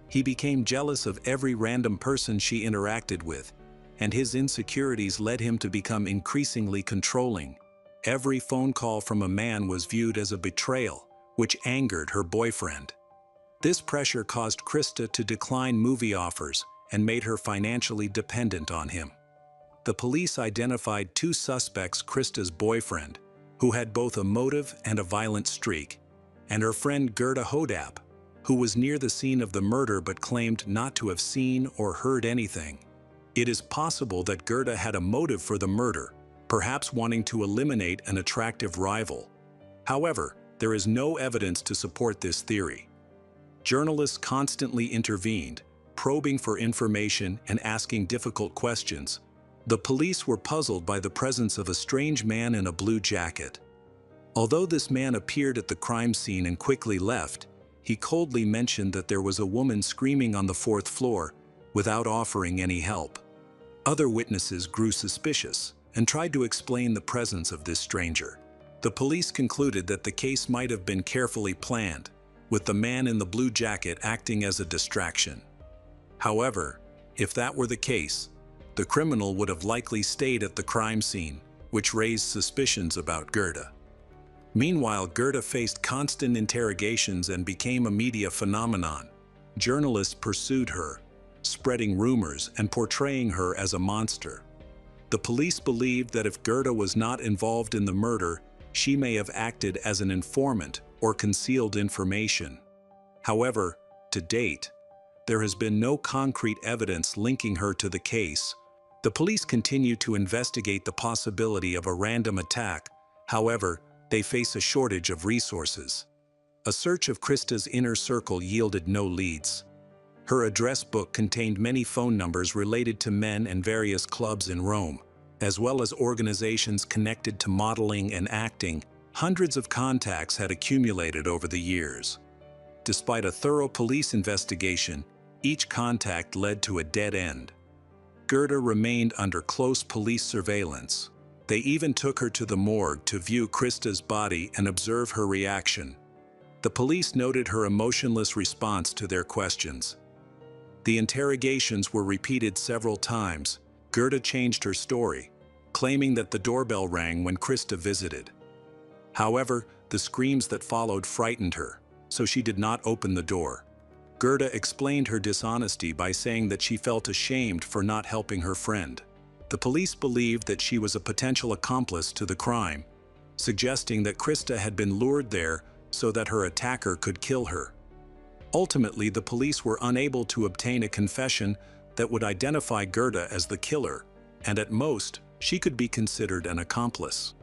He became jealous of every random person she interacted with, and his insecurities led him to become increasingly controlling. Every phone call from a man was viewed as a betrayal, which angered her boyfriend. This pressure caused Krista to decline movie offers and made her financially dependent on him. The police identified two suspects: Krista's boyfriend, who had both a motive and a violent streak, and her friend Gerda Hodap, who was near the scene of the murder but claimed not to have seen or heard anything. It is possible that Gerda had a motive for the murder, perhaps wanting to eliminate an attractive rival. However, there is no evidence to support this theory. Journalists constantly intervened, probing for information and asking difficult questions. The police were puzzled by the presence of a strange man in a blue jacket. Although this man appeared at the crime scene and quickly left, he coldly mentioned that there was a woman screaming on the 4th floor, without offering any help. Other witnesses grew suspicious and tried to explain the presence of this stranger. The police concluded that the case might have been carefully planned, with the man in the blue jacket acting as a distraction. However, if that were the case, the criminal would have likely stayed at the crime scene, which raised suspicions about Gerda. Meanwhile, Gerda faced constant interrogations and became a media phenomenon. Journalists pursued her, spreading rumors and portraying her as a monster. The police believed that if Gerda was not involved in the murder, she may have acted as an informant or concealed information. However, to date, there has been no concrete evidence linking her to the case. The police continue to investigate the possibility of a random attack. However, they face a shortage of resources. A search of Krista's inner circle yielded no leads. Her address book contained many phone numbers related to men and various clubs in Rome, as well as organizations connected to modeling and acting. Hundreds of contacts had accumulated over the years. Despite a thorough police investigation, each contact led to a dead end. Gerda remained under close police surveillance. They even took her to the morgue to view Krista's body and observe her reaction. The police noted her emotionless response to their questions. The interrogations were repeated several times. Gerda changed her story, claiming that the doorbell rang when Krista visited. However, the screams that followed frightened her, so she did not open the door. Gerda explained her dishonesty by saying that she felt ashamed for not helping her friend. The police believed that she was a potential accomplice to the crime, suggesting that Krista had been lured there so that her attacker could kill her. Ultimately, the police were unable to obtain a confession that would identify Gerda as the killer, and at most, she could be considered an accomplice.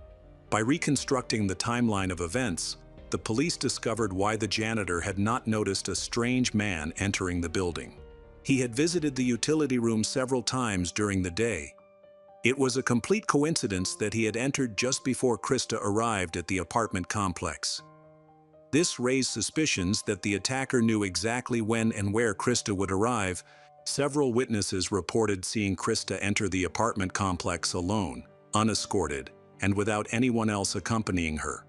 By reconstructing the timeline of events, the police discovered why the janitor had not noticed a strange man entering the building. He had visited the utility room several times during the day. It was a complete coincidence that he had entered just before Krista arrived at the apartment complex. This raised suspicions that the attacker knew exactly when and where Krista would arrive. Several witnesses reported seeing Krista enter the apartment complex alone, unescorted, and without anyone else accompanying her.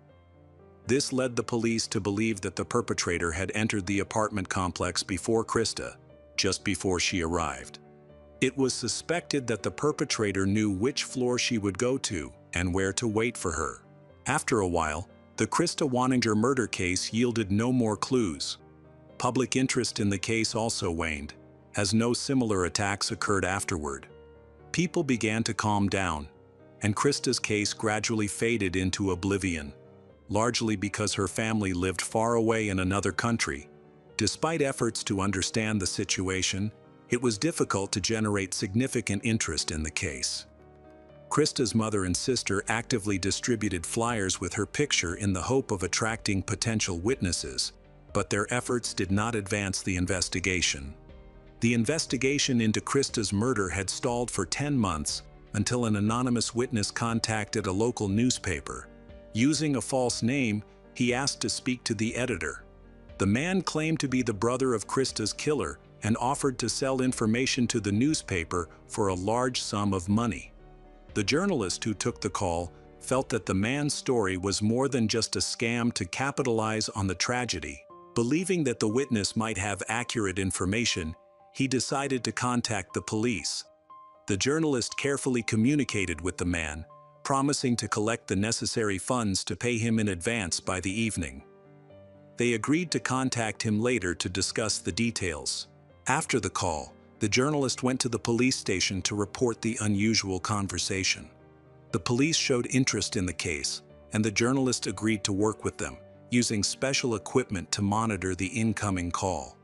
This led the police to believe that the perpetrator had entered the apartment complex before Krista, just before she arrived. It was suspected that the perpetrator knew which floor she would go to and where to wait for her. After a while, the Krista Waninger murder case yielded no more clues. Public interest in the case also waned, as no similar attacks occurred afterward. People began to calm down, and Krista's case gradually faded into oblivion, largely because her family lived far away in another country. Despite efforts to understand the situation, it was difficult to generate significant interest in the case. Krista's mother and sister actively distributed flyers with her picture in the hope of attracting potential witnesses, but their efforts did not advance the investigation. The investigation into Krista's murder had stalled for 10 months until an anonymous witness contacted a local newspaper. Using a false name, he asked to speak to the editor. The man claimed to be the brother of Krista's killer and offered to sell information to the newspaper for a large sum of money. The journalist who took the call felt that the man's story was more than just a scam to capitalize on the tragedy. Believing that the witness might have accurate information, he decided to contact the police. The journalist carefully communicated with the man, promising to collect the necessary funds to pay him in advance by the evening. They agreed to contact him later to discuss the details. After the call, the journalist went to the police station to report the unusual conversation. The police showed interest in the case, and the journalist agreed to work with them, using special equipment to monitor the incoming call.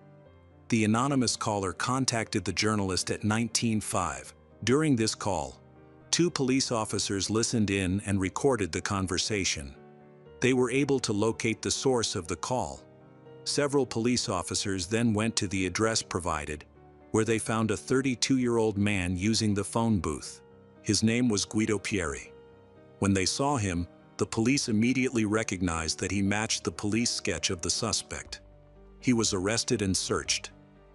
The anonymous caller contacted the journalist at 19:05. During this call, 2 police officers listened in and recorded the conversation. They were able to locate the source of the call. Several police officers then went to the address provided, where they found a 32-year-old man using the phone booth. His name was Guido Pieri. When they saw him, the police immediately recognized that he matched the police sketch of the suspect. He was arrested and searched,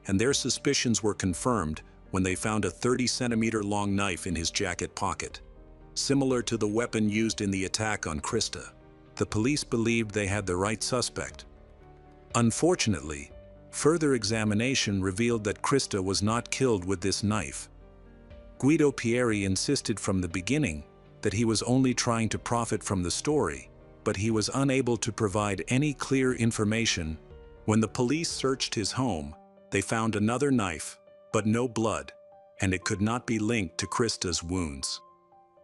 and their suspicions were confirmed when they found a 30-centimeter-long knife in his jacket pocket, similar to the weapon used in the attack on Krista. The police believed they had the right suspect. Unfortunately, further examination revealed that Krista was not killed with this knife. Guido Pieri insisted from the beginning that he was only trying to profit from the story, but he was unable to provide any clear information. When the police searched his home, they found another knife, but no blood, and it could not be linked to Krista's wounds.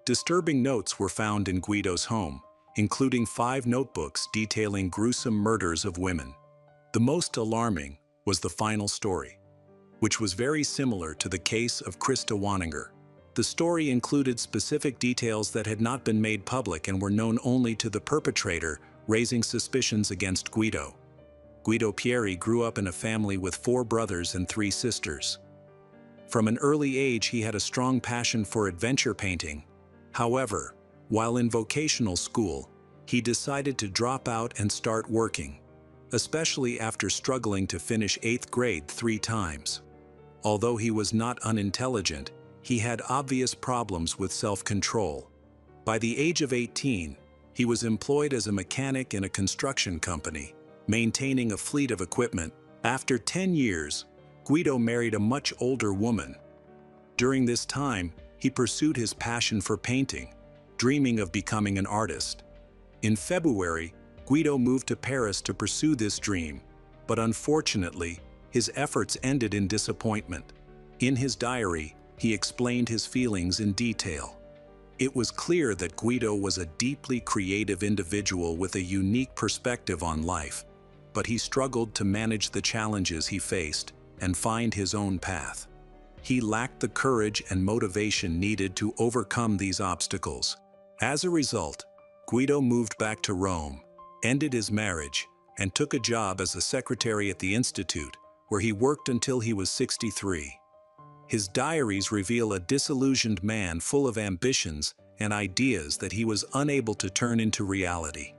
Disturbing notes were found in Guido's home. including 5 notebooks detailing gruesome murders of women. The most alarming was the final story, which was very similar to the case of Krista Waninger. The story included specific details that had not been made public and were known only to the perpetrator, raising suspicions against Guido. Guido Pieri grew up in a family with 4 brothers and 3 sisters. From an early age, he had a strong passion for adventure painting. However, while in vocational school, he decided to drop out and start working, especially after struggling to finish 8th grade 3 times. Although he was not unintelligent, he had obvious problems with self-control. By the age of 18, he was employed as a mechanic in a construction company, maintaining a fleet of equipment. After 10 years, Guido married a much older woman. During this time, he pursued his passion for painting, dreaming of becoming an artist. In February, Guido moved to Paris to pursue this dream, but unfortunately, his efforts ended in disappointment. In his diary, he explained his feelings in detail. It was clear that Guido was a deeply creative individual with a unique perspective on life, but he struggled to manage the challenges he faced and find his own path. He lacked the courage and motivation needed to overcome these obstacles. As a result, Guido moved back to Rome, ended his marriage, and took a job as a secretary at the Institute, where he worked until he was 63. His diaries reveal a disillusioned man full of ambitions and ideas that he was unable to turn into reality.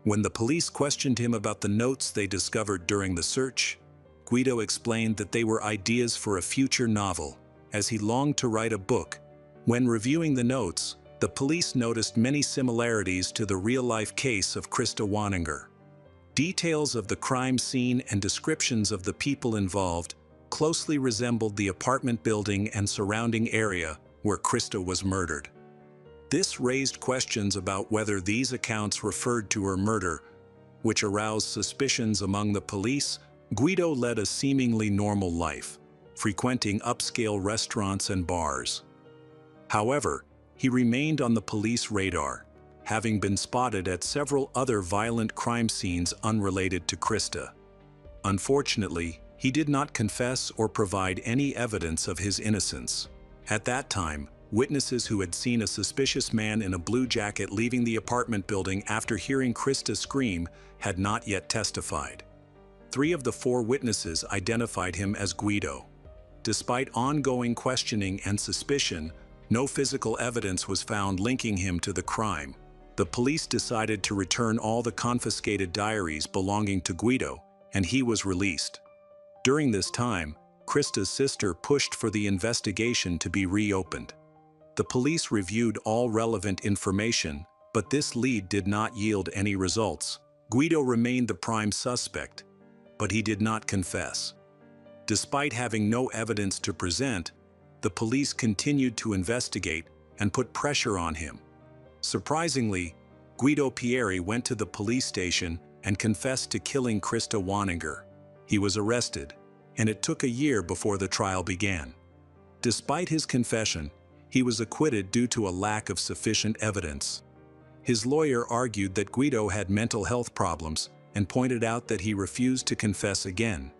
When the police questioned him about the notes they discovered during the search, Guido explained that they were ideas for a future novel, as he longed to write a book. When reviewing the notes, the police noticed many similarities to the real-life case of Krista Waninger. Details of the crime scene and descriptions of the people involved closely resembled the apartment building and surrounding area where Krista was murdered. This raised questions about whether these accounts referred to her murder, which aroused suspicions among the police. Guido led a seemingly normal life, frequenting upscale restaurants and bars. However, he remained on the police radar, having been spotted at several other violent crime scenes unrelated to Krista. Unfortunately, he did not confess or provide any evidence of his innocence. At that time, witnesses who had seen a suspicious man in a blue jacket leaving the apartment building after hearing Krista scream had not yet testified. 3 of the 4 witnesses identified him as Guido. Despite ongoing questioning and suspicion, no physical evidence was found linking him to the crime. The police decided to return all the confiscated diaries belonging to Guido, and he was released. During this time, Krista's sister pushed for the investigation to be reopened. The police reviewed all relevant information, but this lead did not yield any results. Guido remained the prime suspect, but he did not confess. Despite having no evidence to present, the police continued to investigate and put pressure on him. Surprisingly, Guido Pieri went to the police station and confessed to killing Krista Waninger. He was arrested, and it took a year before the trial began. Despite his confession, he was acquitted due to a lack of sufficient evidence. His lawyer argued that Guido had mental health problems and pointed out that he refused to confess again.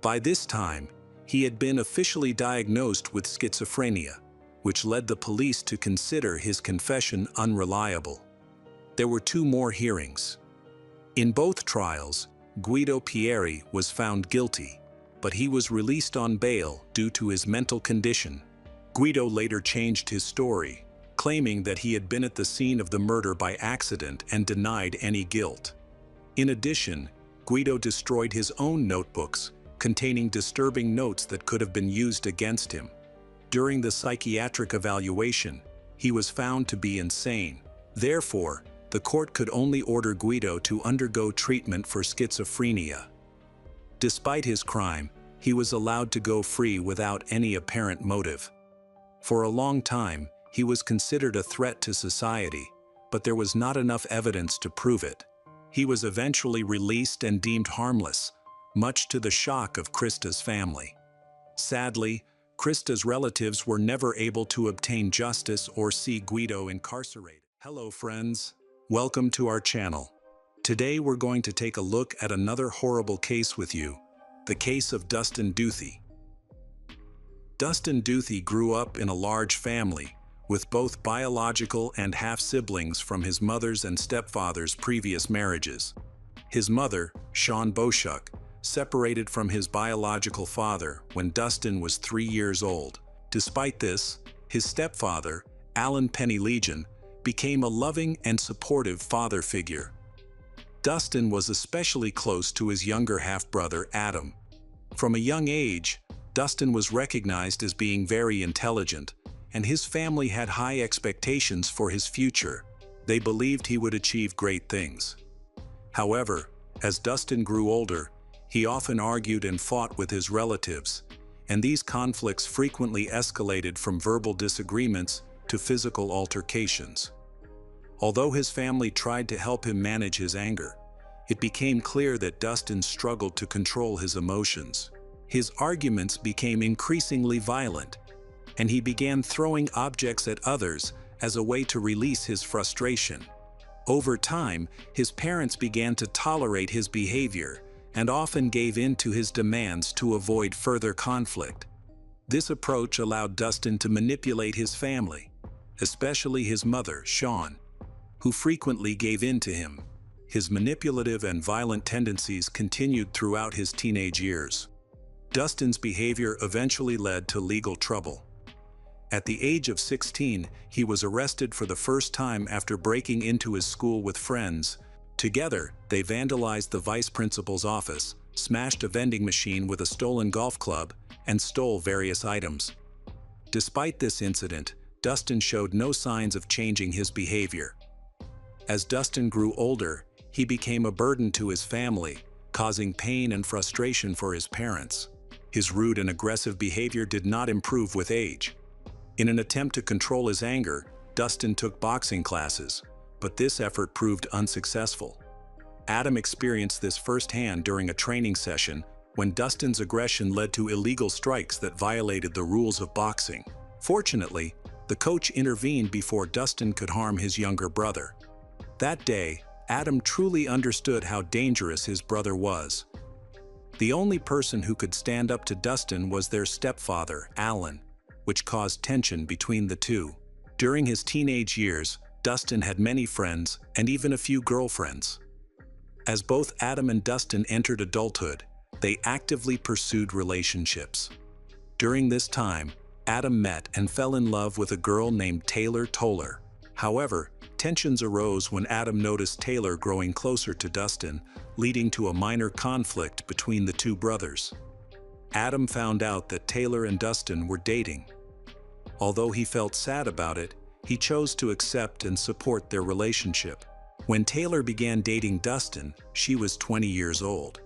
By this time, he had been officially diagnosed with schizophrenia, which led the police to consider his confession unreliable. There were 2 more hearings. In both trials, Guido Pieri was found guilty, but he was released on bail due to his mental condition. Guido later changed his story, claiming that he had been at the scene of the murder by accident and denied any guilt. In addition, Guido destroyed his own notebooks, containing disturbing notes that could have been used against him. During the psychiatric evaluation, he was found to be insane. Therefore, the court could only order Guido to undergo treatment for schizophrenia. Despite his crime, he was allowed to go free without any apparent motive. For a long time, he was considered a threat to society, but there was not enough evidence to prove it. He was eventually released and deemed harmless, much to the shock of Krista's family. Sadly, Krista's relatives were never able to obtain justice or see Guido incarcerated. Hello friends, Welcome to our channel. Today we're going to take a look at another horrible case with you, the case of Dustin Duthie. Dustin Duthie grew up in a large family, with both biological and half-siblings from his mother's and stepfather's previous marriages. His mother, Shawn Boshuk, separated from his biological father when Dustin was 3 years old. Despite this, his stepfather, Alan Penny Legion, became a loving and supportive father figure. Dustin was especially close to his younger half-brother, Adam. From a young age, Dustin was recognized as being very intelligent, and his family had high expectations for his future. They believed he would achieve great things. However, as Dustin grew older, he often argued and fought with his relatives, and these conflicts frequently escalated from verbal disagreements to physical altercations. Although his family tried to help him manage his anger, it became clear that Dustin struggled to control his emotions. His arguments became increasingly violent, and he began throwing objects at others as a way to release his frustration. Over time, his parents began to tolerate his behavior and often gave in to his demands to avoid further conflict. This approach allowed Dustin to manipulate his family, especially his mother, Shawn, who frequently gave in to him. His manipulative and violent tendencies continued throughout his teenage years. Dustin's behavior eventually led to legal trouble. At the age of 16, he was arrested for the first time after breaking into his school with friends. Together, they vandalized the vice principal's office, smashed a vending machine with a stolen golf club, and stole various items. Despite this incident, Dustin showed no signs of changing his behavior. As Dustin grew older, he became a burden to his family, causing pain and frustration for his parents. His rude and aggressive behavior did not improve with age. In an attempt to control his anger, Dustin took boxing classes, but this effort proved unsuccessful. Adam experienced this firsthand during a training session when Dustin's aggression led to illegal strikes that violated the rules of boxing. Fortunately, the coach intervened before Dustin could harm his younger brother. That day, Adam truly understood how dangerous his brother was. The only person who could stand up to Dustin was their stepfather, Alan, which caused tension between the two. During his teenage years, Dustin had many friends and even a few girlfriends. As both Adam and Dustin entered adulthood, they actively pursued relationships. During this time, Adam met and fell in love with a girl named Taylor Toller. However, tensions arose when Adam noticed Taylor growing closer to Dustin, leading to a minor conflict between the two brothers. Adam found out that Taylor and Dustin were dating. Although he felt sad about it, he chose to accept and support their relationship. When Taylor began dating Dustin, she was 20 years old.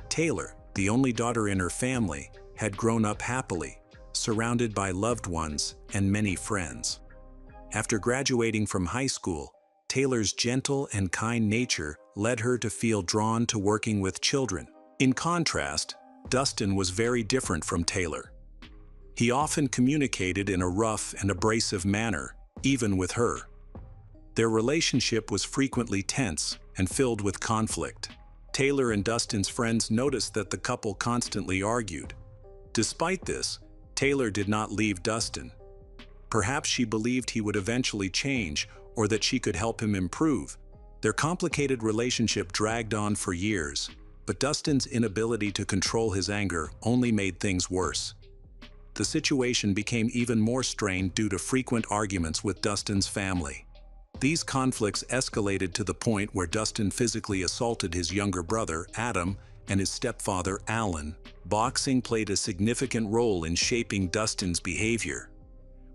Taylor, the only daughter in her family, had grown up happily, surrounded by loved ones and many friends. After graduating from high school, Taylor's gentle and kind nature led her to feel drawn to working with children. In contrast, Dustin was very different from Taylor. He often communicated in a rough and abrasive manner, even with her. Their relationship was frequently tense and filled with conflict. Taylor and Dustin's friends noticed that the couple constantly argued. Despite this, Taylor did not leave Dustin. Perhaps she believed he would eventually change or that she could help him improve. Their complicated relationship dragged on for years, but Dustin's inability to control his anger only made things worse. The situation became even more strained due to frequent arguments with Dustin's family. These conflicts escalated to the point where Dustin physically assaulted his younger brother, Adam, and his stepfather, Alan. Boxing played a significant role in shaping Dustin's behavior.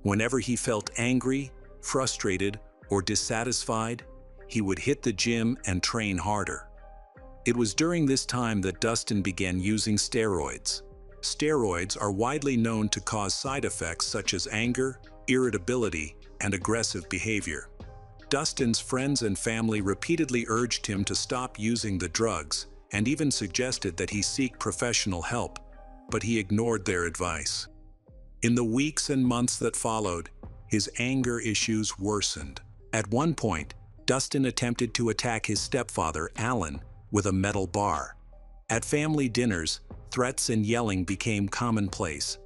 Whenever he felt angry, frustrated, or dissatisfied, he would hit the gym and train harder. It was during this time that Dustin began using steroids. Steroids are widely known to cause side effects such as anger, irritability, and aggressive behavior. Dustin's friends and family repeatedly urged him to stop using the drugs and even suggested that he seek professional help, but he ignored their advice. In the weeks and months that followed, his anger issues worsened. At one point, Dustin attempted to attack his stepfather, Alan, with a metal bar. At family dinners, threats and yelling became commonplace.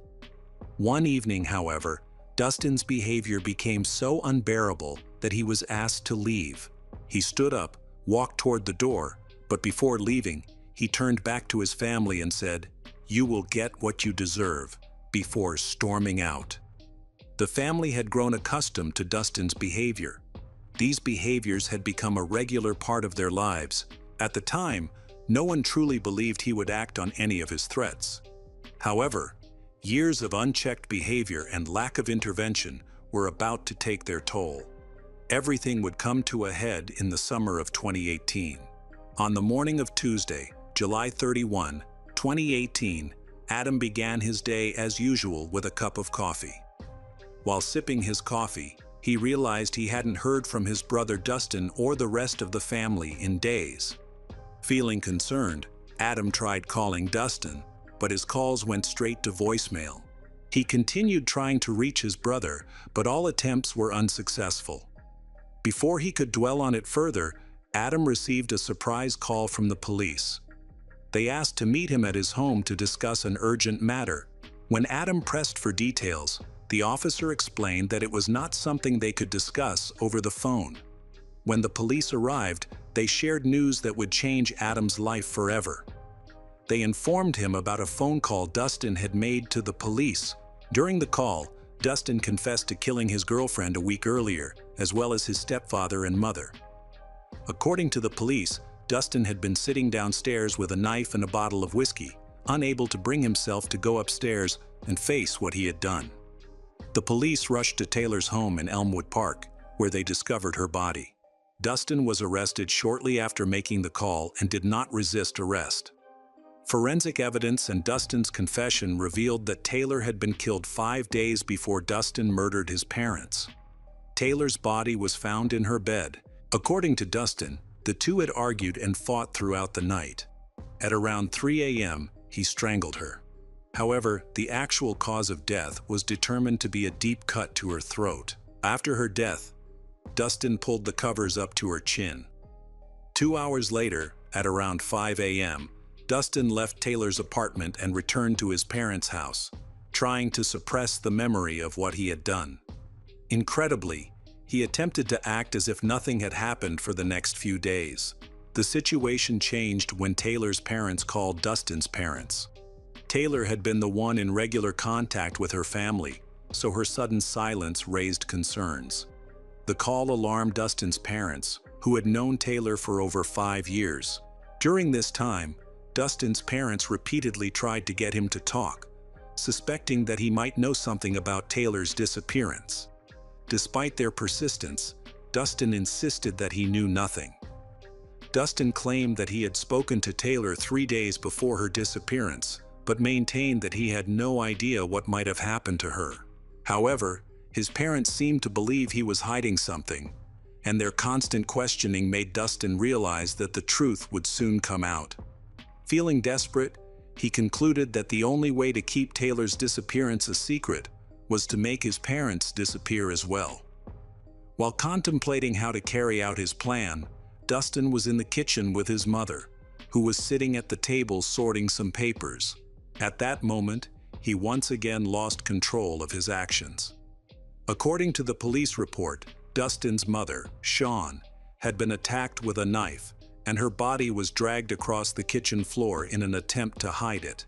One evening, however, Dustin's behavior became so unbearable that he was asked to leave. He stood up, walked toward the door, but before leaving, he turned back to his family and said, "You will get what you deserve," before storming out. The family had grown accustomed to Dustin's behavior. These behaviors had become a regular part of their lives. At the time, no one truly believed he would act on any of his threats. However, years of unchecked behavior and lack of intervention were about to take their toll. Everything would come to a head in the summer of 2018. On the morning of Tuesday, July 31, 2018, Adam began his day as usual with a cup of coffee. While sipping his coffee, he realized he hadn't heard from his brother Dustin or the rest of the family in days. Feeling concerned, Adam tried calling Dustin, but his calls went straight to voicemail. He continued trying to reach his brother, but all attempts were unsuccessful. Before he could dwell on it further, Adam received a surprise call from the police. They asked to meet him at his home to discuss an urgent matter. When Adam pressed for details, the officer explained that it was not something they could discuss over the phone. When the police arrived, they shared news that would change Adam's life forever. They informed him about a phone call Dustin had made to the police. During the call, Dustin confessed to killing his girlfriend a week earlier, as well as his stepfather and mother. According to the police, Dustin had been sitting downstairs with a knife and a bottle of whiskey, unable to bring himself to go upstairs and face what he had done. The police rushed to Taylor's home in Elmwood Park, where they discovered her body. Dustin was arrested shortly after making the call and did not resist arrest. Forensic evidence and Dustin's confession revealed that Taylor had been killed 5 days before Dustin murdered his parents. Taylor's body was found in her bed. According to Dustin, the two had argued and fought throughout the night. At around 3 a.m., he strangled her. However, the actual cause of death was determined to be a deep cut to her throat. After her death, Dustin pulled the covers up to her chin. 2 hours later, at around 5 a.m., Dustin left Taylor's apartment and returned to his parents' house, trying to suppress the memory of what he had done. Incredibly, he attempted to act as if nothing had happened for the next few days. The situation changed when Taylor's parents called Dustin's parents. Taylor had been the one in regular contact with her family, so her sudden silence raised concerns. The call alarmed Dustin's parents, who had known Taylor for over 5 years. During this time, Dustin's parents repeatedly tried to get him to talk, suspecting that he might know something about Taylor's disappearance. Despite their persistence, Dustin insisted that he knew nothing. Dustin claimed that he had spoken to Taylor 3 days before her disappearance, but maintained that he had no idea what might have happened to her. However, his parents seemed to believe he was hiding something, and their constant questioning made Dustin realize that the truth would soon come out. Feeling desperate, he concluded that the only way to keep Taylor's disappearance a secret was to make his parents disappear as well. While contemplating how to carry out his plan, Dustin was in the kitchen with his mother, who was sitting at the table sorting some papers. At that moment, he once again lost control of his actions. According to the police report, Dustin's mother, Shawn, had been attacked with a knife, and her body was dragged across the kitchen floor in an attempt to hide it.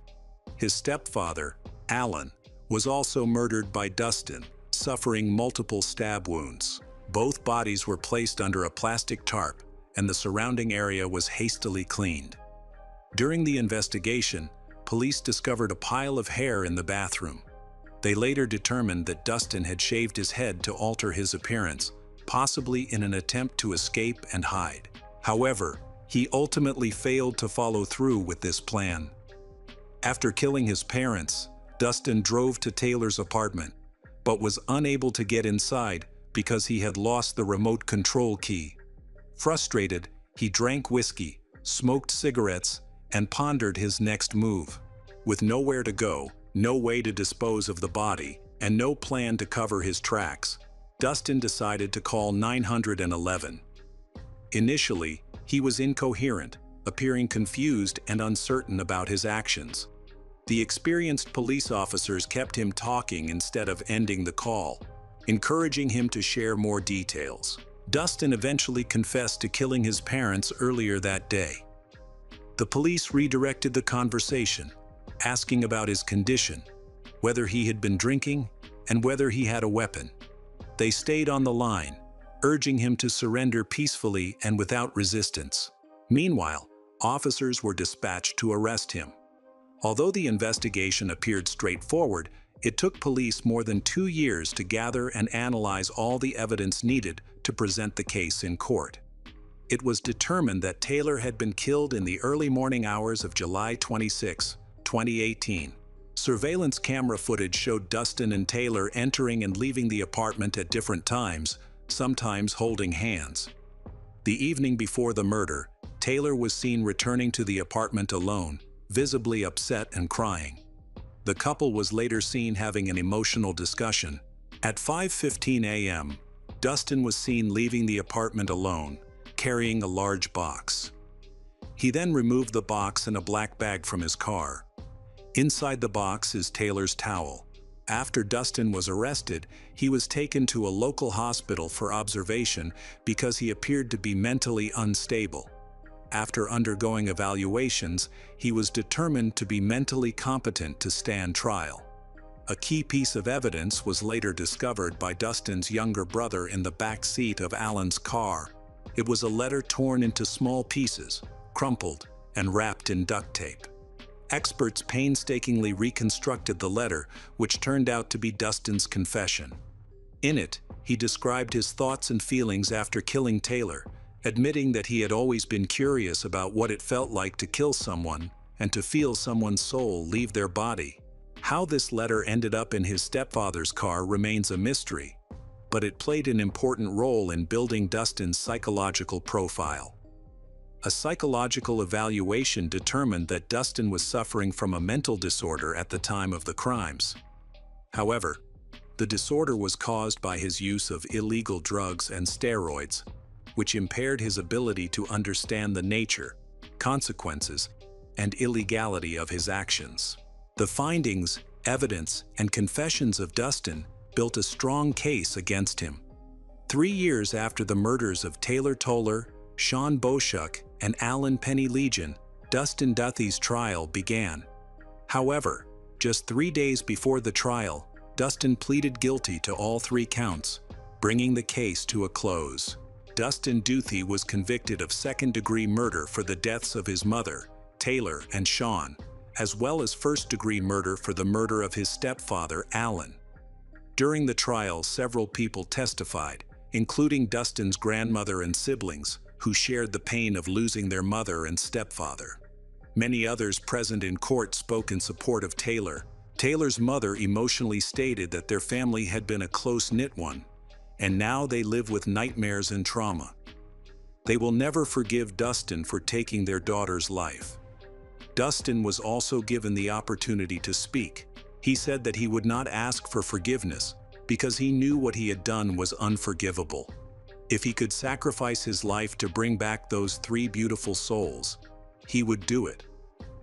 His stepfather, Alan, was also murdered by Dustin, suffering multiple stab wounds. Both bodies were placed under a plastic tarp, and the surrounding area was hastily cleaned. During the investigation, police discovered a pile of hair in the bathroom. They later determined that Dustin had shaved his head to alter his appearance, possibly in an attempt to escape and hide. However, he ultimately failed to follow through with this plan. After killing his parents, Dustin drove to Taylor's apartment, but was unable to get inside because he had lost the remote control key. Frustrated, he drank whiskey, smoked cigarettes, and pondered his next move. With nowhere to go, no way to dispose of the body, and no plan to cover his tracks, Dustin decided to call 911. Initially, he was incoherent, appearing confused and uncertain about his actions. The experienced police officers kept him talking instead of ending the call, encouraging him to share more details. Dustin eventually confessed to killing his parents earlier that day. The police redirected the conversation, asking about his condition, whether he had been drinking, and whether he had a weapon. They stayed on the line, urging him to surrender peacefully and without resistance. Meanwhile, officers were dispatched to arrest him. Although the investigation appeared straightforward, it took police more than 2 years to gather and analyze all the evidence needed to present the case in court. It was determined that Taylor had been killed in the early morning hours of July 26, 2018. Surveillance camera footage showed Dustin and Taylor entering and leaving the apartment at different times, sometimes holding hands. The evening before the murder, Taylor was seen returning to the apartment alone, visibly upset and crying. The couple was later seen having an emotional discussion. At 5:15 a.m., Dustin was seen leaving the apartment alone, carrying a large box. He then removed the box and a black bag from his car. Inside the box is Taylor's towel. After Dustin was arrested, he was taken to a local hospital for observation because he appeared to be mentally unstable. After undergoing evaluations, he was determined to be mentally competent to stand trial. A key piece of evidence was later discovered by Dustin's younger brother in the back seat of Alan's car. It was a letter torn into small pieces, crumpled, and wrapped in duct tape. Experts painstakingly reconstructed the letter, which turned out to be Dustin's confession. In it, he described his thoughts and feelings after killing Taylor, admitting that he had always been curious about what it felt like to kill someone and to feel someone's soul leave their body. How this letter ended up in his stepfather's car remains a mystery, but it played an important role in building Dustin's psychological profile. A psychological evaluation determined that Dustin was suffering from a mental disorder at the time of the crimes. However, the disorder was caused by his use of illegal drugs and steroids, which impaired his ability to understand the nature, consequences, and illegality of his actions. The findings, evidence, and confessions of Dustin built a strong case against him. 3 years after the murders of Taylor Toller, Sean Boshuk, and Alan Penny Legion, Dustin Duthie's trial began. However, just 3 days before the trial, Dustin pleaded guilty to all 3 counts, bringing the case to a close. Dustin Duthie was convicted of second-degree murder for the deaths of his mother, Taylor, and Sean, as well as first-degree murder for the murder of his stepfather, Alan. During the trial, several people testified, including Dustin's grandmother and siblings, who shared the pain of losing their mother and stepfather. Many others present in court spoke in support of Taylor. Taylor's mother emotionally stated that their family had been a close-knit one, and now they live with nightmares and trauma. They will never forgive Dustin for taking their daughter's life. Dustin was also given the opportunity to speak. He said that he would not ask for forgiveness because he knew what he had done was unforgivable. If he could sacrifice his life to bring back those 3 beautiful souls, he would do it.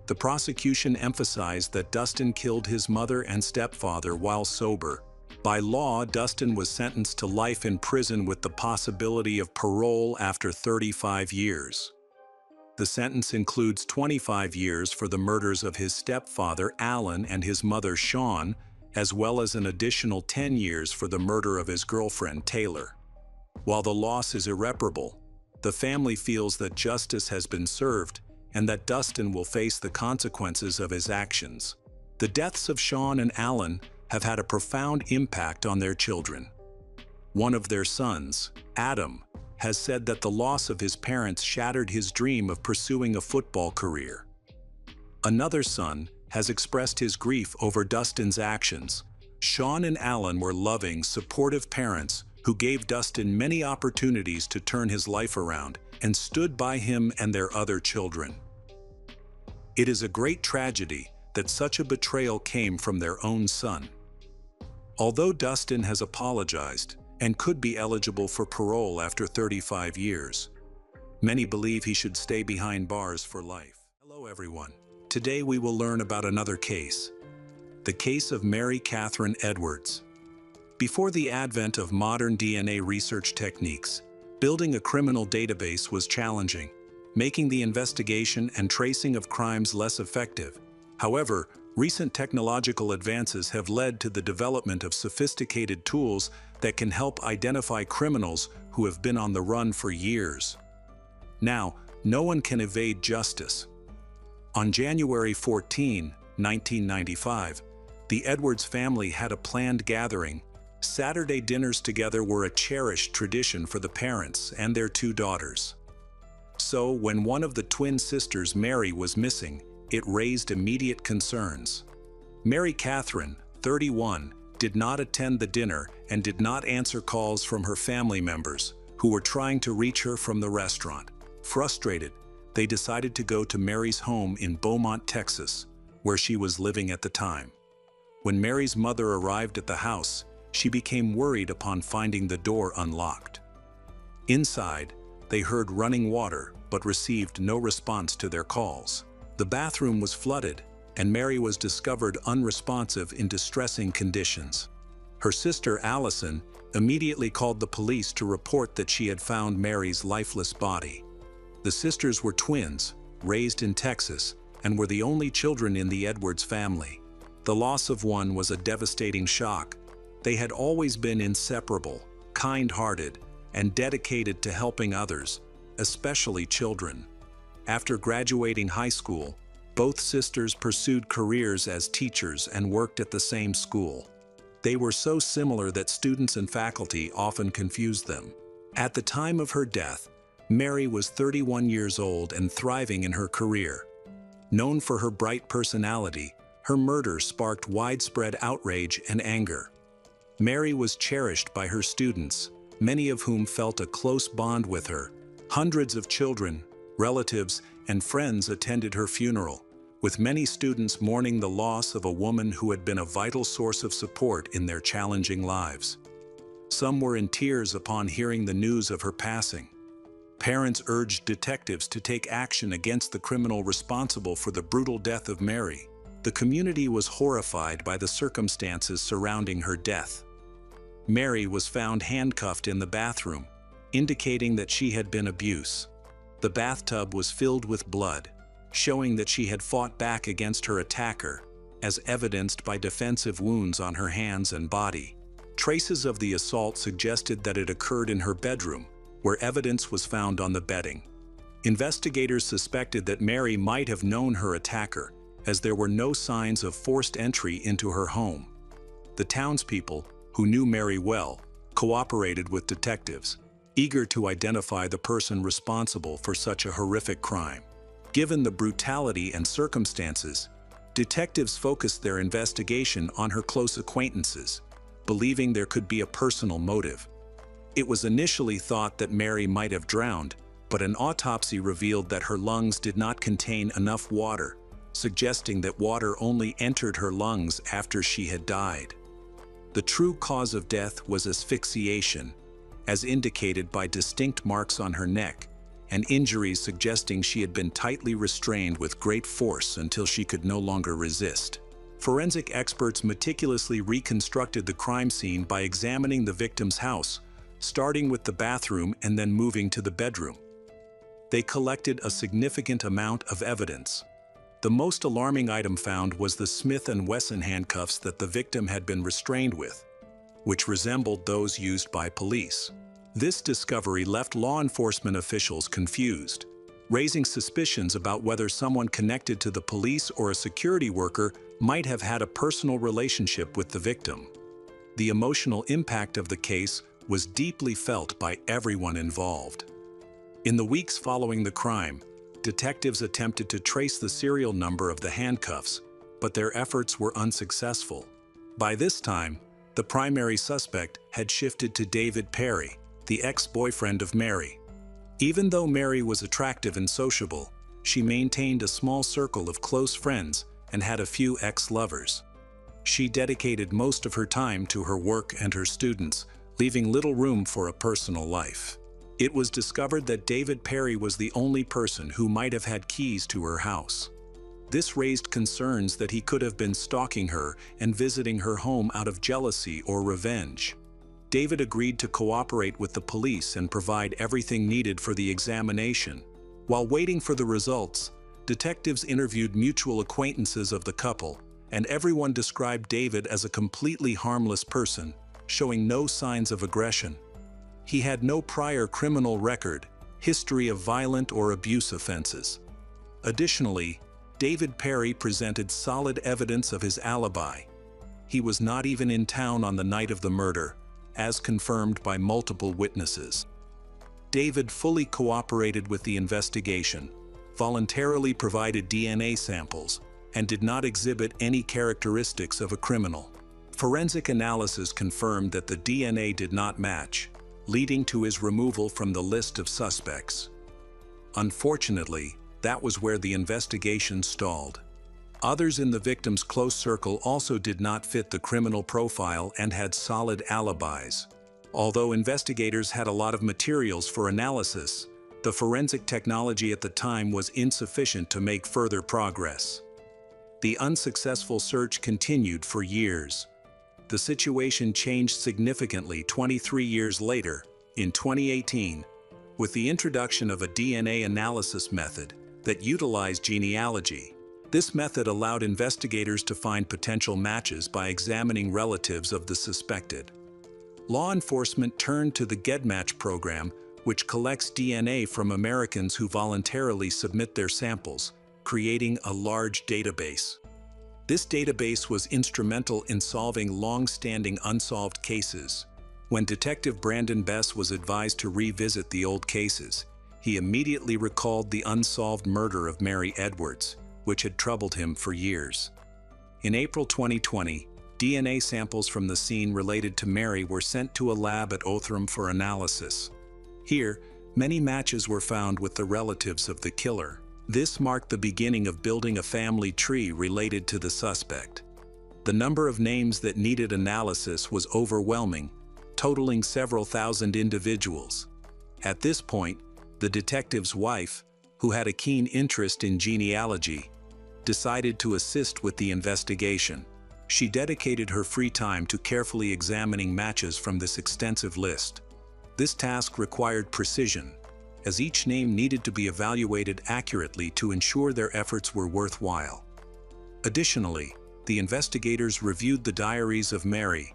The prosecution emphasized that Dustin killed his mother and stepfather while sober. By law, Dustin was sentenced to life in prison with the possibility of parole after 35 years. The sentence includes 25 years for the murders of his stepfather, Alan, and his mother, Sean, as well as an additional 10 years for the murder of his girlfriend, Taylor. While the loss is irreparable, the family feels that justice has been served and that Dustin will face the consequences of his actions. The deaths of Sean and Alan have had a profound impact on their children. One of their sons, Adam, has said that the loss of his parents shattered his dream of pursuing a football career. Another son has expressed his grief over Dustin's actions. Sean and Alan were loving, supportive parents who gave Dustin many opportunities to turn his life around and stood by him and their other children. It is a great tragedy that such a betrayal came from their own son. Although Dustin has apologized and could be eligible for parole after 35 years, Many believe he should stay behind bars for life. Hello everyone. Today we will learn about another case. The case of Mary Catherine Edwards. Before the advent of modern DNA research techniques, building a criminal database was challenging, making the investigation and tracing of crimes less effective. However, recent technological advances have led to the development of sophisticated tools that can help identify criminals who have been on the run for years. Now, no one can evade justice. On January 14, 1995, the Edwards family had a planned gathering. Saturday dinners together were a cherished tradition for the parents and their two daughters. So, when one of the twin sisters, Mary, was missing, it raised immediate concerns. Mary Catherine, 31, did not attend the dinner and did not answer calls from her family members, who were trying to reach her from the restaurant. Frustrated, they decided to go to Mary's home in Beaumont, Texas, where she was living at the time. When Mary's mother arrived at the house, she became worried upon finding the door unlocked. Inside, they heard running water but received no response to their calls. The bathroom was flooded, and Mary was discovered unresponsive in distressing conditions. Her sister Allison immediately called the police to report that she had found Mary's lifeless body. The sisters were twins, raised in Texas, and were the only children in the Edwards family. The loss of one was a devastating shock. They had always been inseparable, kind-hearted, and dedicated to helping others, especially children. After graduating high school, both sisters pursued careers as teachers and worked at the same school. They were so similar that students and faculty often confused them. At the time of her death, Mary was 31 years old and thriving in her career. Known for her bright personality, her murder sparked widespread outrage and anger. Mary was cherished by her students, many of whom felt a close bond with her. Hundreds of children, relatives, and friends attended her funeral, with many students mourning the loss of a woman who had been a vital source of support in their challenging lives. Some were in tears upon hearing the news of her passing. Parents urged detectives to take action against the criminal responsible for the brutal death of Mary. The community was horrified by the circumstances surrounding her death. Mary was found handcuffed in the bathroom, indicating that she had been abused. The bathtub was filled with blood, showing that she had fought back against her attacker, as evidenced by defensive wounds on her hands and body. Traces of the assault suggested that it occurred in her bedroom, where evidence was found on the bedding. Investigators suspected that Mary might have known her attacker, as there were no signs of forced entry into her home. The townspeople, who knew Mary well, cooperated with detectives, eager to identify the person responsible for such a horrific crime. Given the brutality and circumstances, detectives focused their investigation on her close acquaintances, believing there could be a personal motive. It was initially thought that Mary might have drowned, but an autopsy revealed that her lungs did not contain enough water, suggesting that water only entered her lungs after she had died. The true cause of death was asphyxiation, as indicated by distinct marks on her neck, and injuries suggesting she had been tightly restrained with great force until she could no longer resist. Forensic experts meticulously reconstructed the crime scene by examining the victim's house, starting with the bathroom and then moving to the bedroom. They collected a significant amount of evidence. The most alarming item found was the Smith & Wesson handcuffs that the victim had been restrained with, which resembled those used by police. This discovery left law enforcement officials confused, raising suspicions about whether someone connected to the police or a security worker might have had a personal relationship with the victim. The emotional impact of the case was deeply felt by everyone involved. In the weeks following the crime, detectives attempted to trace the serial number of the handcuffs, but their efforts were unsuccessful. By this time, the primary suspect had shifted to David Perry, the ex-boyfriend of Mary. Even though Mary was attractive and sociable, she maintained a small circle of close friends and had a few ex-lovers. She dedicated most of her time to her work and her students, leaving little room for a personal life. It was discovered that David Perry was the only person who might have had keys to her house. This raised concerns that he could have been stalking her and visiting her home out of jealousy or revenge. David agreed to cooperate with the police and provide everything needed for the examination. While waiting for the results, detectives interviewed mutual acquaintances of the couple, and everyone described David as a completely harmless person, showing no signs of aggression. He had no prior criminal record, history of violent or abuse offenses. Additionally, David Perry presented solid evidence of his alibi. He was not even in town on the night of the murder, as confirmed by multiple witnesses. David fully cooperated with the investigation, voluntarily provided DNA samples, and did not exhibit any characteristics of a criminal. Forensic analysis confirmed that the DNA did not match, leading to his removal from the list of suspects. Unfortunately, that was where the investigation stalled. Others in the victim's close circle also did not fit the criminal profile and had solid alibis. Although investigators had a lot of materials for analysis, the forensic technology at the time was insufficient to make further progress. The unsuccessful search continued for years. The situation changed significantly 23 years later, in 2018, with the introduction of a DNA analysis method that utilized genealogy. This method allowed investigators to find potential matches by examining relatives of the suspected. Law enforcement turned to the GEDmatch program, which collects DNA from Americans who voluntarily submit their samples, creating a large database. This database was instrumental in solving long-standing unsolved cases. When Detective Brandon Bess was advised to revisit the old cases, he immediately recalled the unsolved murder of Mary Edwards, which had troubled him for years. In April 2020, DNA samples from the scene related to Mary were sent to a lab at Othram for analysis. Here, many matches were found with the relatives of the killer. This marked the beginning of building a family tree related to the suspect. The number of names that needed analysis was overwhelming, totaling several thousand individuals. At this point, the detective's wife, who had a keen interest in genealogy, decided to assist with the investigation. She dedicated her free time to carefully examining matches from this extensive list. This task required precision, as each name needed to be evaluated accurately to ensure their efforts were worthwhile. Additionally, the investigators reviewed the diaries of Mary.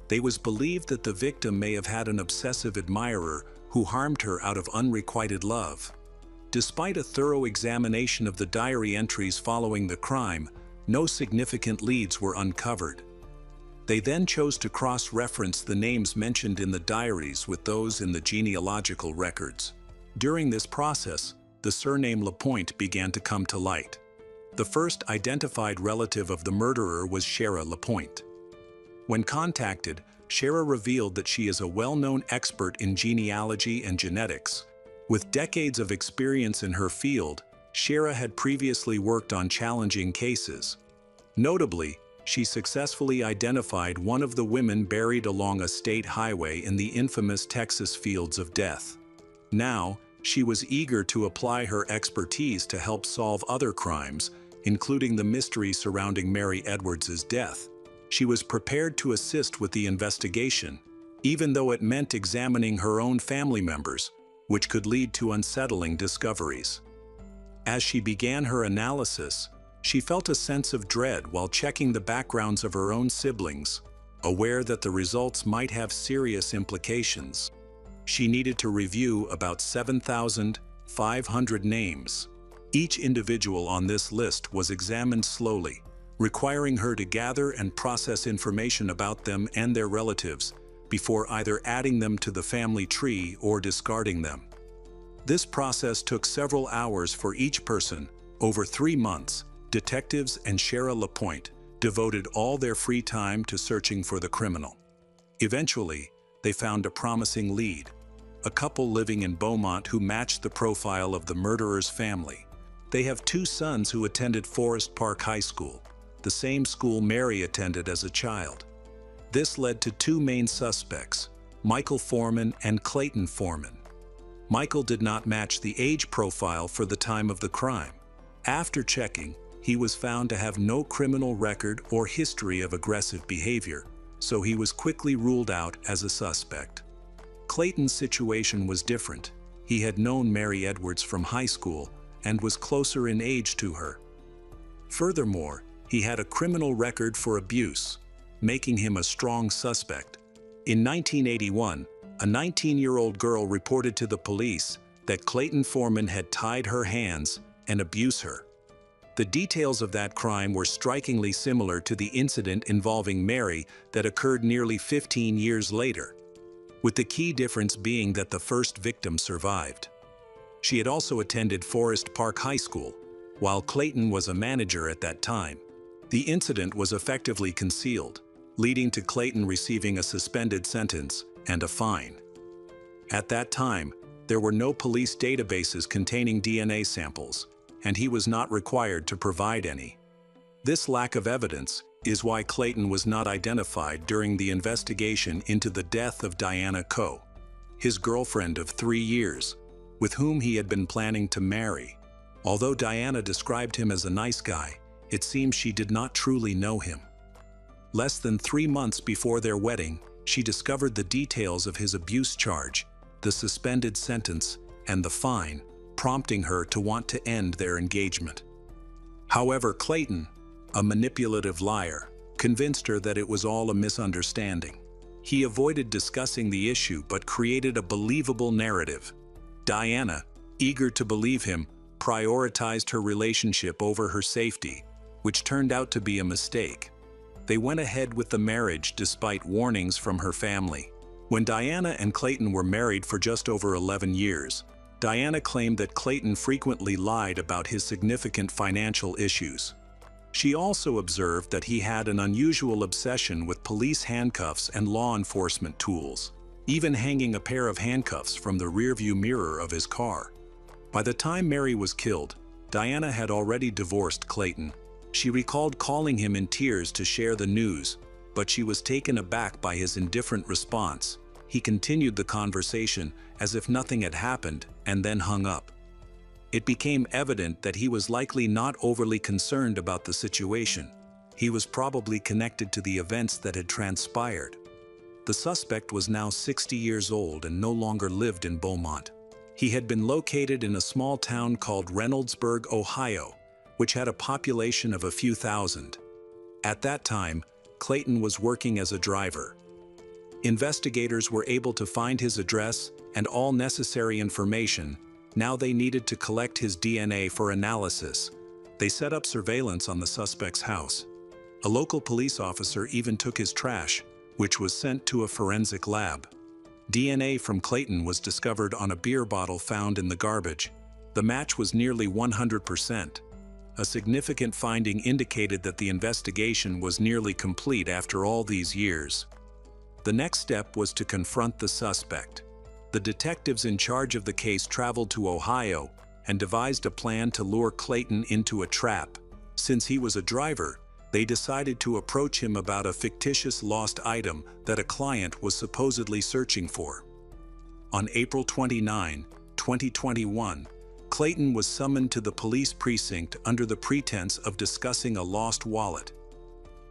It was believed that the victim may have had an obsessive admirer who harmed her out of unrequited love. Despite a thorough examination of the diary entries following the crime, no significant leads were uncovered. They then chose to cross-reference the names mentioned in the diaries with those in the genealogical records. During this process, the surname Lapointe began to come to light. The first identified relative of the murderer was Shara Lapointe. When contacted, Shara revealed that she is a well-known expert in genealogy and genetics. With decades of experience in her field, Shara had previously worked on challenging cases. Notably, she successfully identified one of the women buried along a state highway in the infamous Texas Fields of Death. Now, she was eager to apply her expertise to help solve other crimes, including the mystery surrounding Mary Edwards' death. She was prepared to assist with the investigation, even though it meant examining her own family members, which could lead to unsettling discoveries. As she began her analysis, she felt a sense of dread while checking the backgrounds of her own siblings, aware that the results might have serious implications. She needed to review about 7,500 names. Each individual on this list was examined slowly, requiring her to gather and process information about them and their relatives before either adding them to the family tree or discarding them. This process took several hours for each person. Over 3 months, detectives and Shara Lapointe devoted all their free time to searching for the criminal. Eventually, they found a promising lead, a couple living in Beaumont who matched the profile of the murderer's family. They have 2 sons who attended Forest Park High School, the same school Mary attended as a child. This led to 2 main suspects, Michael Foreman and Clayton Foreman. Michael did not match the age profile for the time of the crime. After checking, he was found to have no criminal record or history of aggressive behavior, so he was quickly ruled out as a suspect. Clayton's situation was different. He had known Mary Edwards from high school and was closer in age to her. Furthermore, he had a criminal record for abuse, making him a strong suspect. In 1981, a 19-year-old girl reported to the police that Clayton Foreman had tied her hands and abused her. The details of that crime were strikingly similar to the incident involving Mary that occurred nearly 15 years later, with the key difference being that the first victim survived. She had also attended Forest Park High School, while Clayton was a manager at that time. The incident was effectively concealed, leading to Clayton receiving a suspended sentence and a fine. At that time, there were no police databases containing DNA samples, and he was not required to provide any. This lack of evidence is why Clayton was not identified during the investigation into the death of Diana Coe, his girlfriend of 3 years, with whom he had been planning to marry. Although Diana described him as a nice guy, it seems she did not truly know him. Less than 3 months before their wedding, she discovered the details of his abuse charge, the suspended sentence, and the fine, prompting her to want to end their engagement. However, Clayton, a manipulative liar, convinced her that it was all a misunderstanding. He avoided discussing the issue but created a believable narrative. Diana, eager to believe him, prioritized her relationship over her safety, which turned out to be a mistake. They went ahead with the marriage despite warnings from her family. When Diana and Clayton were married for just over 11 years, Diana claimed that Clayton frequently lied about his significant financial issues. She also observed that he had an unusual obsession with police handcuffs and law enforcement tools, even hanging a pair of handcuffs from the rearview mirror of his car. By the time Mary was killed, Diana had already divorced Clayton. She recalled calling him in tears to share the news, but she was taken aback by his indifferent response. He continued the conversation as if nothing had happened and then hung up. It became evident that he was likely not overly concerned about the situation. He was probably connected to the events that had transpired. The suspect was now 60 years old and no longer lived in Beaumont. He had been located in a small town called Reynoldsburg, Ohio, which had a population of a few thousand. At that time, Clayton was working as a driver. Investigators were able to find his address and all necessary information. Now they needed to collect his DNA for analysis. They set up surveillance on the suspect's house. A local police officer even took his trash, which was sent to a forensic lab. DNA from Clayton was discovered on a beer bottle found in the garbage. The match was nearly 100%. A significant finding indicated that the investigation was nearly complete after all these years. The next step was to confront the suspect. The detectives in charge of the case traveled to Ohio and devised a plan to lure Clayton into a trap. Since he was a driver, they decided to approach him about a fictitious lost item that a client was supposedly searching for. On April 29, 2021, Clayton was summoned to the police precinct under the pretense of discussing a lost wallet.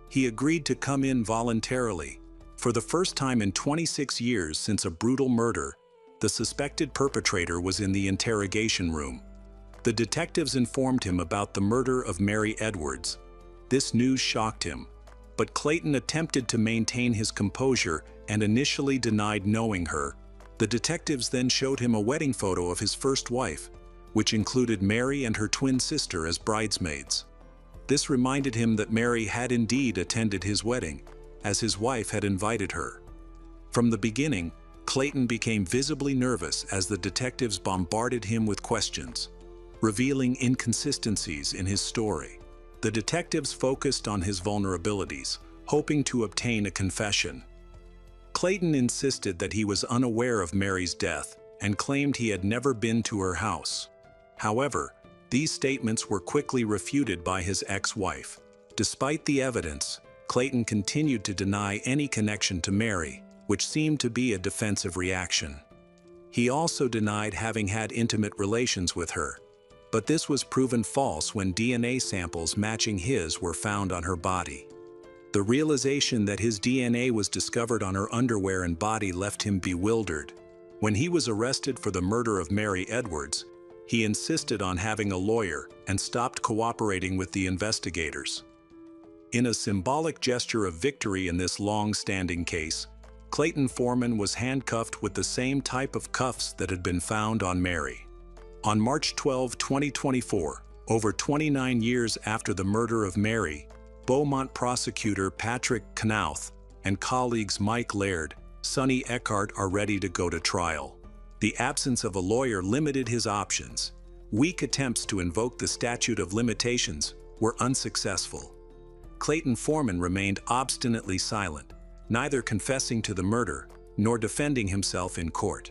He agreed to come in voluntarily. For the first time in 26 years since a brutal murder, the suspected perpetrator was in the interrogation room. The detectives informed him about the murder of Mary Edwards. This news shocked him, but Clayton attempted to maintain his composure and initially denied knowing her. The detectives then showed him a wedding photo of his first wife, which included Mary and her twin sister as bridesmaids. This reminded him that Mary had indeed attended his wedding, as his wife had invited her. From the beginning, Clayton became visibly nervous as the detectives bombarded him with questions, revealing inconsistencies in his story. The detectives focused on his vulnerabilities, hoping to obtain a confession. Clayton insisted that he was unaware of Mary's death and claimed he had never been to her house. However, these statements were quickly refuted by his ex-wife. Despite the evidence, Clayton continued to deny any connection to Mary, which seemed to be a defensive reaction. He also denied having had intimate relations with her, but this was proven false when DNA samples matching his were found on her body. The realization that his DNA was discovered on her underwear and body left him bewildered. When he was arrested for the murder of Mary Edwards, he insisted on having a lawyer and stopped cooperating with the investigators. In a symbolic gesture of victory in this long-standing case, Clayton Foreman was handcuffed with the same type of cuffs that had been found on Mary. On March 12, 2024, over 29 years after the murder of Mary, Beaumont prosecutor Patrick Knauth and colleagues Mike Laird, Sonny Eckhart are ready to go to trial. The absence of a lawyer limited his options. Weak attempts to invoke the statute of limitations were unsuccessful. Clayton Foreman remained obstinately silent, neither confessing to the murder nor defending himself in court.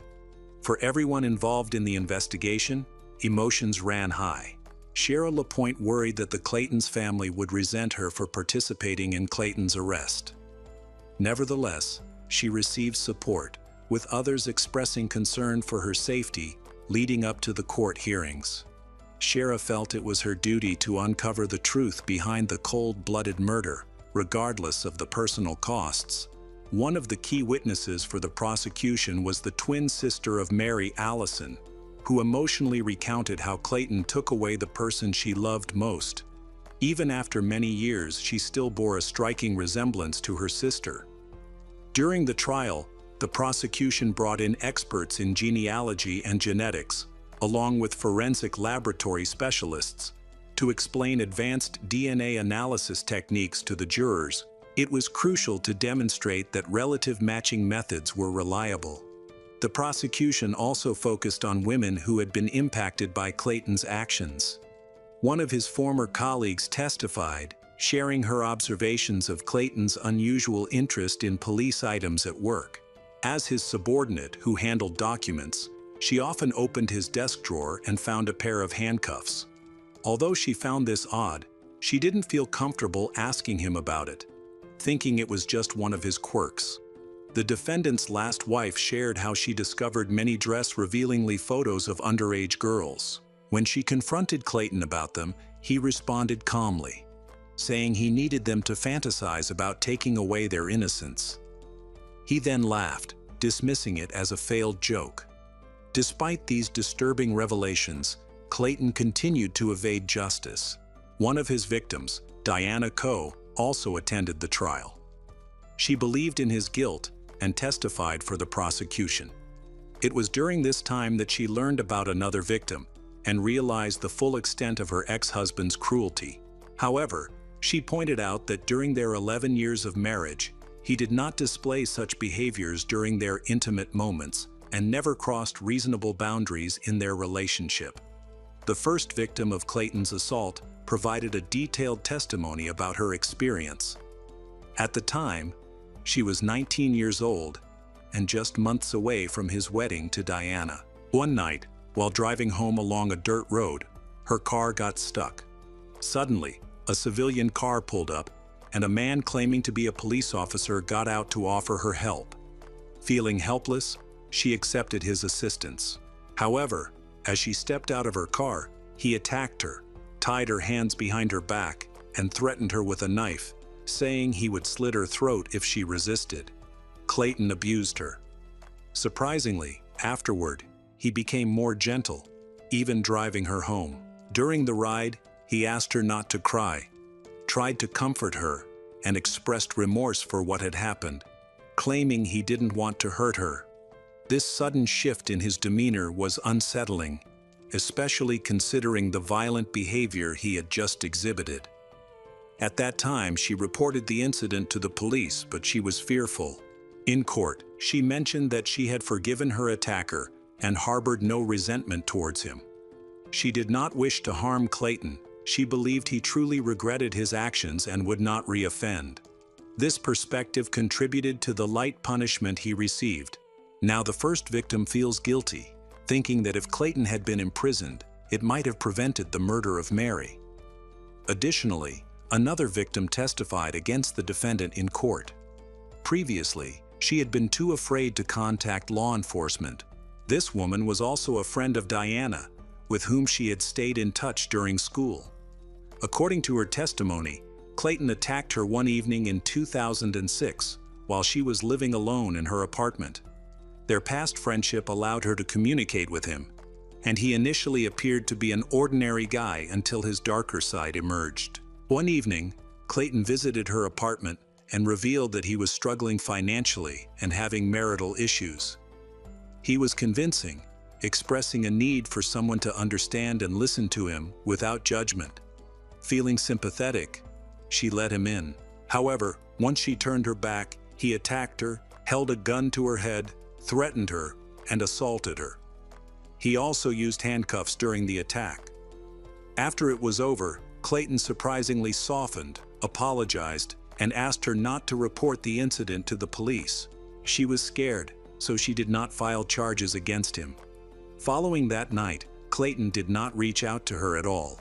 For everyone involved in the investigation, emotions ran high. Cheryl LaPointe worried that the Clayton's family would resent her for participating in Clayton's arrest. Nevertheless, she received support, with others expressing concern for her safety leading up to the court hearings. Cheryl felt it was her duty to uncover the truth behind the cold-blooded murder, regardless of the personal costs. One of the key witnesses for the prosecution was the twin sister of Mary, Allison, who emotionally recounted how Clayton took away the person she loved most. Even after many years, she still bore a striking resemblance to her sister. During the trial, the prosecution brought in experts in genealogy and genetics, along with forensic laboratory specialists, to explain advanced DNA analysis techniques to the jurors. It was crucial to demonstrate that relative matching methods were reliable. The prosecution also focused on women who had been impacted by Clayton's actions. One of his former colleagues testified, sharing her observations of Clayton's unusual interest in police items at work. As his subordinate who handled documents, she often opened his desk drawer and found a pair of handcuffs. Although she found this odd, she didn't feel comfortable asking him about it, thinking it was just one of his quirks. The defendant's last wife shared how she discovered many dress-revealingly photos of underage girls. When she confronted Clayton about them, he responded calmly, saying he needed them to fantasize about taking away their innocence. He then laughed, dismissing it as a failed joke. Despite these disturbing revelations, Clayton continued to evade justice. One of his victims, Diana Coe, also attended the trial. She believed in his guilt and testified for the prosecution. It was during this time that she learned about another victim and realized the full extent of her ex-husband's cruelty. However, she pointed out that during their 11 years of marriage, he did not display such behaviors during their intimate moments and never crossed reasonable boundaries in their relationship. The first victim of Clayton's assault provided a detailed testimony about her experience. At the time, she was 19 years old and just months away from his wedding to Diana. One night, while driving home along a dirt road, her car got stuck. Suddenly, a civilian car pulled up, and a man claiming to be a police officer got out to offer her help. Feeling helpless, she accepted his assistance. However, as she stepped out of her car, he attacked her, tied her hands behind her back, and threatened her with a knife, saying he would slit her throat if she resisted. Clayton abused her. Surprisingly, afterward, he became more gentle, even driving her home. During the ride, he asked her not to cry, tried to comfort her, and expressed remorse for what had happened, claiming he didn't want to hurt her. This sudden shift in his demeanor was unsettling, especially considering the violent behavior he had just exhibited. At that time, she reported the incident to the police, but she was fearful. In court, she mentioned that she had forgiven her attacker and harbored no resentment towards him. She did not wish to harm Clayton. She believed he truly regretted his actions and would not reoffend. This perspective contributed to the light punishment he received. Now the first victim feels guilty, thinking that if Clayton had been imprisoned, it might have prevented the murder of Mary. Additionally, another victim testified against the defendant in court. Previously, she had been too afraid to contact law enforcement, This woman was also a friend of Diana, with whom she had stayed in touch during school. According to her testimony, Clayton attacked her one evening in 2006 while she was living alone in her apartment. Their past friendship allowed her to communicate with him, and he initially appeared to be an ordinary guy until his darker side emerged. One evening, Clayton visited her apartment and revealed that he was struggling financially and having marital issues. He was convincing, expressing a need for someone to understand and listen to him without judgment. Feeling sympathetic, she let him in. However, once she turned her back, he attacked her, held a gun to her head, threatened her, and assaulted her. He also used handcuffs during the attack. After it was over, Clayton surprisingly softened, apologized, and asked her not to report the incident to the police. She was scared, so she did not file charges against him. Following that night, Clayton did not reach out to her at all.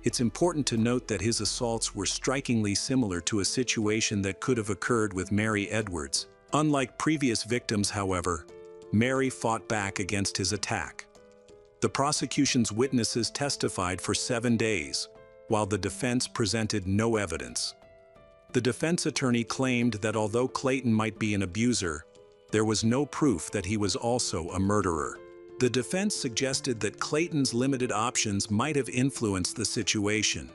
It's important to note that his assaults were strikingly similar to a situation that could have occurred with Mary Edwards. Unlike previous victims, however, Mary fought back against his attack. The prosecution's witnesses testified for 7 days, while the defense presented no evidence. The defense attorney claimed that although Clayton might be an abuser, there was no proof that he was also a murderer. The defense suggested that Clayton's limited options might have influenced the situation.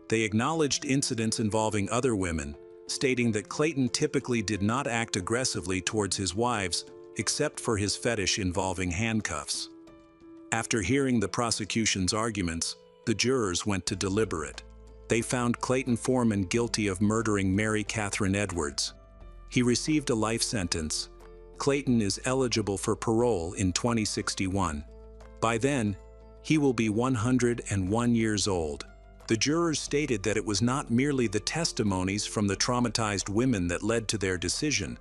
They acknowledged incidents involving other women, stating that Clayton typically did not act aggressively towards his wives, except for his fetish involving handcuffs. After hearing the prosecution's arguments, the jurors went to deliberate. They found Clayton Foreman guilty of murdering Mary Catherine Edwards. He received a life sentence. Clayton is eligible for parole in 2061. By then, he will be 101 years old. The jurors stated that it was not merely the testimonies from the traumatized women that led to their decision.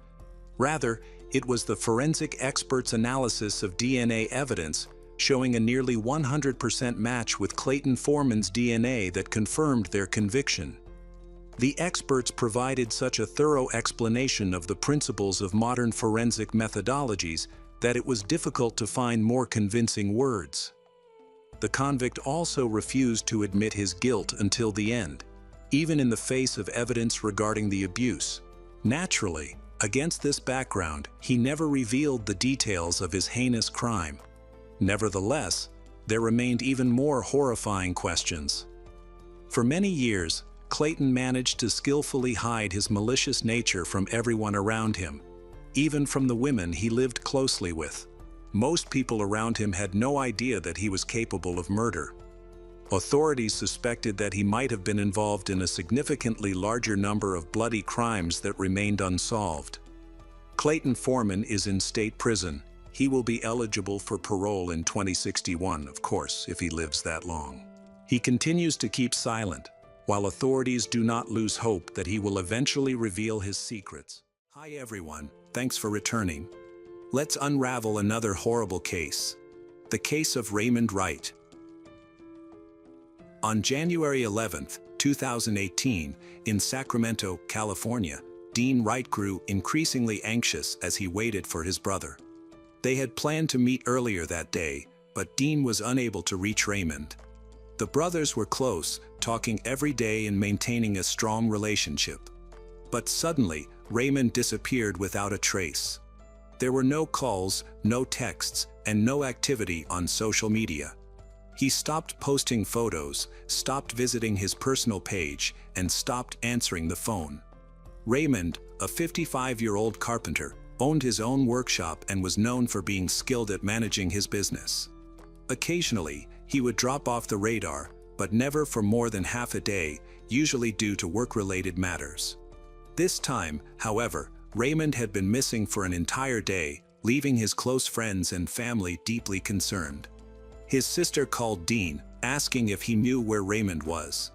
Rather, it was the forensic experts' analysis of DNA evidence showing a nearly 100% match with Clayton Foreman's DNA that confirmed their conviction. The experts provided such a thorough explanation of the principles of modern forensic methodologies that it was difficult to find more convincing words. The convict also refused to admit his guilt until the end, even in the face of evidence regarding the abuse. Naturally, against this background, he never revealed the details of his heinous crime. Nevertheless, there remained even more horrifying questions. For many years, Clayton managed to skillfully hide his malicious nature from everyone around him, even from the women he lived closely with. Most people around him had no idea that he was capable of murder. Authorities suspected that he might have been involved in a significantly larger number of bloody crimes that remained unsolved. Clayton Foreman is in state prison. He will be eligible for parole in 2061, of course, if he lives that long. He continues to keep silent, while authorities do not lose hope that he will eventually reveal his secrets. Hi everyone, thanks for returning. Let's unravel another horrible case. The case of Raymond Wright. On January 11, 2018, in Sacramento, California, Dean Wright grew increasingly anxious as he waited for his brother. They had planned to meet earlier that day, but Dean was unable to reach Raymond. The brothers were close, talking every day and maintaining a strong relationship. But suddenly, Raymond disappeared without a trace. There were no calls, no texts, and no activity on social media. He stopped posting photos, stopped visiting his personal page, and stopped answering the phone. Raymond, a 55-year-old carpenter, owned his own workshop and was known for being skilled at managing his business. Occasionally, he would drop off the radar, but never for more than half a day, usually due to work-related matters. This time, however, Raymond had been missing for an entire day, leaving his close friends and family deeply concerned. His sister called Dean, asking if he knew where Raymond was.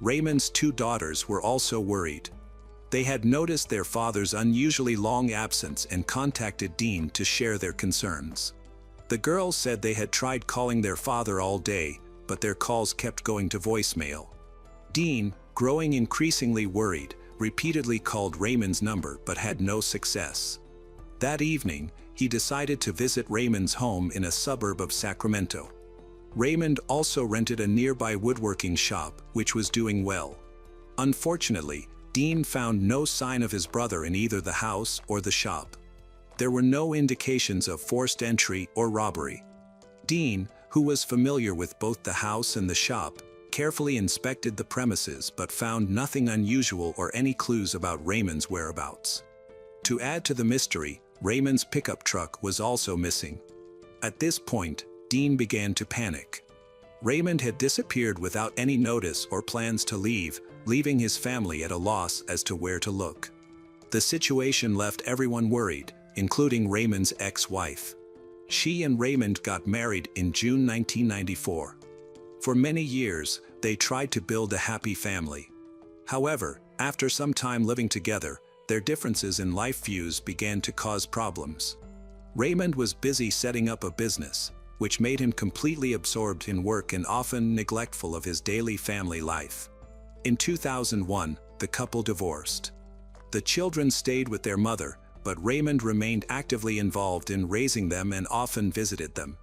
Raymond's 2 daughters were also worried. They had noticed their father's unusually long absence and contacted Dean to share their concerns. The girls said they had tried calling their father all day, but their calls kept going to voicemail. Dean, growing increasingly worried, repeatedly called Raymond's number but had no success. That evening, he decided to visit Raymond's home in a suburb of Sacramento. Raymond also rented a nearby woodworking shop, which was doing well. Unfortunately, Dean found no sign of his brother in either the house or the shop. There were no indications of forced entry or robbery. Dean, who was familiar with both the house and the shop, carefully inspected the premises but found nothing unusual or any clues about Raymond's whereabouts. To add to the mystery, Raymond's pickup truck was also missing. At this point, Dean began to panic. Raymond had disappeared without any notice or plans to leave, leaving his family at a loss as to where to look. The situation left everyone worried, including Raymond's ex-wife. She and Raymond got married in June 1994. For many years, they tried to build a happy family. However, after some time living together, their differences in life views began to cause problems. Raymond was busy setting up a business, which made him completely absorbed in work and often neglectful of his daily family life. In 2001, the couple divorced. The children stayed with their mother, but Raymond remained actively involved in raising them and often visited them.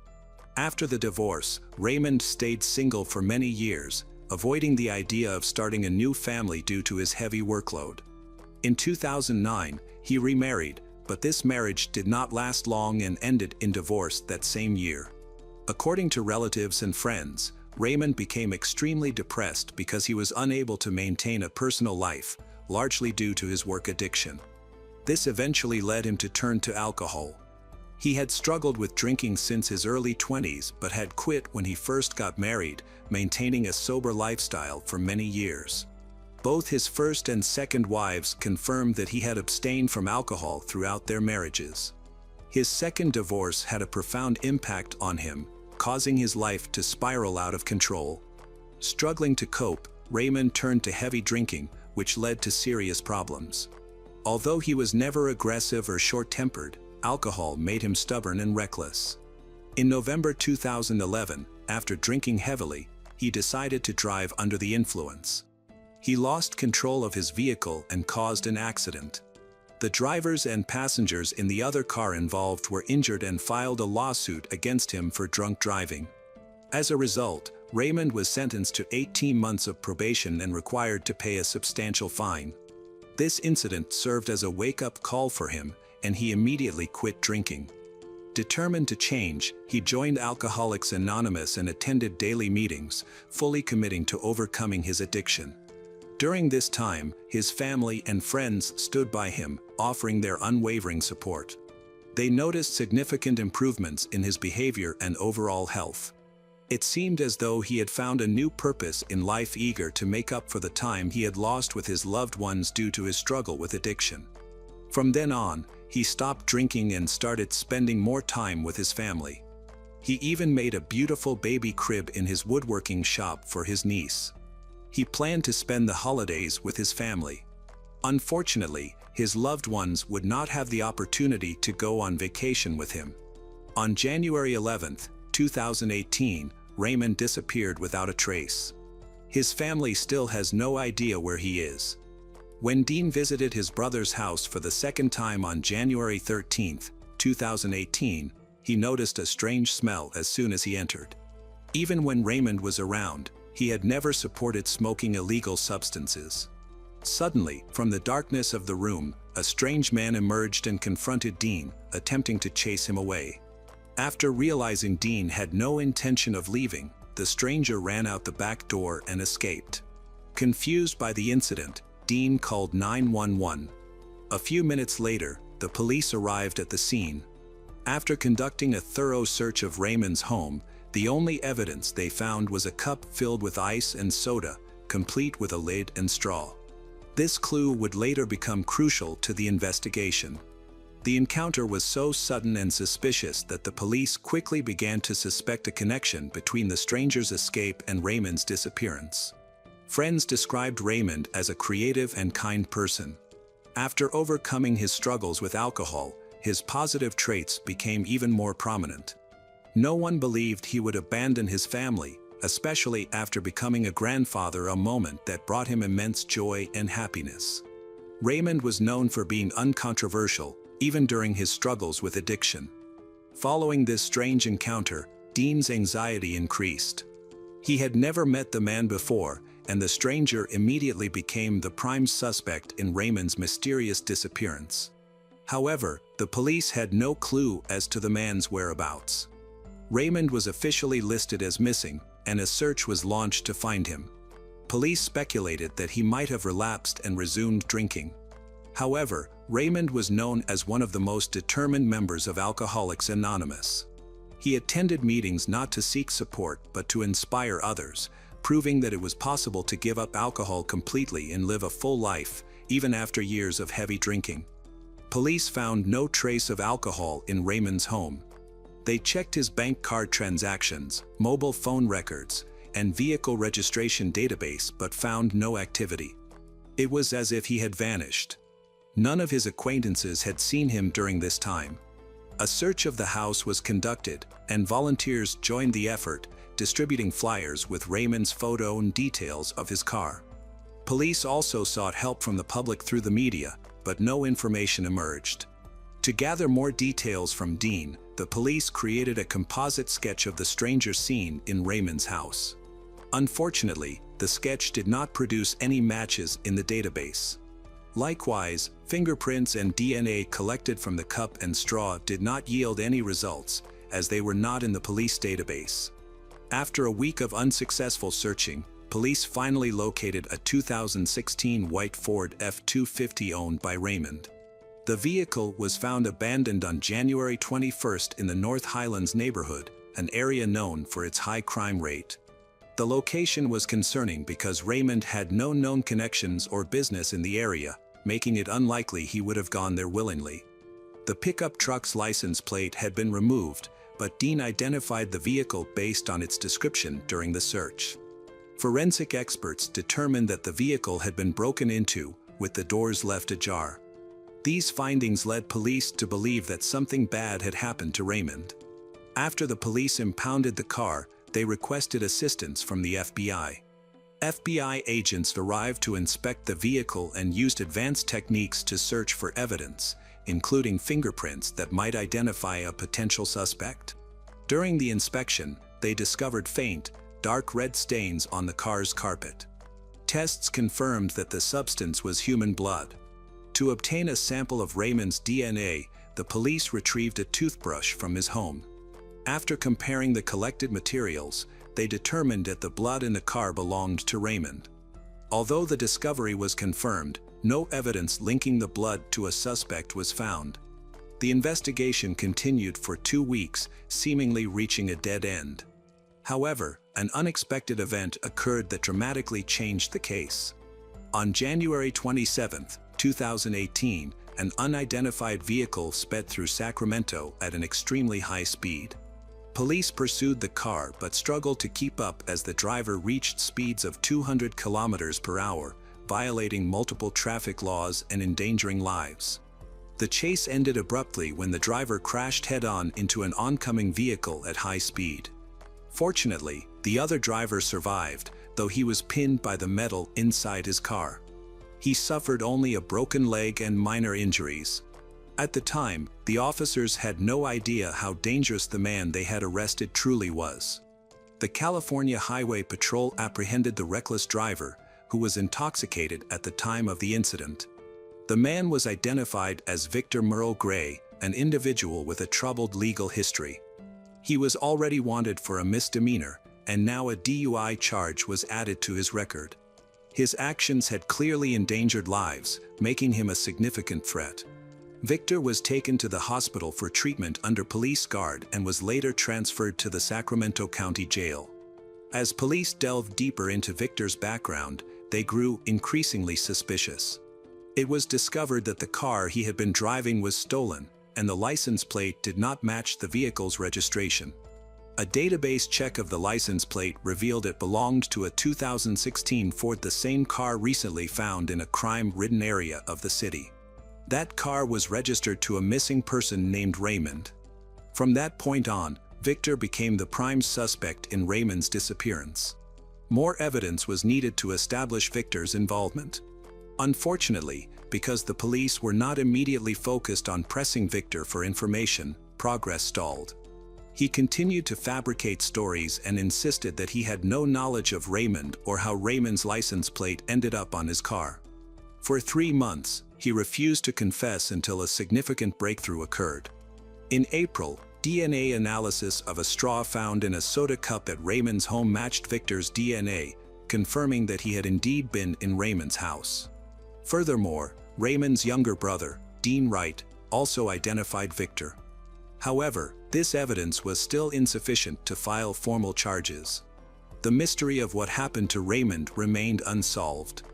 After the divorce, Raymond stayed single for many years, avoiding the idea of starting a new family due to his heavy workload. In 2009, he remarried, but this marriage did not last long and ended in divorce that same year. According to relatives and friends, Raymond became extremely depressed because he was unable to maintain a personal life, largely due to his work addiction. This eventually led him to turn to alcohol. He had struggled with drinking since his early 20s but had quit when he first got married, maintaining a sober lifestyle for many years. Both his first and second wives confirmed that he had abstained from alcohol throughout their marriages. His second divorce had a profound impact on him, causing his life to spiral out of control. Struggling to cope, Raymond turned to heavy drinking, which led to serious problems. Although he was never aggressive or short-tempered, alcohol made him stubborn and reckless. In November 2011, after drinking heavily, he decided to drive under the influence. He lost control of his vehicle and caused an accident. The drivers and passengers in the other car involved were injured and filed a lawsuit against him for drunk driving. As a result, Raymond was sentenced to 18 months of probation and required to pay a substantial fine. This incident served as a wake-up call for him, and he immediately quit drinking. Determined to change, he joined Alcoholics Anonymous and attended daily meetings, fully committing to overcoming his addiction. During this time, his family and friends stood by him, offering their unwavering support. They noticed significant improvements in his behavior and overall health. It seemed as though he had found a new purpose in life, eager to make up for the time he had lost with his loved ones due to his struggle with addiction. From then on, he stopped drinking and started spending more time with his family. He even made a beautiful baby crib in his woodworking shop for his niece. He planned to spend the holidays with his family. Unfortunately, his loved ones would not have the opportunity to go on vacation with him. On January 11, 2018, Raymond disappeared without a trace. His family still has no idea where he is. When Dean visited his brother's house for the second time on January 13, 2018, he noticed a strange smell as soon as he entered. Even when Raymond was around, he had never supported smoking illegal substances. Suddenly, from the darkness of the room, a strange man emerged and confronted Dean, attempting to chase him away. After realizing Dean had no intention of leaving, the stranger ran out the back door and escaped. Confused by the incident, Dean called 911. A few minutes later, the police arrived at the scene. After conducting a thorough search of Raymond's home, the only evidence they found was a cup filled with ice and soda, complete with a lid and straw. This clue would later become crucial to the investigation. The encounter was so sudden and suspicious that the police quickly began to suspect a connection between the stranger's escape and Raymond's disappearance. Friends described Raymond as a creative and kind person. After overcoming his struggles with alcohol, his positive traits became even more prominent. No one believed he would abandon his family, especially after becoming a grandfather, a moment that brought him immense joy and happiness. Raymond was known for being uncontroversial, even during his struggles with addiction. Following this strange encounter, Dean's anxiety increased. He had never met the man before, and the stranger immediately became the prime suspect in Raymond's mysterious disappearance. However, the police had no clue as to the man's whereabouts. Raymond was officially listed as missing, and a search was launched to find him. Police speculated that he might have relapsed and resumed drinking. However, Raymond was known as one of the most determined members of Alcoholics Anonymous. He attended meetings not to seek support but to inspire others, proving that it was possible to give up alcohol completely and live a full life, even after years of heavy drinking. Police found no trace of alcohol in Raymond's home. They checked his bank card transactions, mobile phone records, and vehicle registration database but found no activity. It was as if he had vanished. None of his acquaintances had seen him during this time. A search of the house was conducted, and volunteers joined the effort, distributing flyers with Raymond's photo and details of his car. Police also sought help from the public through the media, but no information emerged. To gather more details from Dean, the police created a composite sketch of the stranger seen in Raymond's house. Unfortunately, the sketch did not produce any matches in the database. Likewise, fingerprints and DNA collected from the cup and straw did not yield any results, as they were not in the police database. After a week of unsuccessful searching, police finally located a 2016 white Ford F-250 owned by Raymond. The vehicle was found abandoned on January 21 in the North Highlands neighborhood, an area known for its high crime rate. The location was concerning because Raymond had no known connections or business in the area, making it unlikely he would have gone there willingly. The pickup truck's license plate had been removed, but Dean identified the vehicle based on its description during the search. Forensic experts determined that the vehicle had been broken into, with the doors left ajar. These findings led police to believe that something bad had happened to Raymond. After the police impounded the car, they requested assistance from the FBI. FBI agents arrived to inspect the vehicle and used advanced techniques to search for evidence, including fingerprints that might identify a potential suspect. During the inspection, they discovered faint, dark red stains on the car's carpet. Tests confirmed that the substance was human blood. To obtain a sample of Raymond's DNA, the police retrieved a toothbrush from his home. After comparing the collected materials, they determined that the blood in the car belonged to Raymond. Although the discovery was confirmed, no evidence linking the blood to a suspect was found. The investigation continued for 2 weeks, seemingly reaching a dead end. However, an unexpected event occurred that dramatically changed the case. On January 27, 2018, an unidentified vehicle sped through Sacramento at an extremely high speed. Police pursued the car but struggled to keep up as the driver reached speeds of 200 kilometers per hour, violating multiple traffic laws and endangering lives. The chase ended abruptly when the driver crashed head-on into an oncoming vehicle at high speed. Fortunately, the other driver survived, though he was pinned by the metal inside his car. He suffered only a broken leg and minor injuries. At the time, the officers had no idea how dangerous the man they had arrested truly was. The California Highway Patrol apprehended the reckless driver, who was intoxicated at the time of the incident. The man was identified as Victor Merle Gray, an individual with a troubled legal history. He was already wanted for a misdemeanor, and now a DUI charge was added to his record. His actions had clearly endangered lives, making him a significant threat. Victor was taken to the hospital for treatment under police guard and was later transferred to the Sacramento County Jail. As police delved deeper into Victor's background, they grew increasingly suspicious. It was discovered that the car he had been driving was stolen, and the license plate did not match the vehicle's registration. A database check of the license plate revealed it belonged to a 2016 Ford, the same car recently found in a crime-ridden area of the city. That car was registered to a missing person named Raymond. From that point on, Victor became the prime suspect in Raymond's disappearance. More evidence was needed to establish Victor's involvement. Unfortunately, because the police were not immediately focused on pressing Victor for information, progress stalled. He continued to fabricate stories and insisted that he had no knowledge of Raymond or how Raymond's license plate ended up on his car. For 3 months, he refused to confess until a significant breakthrough occurred. In April, DNA analysis of a straw found in a soda cup at Raymond's home matched Victor's DNA, confirming that he had indeed been in Raymond's house. Furthermore, Raymond's younger brother, Dean Wright, also identified Victor. However, this evidence was still insufficient to file formal charges. The mystery of what happened to Raymond remained unsolved.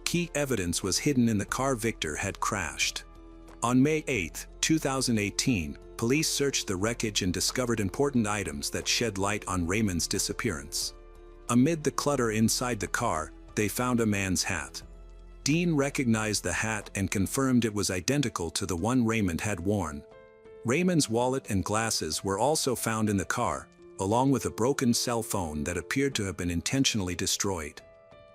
Key evidence was hidden in the car Victor had crashed. On May 8, 2018, police searched the wreckage and discovered important items that shed light on Raymond's disappearance. Amid the clutter inside the car, they found a man's hat. Dean recognized the hat and confirmed it was identical to the one Raymond had worn. Raymond's wallet and glasses were also found in the car, along with a broken cell phone that appeared to have been intentionally destroyed.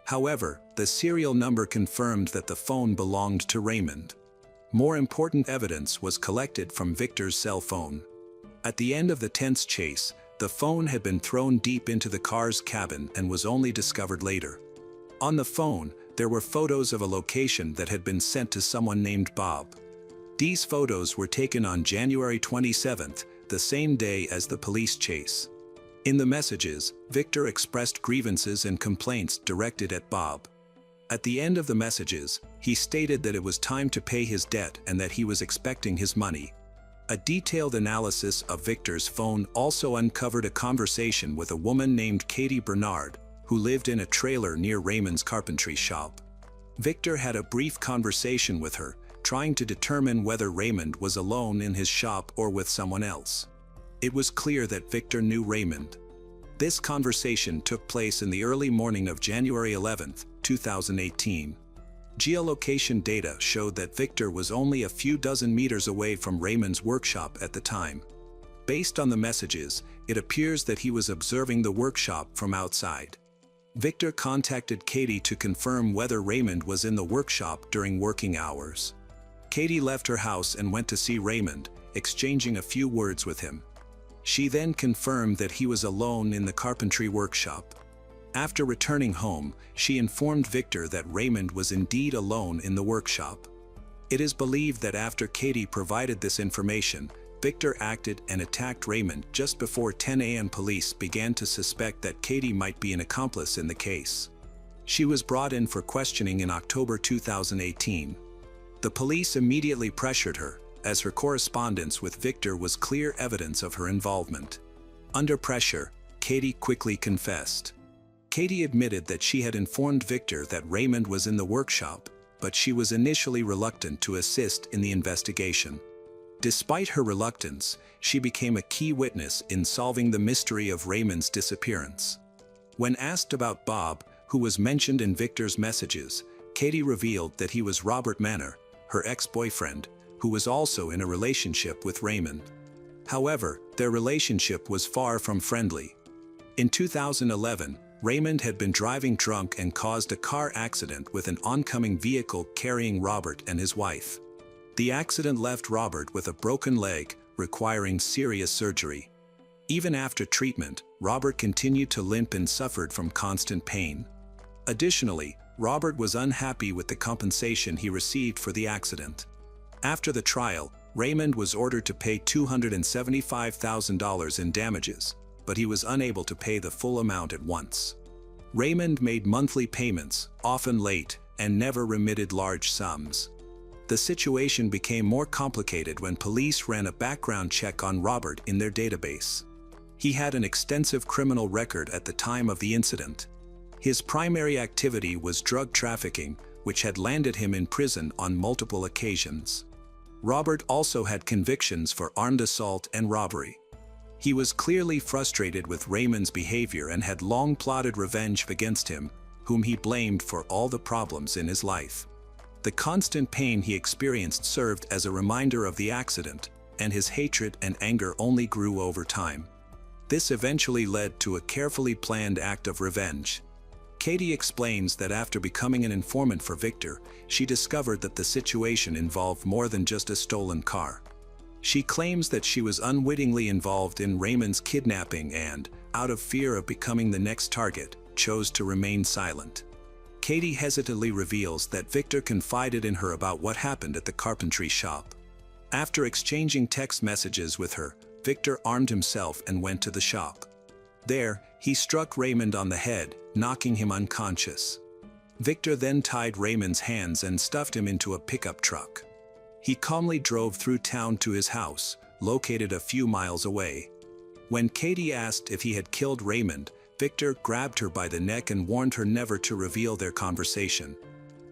However, the serial number confirmed that the phone belonged to Raymond. More important evidence was collected from Victor's cell phone. At the end of the tense chase, the phone had been thrown deep into the car's cabin and was only discovered later. On the phone, there were photos of a location that had been sent to someone named Bob. These photos were taken on January 27, the same day as the police chase. In the messages, Victor expressed grievances and complaints directed at Bob. At the end of the messages, he stated that it was time to pay his debt and that he was expecting his money. A detailed analysis of Victor's phone also uncovered a conversation with a woman named Katie Bernard, who lived in a trailer near Raymond's carpentry shop. Victor had a brief conversation with her, trying to determine whether Raymond was alone in his shop or with someone else. It was clear that Victor knew Raymond. This conversation took place in the early morning of January 11, 2018. Geolocation data showed that Victor was only a few dozen meters away from Raymond's workshop at the time. Based on the messages, it appears that he was observing the workshop from outside. Victor contacted Katie to confirm whether Raymond was in the workshop during working hours. Katie left her house and went to see Raymond, exchanging a few words with him. She then confirmed that he was alone in the carpentry workshop. After returning home, she informed Victor that Raymond was indeed alone in the workshop. It is believed that after Katie provided this information, Victor acted and attacked Raymond just before 10 a.m. Police began to suspect that Katie might be an accomplice in the case. She was brought in for questioning in October 2018. The police immediately pressured her, as her correspondence with Victor was clear evidence of her involvement. Under pressure, Katie quickly confessed. Katie admitted that she had informed Victor that Raymond was in the workshop, but she was initially reluctant to assist in the investigation. Despite her reluctance, she became a key witness in solving the mystery of Raymond's disappearance. When asked about Bob, who was mentioned in Victor's messages, Katie revealed that he was Robert Manor, her ex-boyfriend, who was also in a relationship with Raymond. However, their relationship was far from friendly. In 2011, Raymond had been driving drunk and caused a car accident with an oncoming vehicle carrying Robert and his wife. The accident left Robert with a broken leg, requiring serious surgery. Even after treatment, Robert continued to limp and suffered from constant pain. Additionally, Robert was unhappy with the compensation he received for the accident. After the trial, Raymond was ordered to pay $275,000 in damages, but he was unable to pay the full amount at once. Raymond made monthly payments, often late, and never remitted large sums. The situation became more complicated when police ran a background check on Robert in their database. He had an extensive criminal record at the time of the incident. His primary activity was drug trafficking, which had landed him in prison on multiple occasions. Robert also had convictions for armed assault and robbery. He was clearly frustrated with Raymond's behavior and had long plotted revenge against him, whom he blamed for all the problems in his life. The constant pain he experienced served as a reminder of the accident, and his hatred and anger only grew over time. This eventually led to a carefully planned act of revenge. Katie explains that after becoming an informant for Victor, she discovered that the situation involved more than just a stolen car. She claims that she was unwittingly involved in Raymond's kidnapping and, out of fear of becoming the next target, chose to remain silent. Katie hesitantly reveals that Victor confided in her about what happened at the carpentry shop. After exchanging text messages with her, Victor armed himself and went to the shop. There, he struck Raymond on the head, knocking him unconscious. Victor then tied Raymond's hands and stuffed him into a pickup truck. He calmly drove through town to his house, located a few miles away. When Katie asked if he had killed Raymond, Victor grabbed her by the neck and warned her never to reveal their conversation.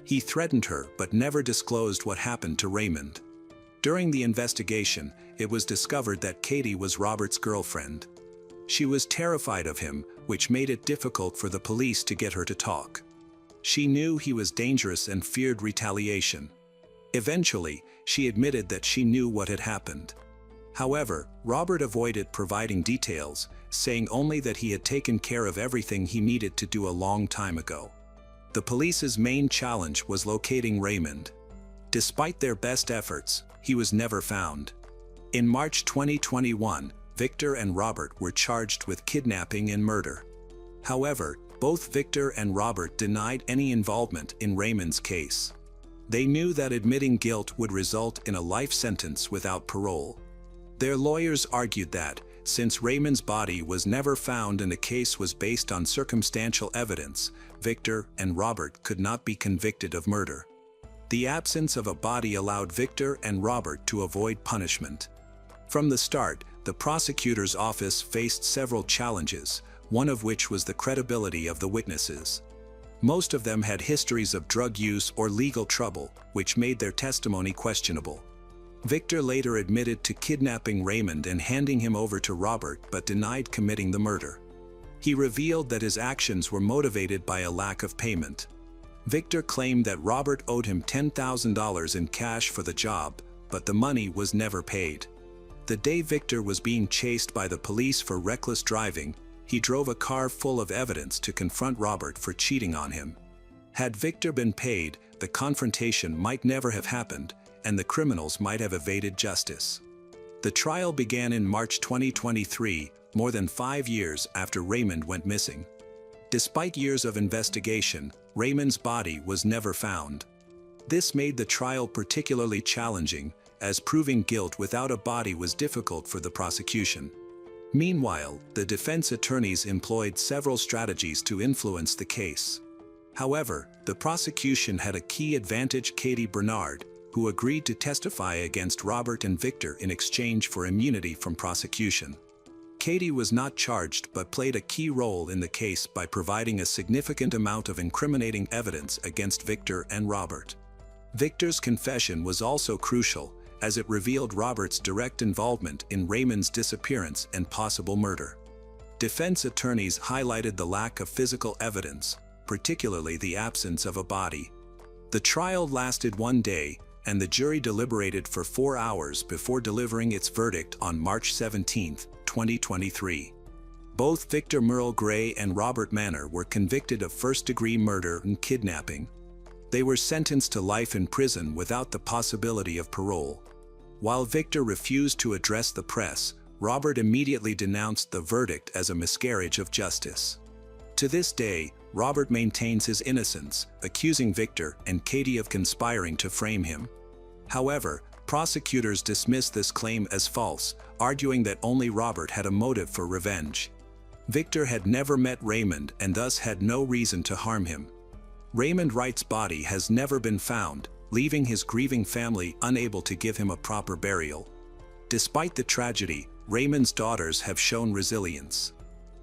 He threatened her but never disclosed what happened to Raymond. During the investigation, it was discovered that Katie was Robert's girlfriend. She was terrified of him, which made it difficult for the police to get her to talk. She knew he was dangerous and feared retaliation. Eventually, she admitted that she knew what had happened. However, Robert avoided providing details, saying only that he had taken care of everything he needed to do a long time ago. The police's main challenge was locating Raymond. Despite their best efforts, he was never found. In March 2021, Victor and Robert were charged with kidnapping and murder. However, both Victor and Robert denied any involvement in Raymond's case. They knew that admitting guilt would result in a life sentence without parole. Their lawyers argued that, since Raymond's body was never found and the case was based on circumstantial evidence, Victor and Robert could not be convicted of murder. The absence of a body allowed Victor and Robert to avoid punishment. From the start, the prosecutor's office faced several challenges, one of which was the credibility of the witnesses. Most of them had histories of drug use or legal trouble, which made their testimony questionable. Victor later admitted to kidnapping Raymond and handing him over to Robert but denied committing the murder. He revealed that his actions were motivated by a lack of payment. Victor claimed that Robert owed him $10,000 in cash for the job, but the money was never paid. The day Victor was being chased by the police for reckless driving, he drove a car full of evidence to confront Robert for cheating on him. Had Victor been paid, the confrontation might never have happened, and the criminals might have evaded justice. The trial began in March 2023, more than 5 years after Raymond went missing. Despite years of investigation, Raymond's body was never found. This made the trial particularly challenging, as proving guilt without a body was difficult for the prosecution. Meanwhile, the defense attorneys employed several strategies to influence the case. However, the prosecution had a key advantage: Katie Bernard, who agreed to testify against Robert and Victor in exchange for immunity from prosecution. Katie was not charged but played a key role in the case by providing a significant amount of incriminating evidence against Victor and Robert. Victor's confession was also crucial, as it revealed Robert's direct involvement in Raymond's disappearance and possible murder. Defense attorneys highlighted the lack of physical evidence, particularly the absence of a body. The trial lasted 1 day, and the jury deliberated for 4 hours before delivering its verdict on March 17, 2023. Both Victor Merle Gray and Robert Manor were convicted of first-degree murder and kidnapping. They were sentenced to life in prison without the possibility of parole. While Victor refused to address the press, Robert immediately denounced the verdict as a miscarriage of justice. To this day, Robert maintains his innocence, accusing Victor and Katie of conspiring to frame him. However, prosecutors dismissed this claim as false, arguing that only Robert had a motive for revenge. Victor had never met Raymond and thus had no reason to harm him. Raymond Wright's body has never been found, leaving his grieving family unable to give him a proper burial. Despite the tragedy, Raymond's daughters have shown resilience.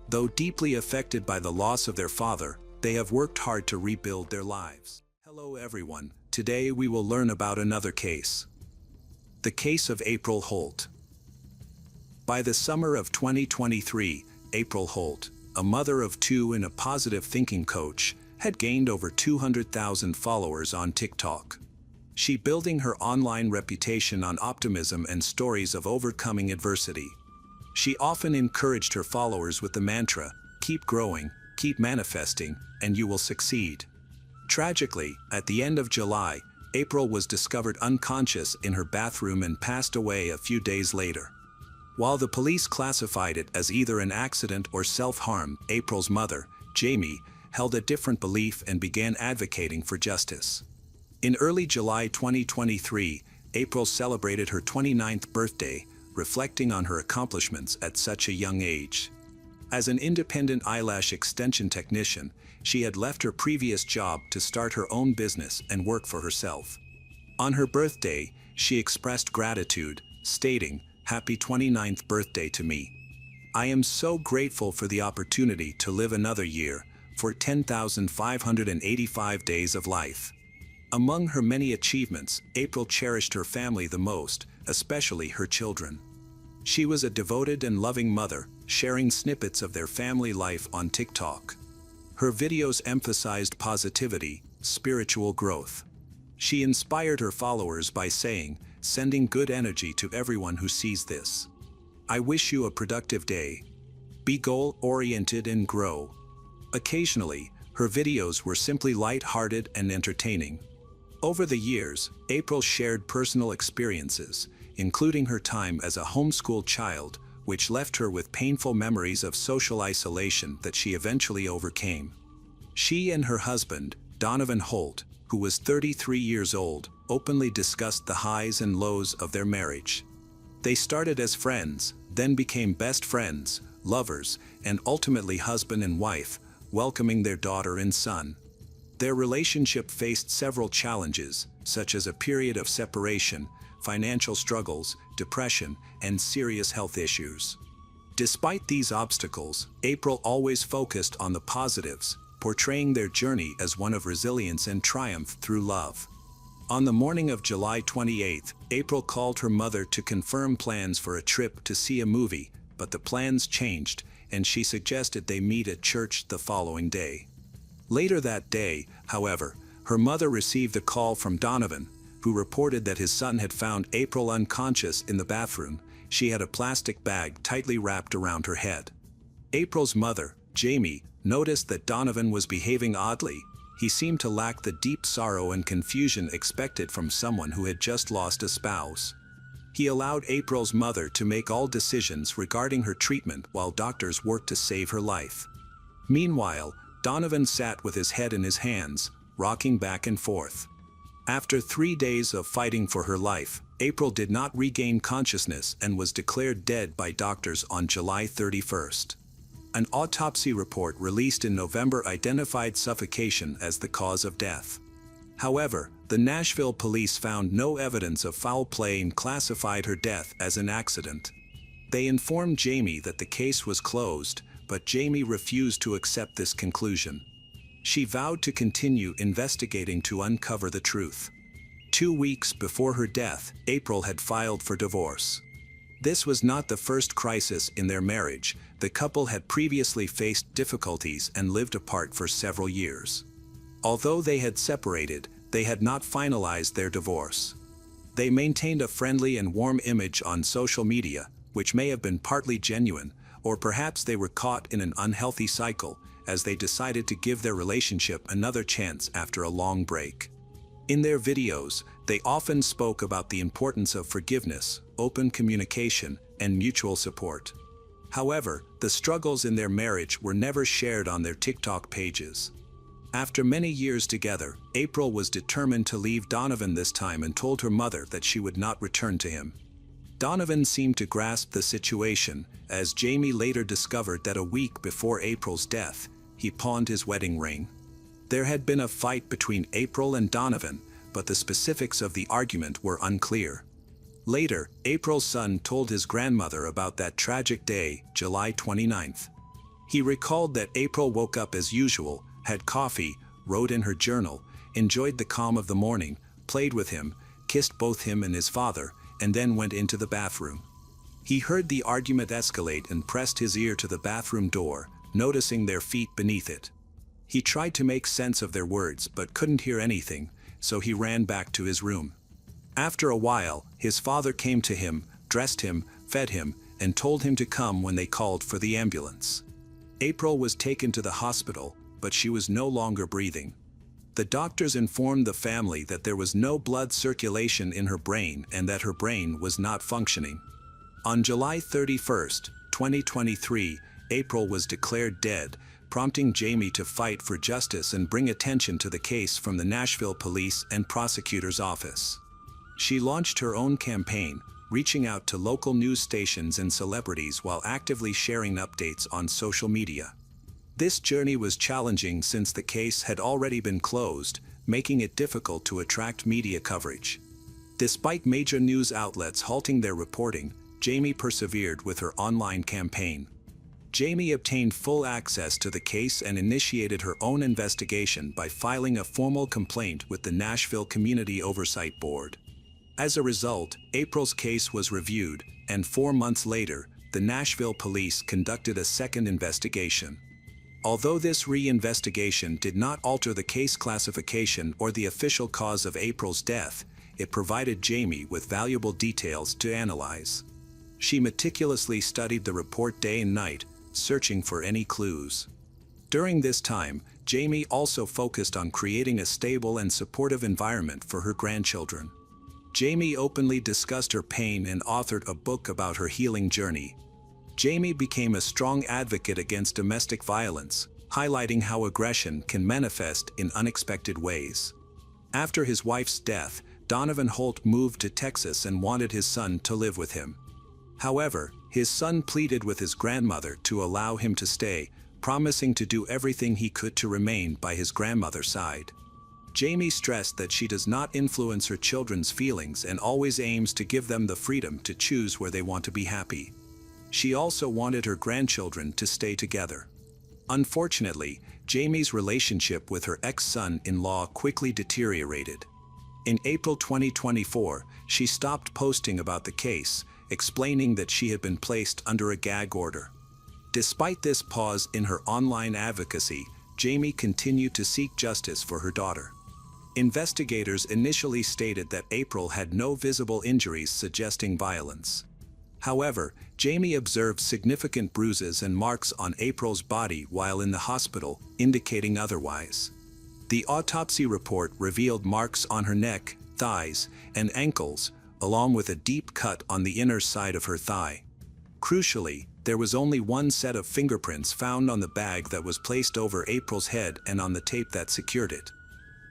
Though deeply affected by the loss of their father, they have worked hard to rebuild their lives. Hello everyone, today we will learn about another case. The case of April Holt. By the summer of 2023, April Holt, a mother of 2 and a positive thinking coach, had gained over 200,000 followers on TikTok. She building her online reputation on optimism and stories of overcoming adversity. She often encouraged her followers with the mantra, "Keep growing, keep manifesting, and you will succeed. Tragically, at the end of July, April was discovered unconscious in her bathroom and passed away a few days later. While the police classified it as either an accident or self-harm, April's mother, Jamie, held a different belief and began advocating for justice. In early July 2023, April celebrated her 29th birthday, reflecting on her accomplishments at such a young age. As an independent eyelash extension technician, she had left her previous job to start her own business and work for herself. On her birthday, she expressed gratitude, stating, "Happy 29th birthday to me. I am so grateful for the opportunity to live another year, for 10,585 days of life." Among her many achievements, April cherished her family the most, especially her children. She was a devoted and loving mother, sharing snippets of their family life on TikTok. Her videos emphasized positivity, spiritual growth. She inspired her followers by saying, "Sending good energy to everyone who sees this. I wish you a productive day. Be goal-oriented and grow." Occasionally, her videos were simply light-hearted and entertaining. Over the years, April shared personal experiences, including her time as a homeschooled child, which left her with painful memories of social isolation that she eventually overcame. She and her husband, Donovan Holt, who was 33 years old, openly discussed the highs and lows of their marriage. They started as friends, then became best friends, lovers, and ultimately husband and wife, welcoming their daughter and son. Their relationship faced several challenges, such as a period of separation, financial struggles, depression, and serious health issues. Despite these obstacles, April always focused on the positives, portraying their journey as one of resilience and triumph through love. On the morning of July 28, April called her mother to confirm plans for a trip to see a movie, but the plans changed, and she suggested they meet at church the following day. Later that day, however, her mother received a call from Donovan, who reported that his son had found April unconscious in the bathroom. She had a plastic bag tightly wrapped around her head. April's mother, Jamie, noticed that Donovan was behaving oddly. He seemed to lack the deep sorrow and confusion expected from someone who had just lost a spouse. He allowed April's mother to make all decisions regarding her treatment while doctors worked to save her life. Meanwhile, Donovan sat with his head in his hands, rocking back and forth. After 3 days of fighting for her life, April did not regain consciousness and was declared dead by doctors on July 31st. An autopsy report released in November identified suffocation as the cause of death. However, the Nashville police found no evidence of foul play and classified her death as an accident. They informed Jamie that the case was closed, but Jamie refused to accept this conclusion. She vowed to continue investigating to uncover the truth. 2 weeks before her death, April had filed for divorce. This was not the first crisis in their marriage. The couple had previously faced difficulties and lived apart for several years. Although they had separated, they had not finalized their divorce. They maintained a friendly and warm image on social media, which may have been partly genuine, or perhaps they were caught in an unhealthy cycle, as they decided to give their relationship another chance after a long break. In their videos, they often spoke about the importance of forgiveness, open communication, and mutual support. However, the struggles in their marriage were never shared on their TikTok pages. After many years together, April was determined to leave Donovan this time and told her mother that she would not return to him. Donovan seemed to grasp the situation, as Jamie later discovered that a week before April's death, he pawned his wedding ring. There had been a fight between April and Donovan, but the specifics of the argument were unclear. Later, April's son told his grandmother about that tragic day, July 29th. He recalled that April woke up as usual, had coffee, wrote in her journal, enjoyed the calm of the morning, played with him, kissed both him and his father, and then went into the bathroom. He heard the argument escalate and pressed his ear to the bathroom door, noticing their feet beneath it. He tried to make sense of their words but couldn't hear anything, so he ran back to his room. After a while, his father came to him, dressed him, fed him, and told him to come when they called for the ambulance. April was taken to the hospital, but she was no longer breathing. The doctors informed the family that there was no blood circulation in her brain and that her brain was not functioning. On July 31, 2023, April was declared dead, prompting Jamie to fight for justice and bring attention to the case from the Nashville Police and Prosecutor's Office. She launched her own campaign, reaching out to local news stations and celebrities while actively sharing updates on social media. This journey was challenging since the case had already been closed, making it difficult to attract media coverage. Despite major news outlets halting their reporting, Jamie persevered with her online campaign. Jamie obtained full access to the case and initiated her own investigation by filing a formal complaint with the Nashville Community Oversight Board. As a result, April's case was reviewed, and 4 months later, the Nashville police conducted a second investigation. Although this re-investigation did not alter the case classification or the official cause of April's death, it provided Jamie with valuable details to analyze. She meticulously studied the report day and night, searching for any clues. During this time, Jamie also focused on creating a stable and supportive environment for her grandchildren. Jamie openly discussed her pain and authored a book about her healing journey. Jamie became a strong advocate against domestic violence, highlighting how aggression can manifest in unexpected ways. After his wife's death, Donovan Holt moved to Texas and wanted his son to live with him. However, his son pleaded with his grandmother to allow him to stay, promising to do everything he could to remain by his grandmother's side. Jamie stressed that she does not influence her children's feelings and always aims to give them the freedom to choose where they want to be happy. She also wanted her grandchildren to stay together. Unfortunately, Jamie's relationship with her ex-son-in-law quickly deteriorated. In April 2024, she stopped posting about the case, explaining that she had been placed under a gag order. Despite this pause in her online advocacy, Jamie continued to seek justice for her daughter. Investigators initially stated that April had no visible injuries suggesting violence. However, Jamie observed significant bruises and marks on April's body while in the hospital, indicating otherwise. The autopsy report revealed marks on her neck, thighs, and ankles, along with a deep cut on the inner side of her thigh. Crucially, there was only one set of fingerprints found on the bag that was placed over April's head and on the tape that secured it.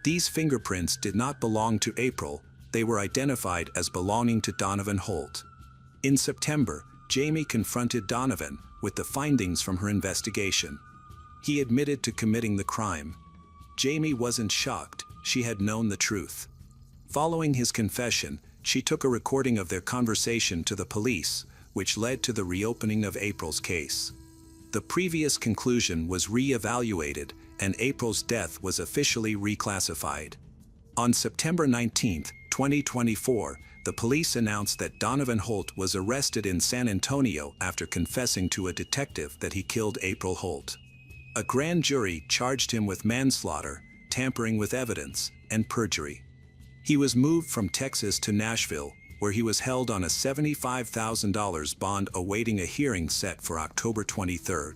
These fingerprints did not belong to April, they were identified as belonging to Donovan Holt. In September, Jamie confronted Donovan with the findings from her investigation. He admitted to committing the crime. Jamie wasn't shocked, she had known the truth. Following his confession, she took a recording of their conversation to the police, which led to the reopening of April's case. The previous conclusion was re-evaluated, and April's death was officially reclassified. On September 19, 2024, the police announced that Donovan Holt was arrested in San Antonio after confessing to a detective that he killed April Holt. A grand jury charged him with manslaughter, tampering with evidence, and perjury. He was moved from Texas to Nashville, where he was held on a $75,000 bond awaiting a hearing set for October 23.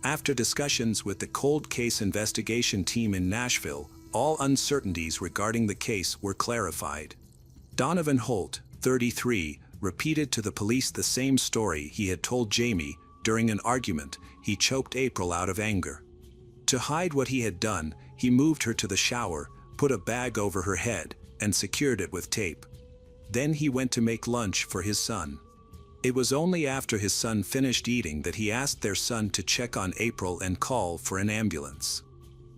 After discussions with the cold case investigation team in Nashville, all uncertainties regarding the case were clarified. Donovan Holt, 33, repeated to the police the same story he had told Jamie. During an argument, he choked April out of anger. To hide what he had done, he moved her to the shower, put a bag over her head, and secured it with tape. Then he went to make lunch for his son. It was only after his son finished eating that he asked their son to check on April and call for an ambulance.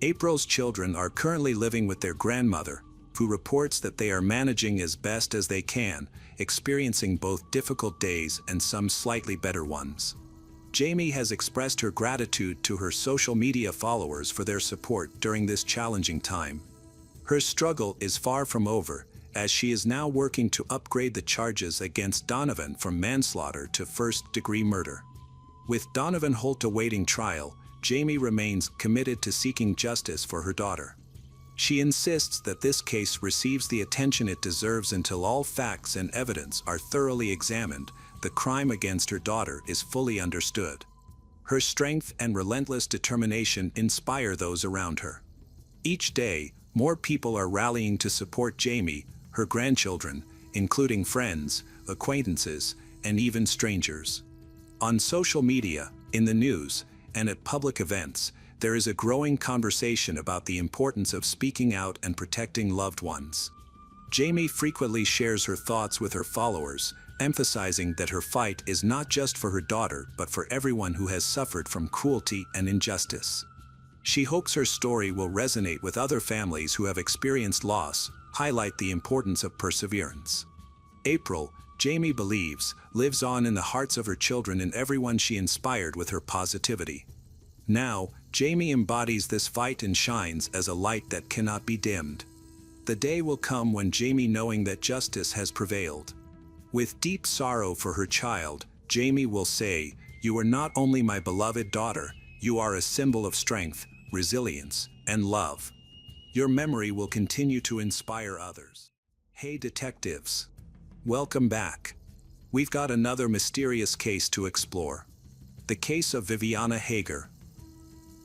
April's children are currently living with their grandmother, who reports that they are managing as best as they can, experiencing both difficult days and some slightly better ones. Jamie has expressed her gratitude to her social media followers for their support during this challenging time. Her struggle is far from over, as she is now working to upgrade the charges against Donovan from manslaughter to first-degree murder. With Donovan Holt awaiting trial, Jamie remains committed to seeking justice for her daughter. She insists that this case receives the attention it deserves until all facts and evidence are thoroughly examined, the crime against her daughter is fully understood. Her strength and relentless determination inspire those around her. Each day, more people are rallying to support Jamie, her grandchildren, including friends, acquaintances, and even strangers. On social media, in the news, and at public events, there is a growing conversation about the importance of speaking out and protecting loved ones. Jamie frequently shares her thoughts with her followers, emphasizing that her fight is not just for her daughter but for everyone who has suffered from cruelty and injustice. She hopes her story will resonate with other families who have experienced loss, highlight the importance of perseverance. April, Jamie believes, lives on in the hearts of her children and everyone she inspired with her positivity. Now, Jamie embodies this fight and shines as a light that cannot be dimmed. The day will come when Jamie, knowing that justice has prevailed. With deep sorrow for her child, Jamie will say, "You are not only my beloved daughter, you are a symbol of strength, resilience, and love. Your memory will continue to inspire others." Hey detectives! Welcome back. We've got another mysterious case to explore. The case of Viviana Hager.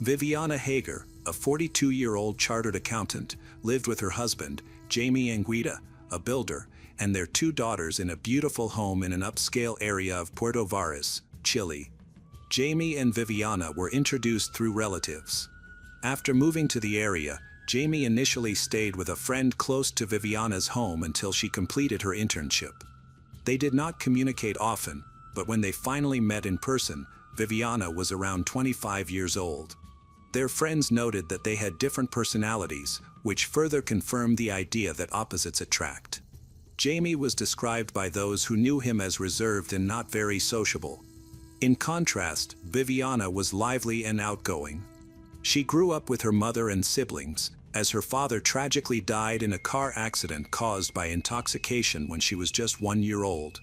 Viviana Hager, a 42-year-old chartered accountant, lived with her husband, Jamie Anguita, a builder, and their 2 daughters in a beautiful home in an upscale area of Puerto Varas, Chile. Jamie and Viviana were introduced through relatives. After moving to the area, Jamie initially stayed with a friend close to Viviana's home until she completed her internship. They did not communicate often, but when they finally met in person, Viviana was around 25 years old. Their friends noted that they had different personalities, which further confirmed the idea that opposites attract. Jamie was described by those who knew him as reserved and not very sociable. In contrast, Viviana was lively and outgoing. She grew up with her mother and siblings, as her father tragically died in a car accident caused by intoxication when she was just 1 year old.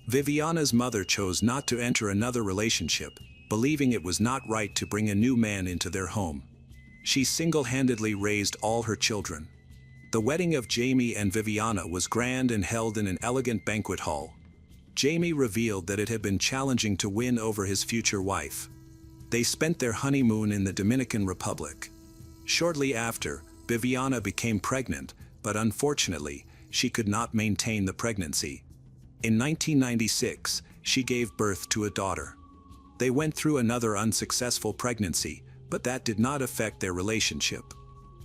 Viviana's mother chose not to enter another relationship, believing it was not right to bring a new man into their home. She single-handedly raised all her children. The wedding of Jamie and Viviana was grand and held in an elegant banquet hall. Jamie revealed that it had been challenging to win over his future wife. They spent their honeymoon in the Dominican Republic. Shortly after, Viviana became pregnant, but unfortunately, she could not maintain the pregnancy. In 1996, she gave birth to a daughter. They went through another unsuccessful pregnancy, but that did not affect their relationship.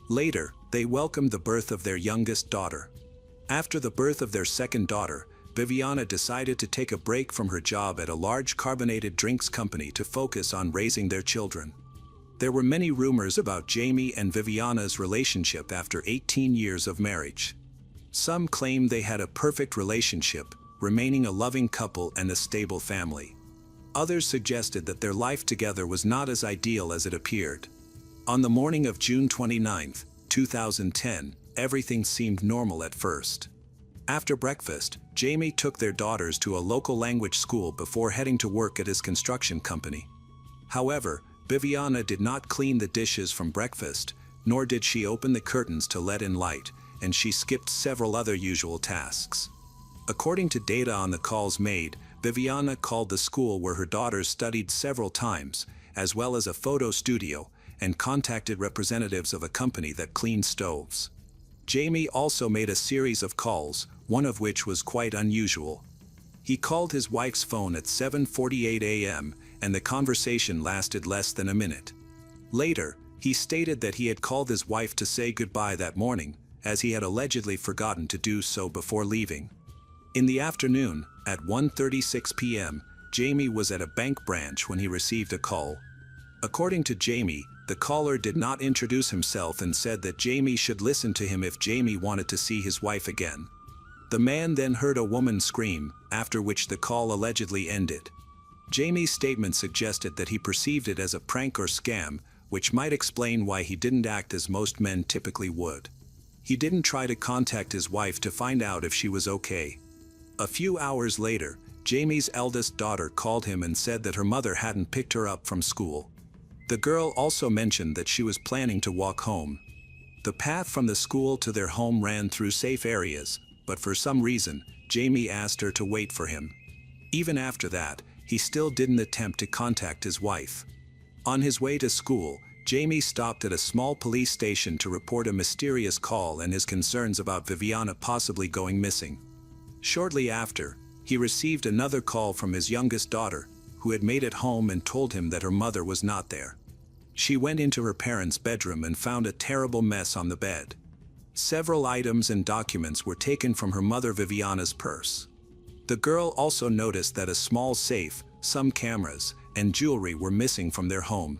Later, they welcomed the birth of their youngest daughter. After the birth of their second daughter, Viviana decided to take a break from her job at a large carbonated drinks company to focus on raising their children. There were many rumors about Jamie and Viviana's relationship after 18 years of marriage. Some claimed they had a perfect relationship, remaining a loving couple and a stable family. Others suggested that their life together was not as ideal as it appeared. On the morning of June 29, 2010, everything seemed normal at first. After breakfast, Jamie took their daughters to a local language school before heading to work at his construction company. However, Viviana did not clean the dishes from breakfast, nor did she open the curtains to let in light, and she skipped several other usual tasks. According to data on the calls made, Viviana called the school where her daughters studied several times, as well as a photo studio, and contacted representatives of a company that cleaned stoves. Jamie also made a series of calls, one of which was quite unusual. He called his wife's phone at 7:48 a.m., and the conversation lasted less than a minute. Later, he stated that he had called his wife to say goodbye that morning, as he had allegedly forgotten to do so before leaving. In the afternoon, at 1:36 p.m., Jamie was at a bank branch when he received a call. According to Jamie, the caller did not introduce himself and said that Jamie should listen to him if Jamie wanted to see his wife again. The man then heard a woman scream, after which the call allegedly ended. Jamie's statement suggested that he perceived it as a prank or scam, which might explain why he didn't act as most men typically would. He didn't try to contact his wife to find out if she was okay. A few hours later, Jamie's eldest daughter called him and said that her mother hadn't picked her up from school. The girl also mentioned that she was planning to walk home. The path from the school to their home ran through safe areas, but for some reason, Jamie asked her to wait for him. Even after that, he still didn't attempt to contact his wife. On his way to school, Jamie stopped at a small police station to report a mysterious call and his concerns about Viviana possibly going missing. Shortly after, he received another call from his youngest daughter, who had made it home and told him that her mother was not there. She went into her parents' bedroom and found a terrible mess on the bed. Several items and documents were taken from her mother Viviana's purse. The girl also noticed that a small safe, some cameras, and jewelry were missing from their home.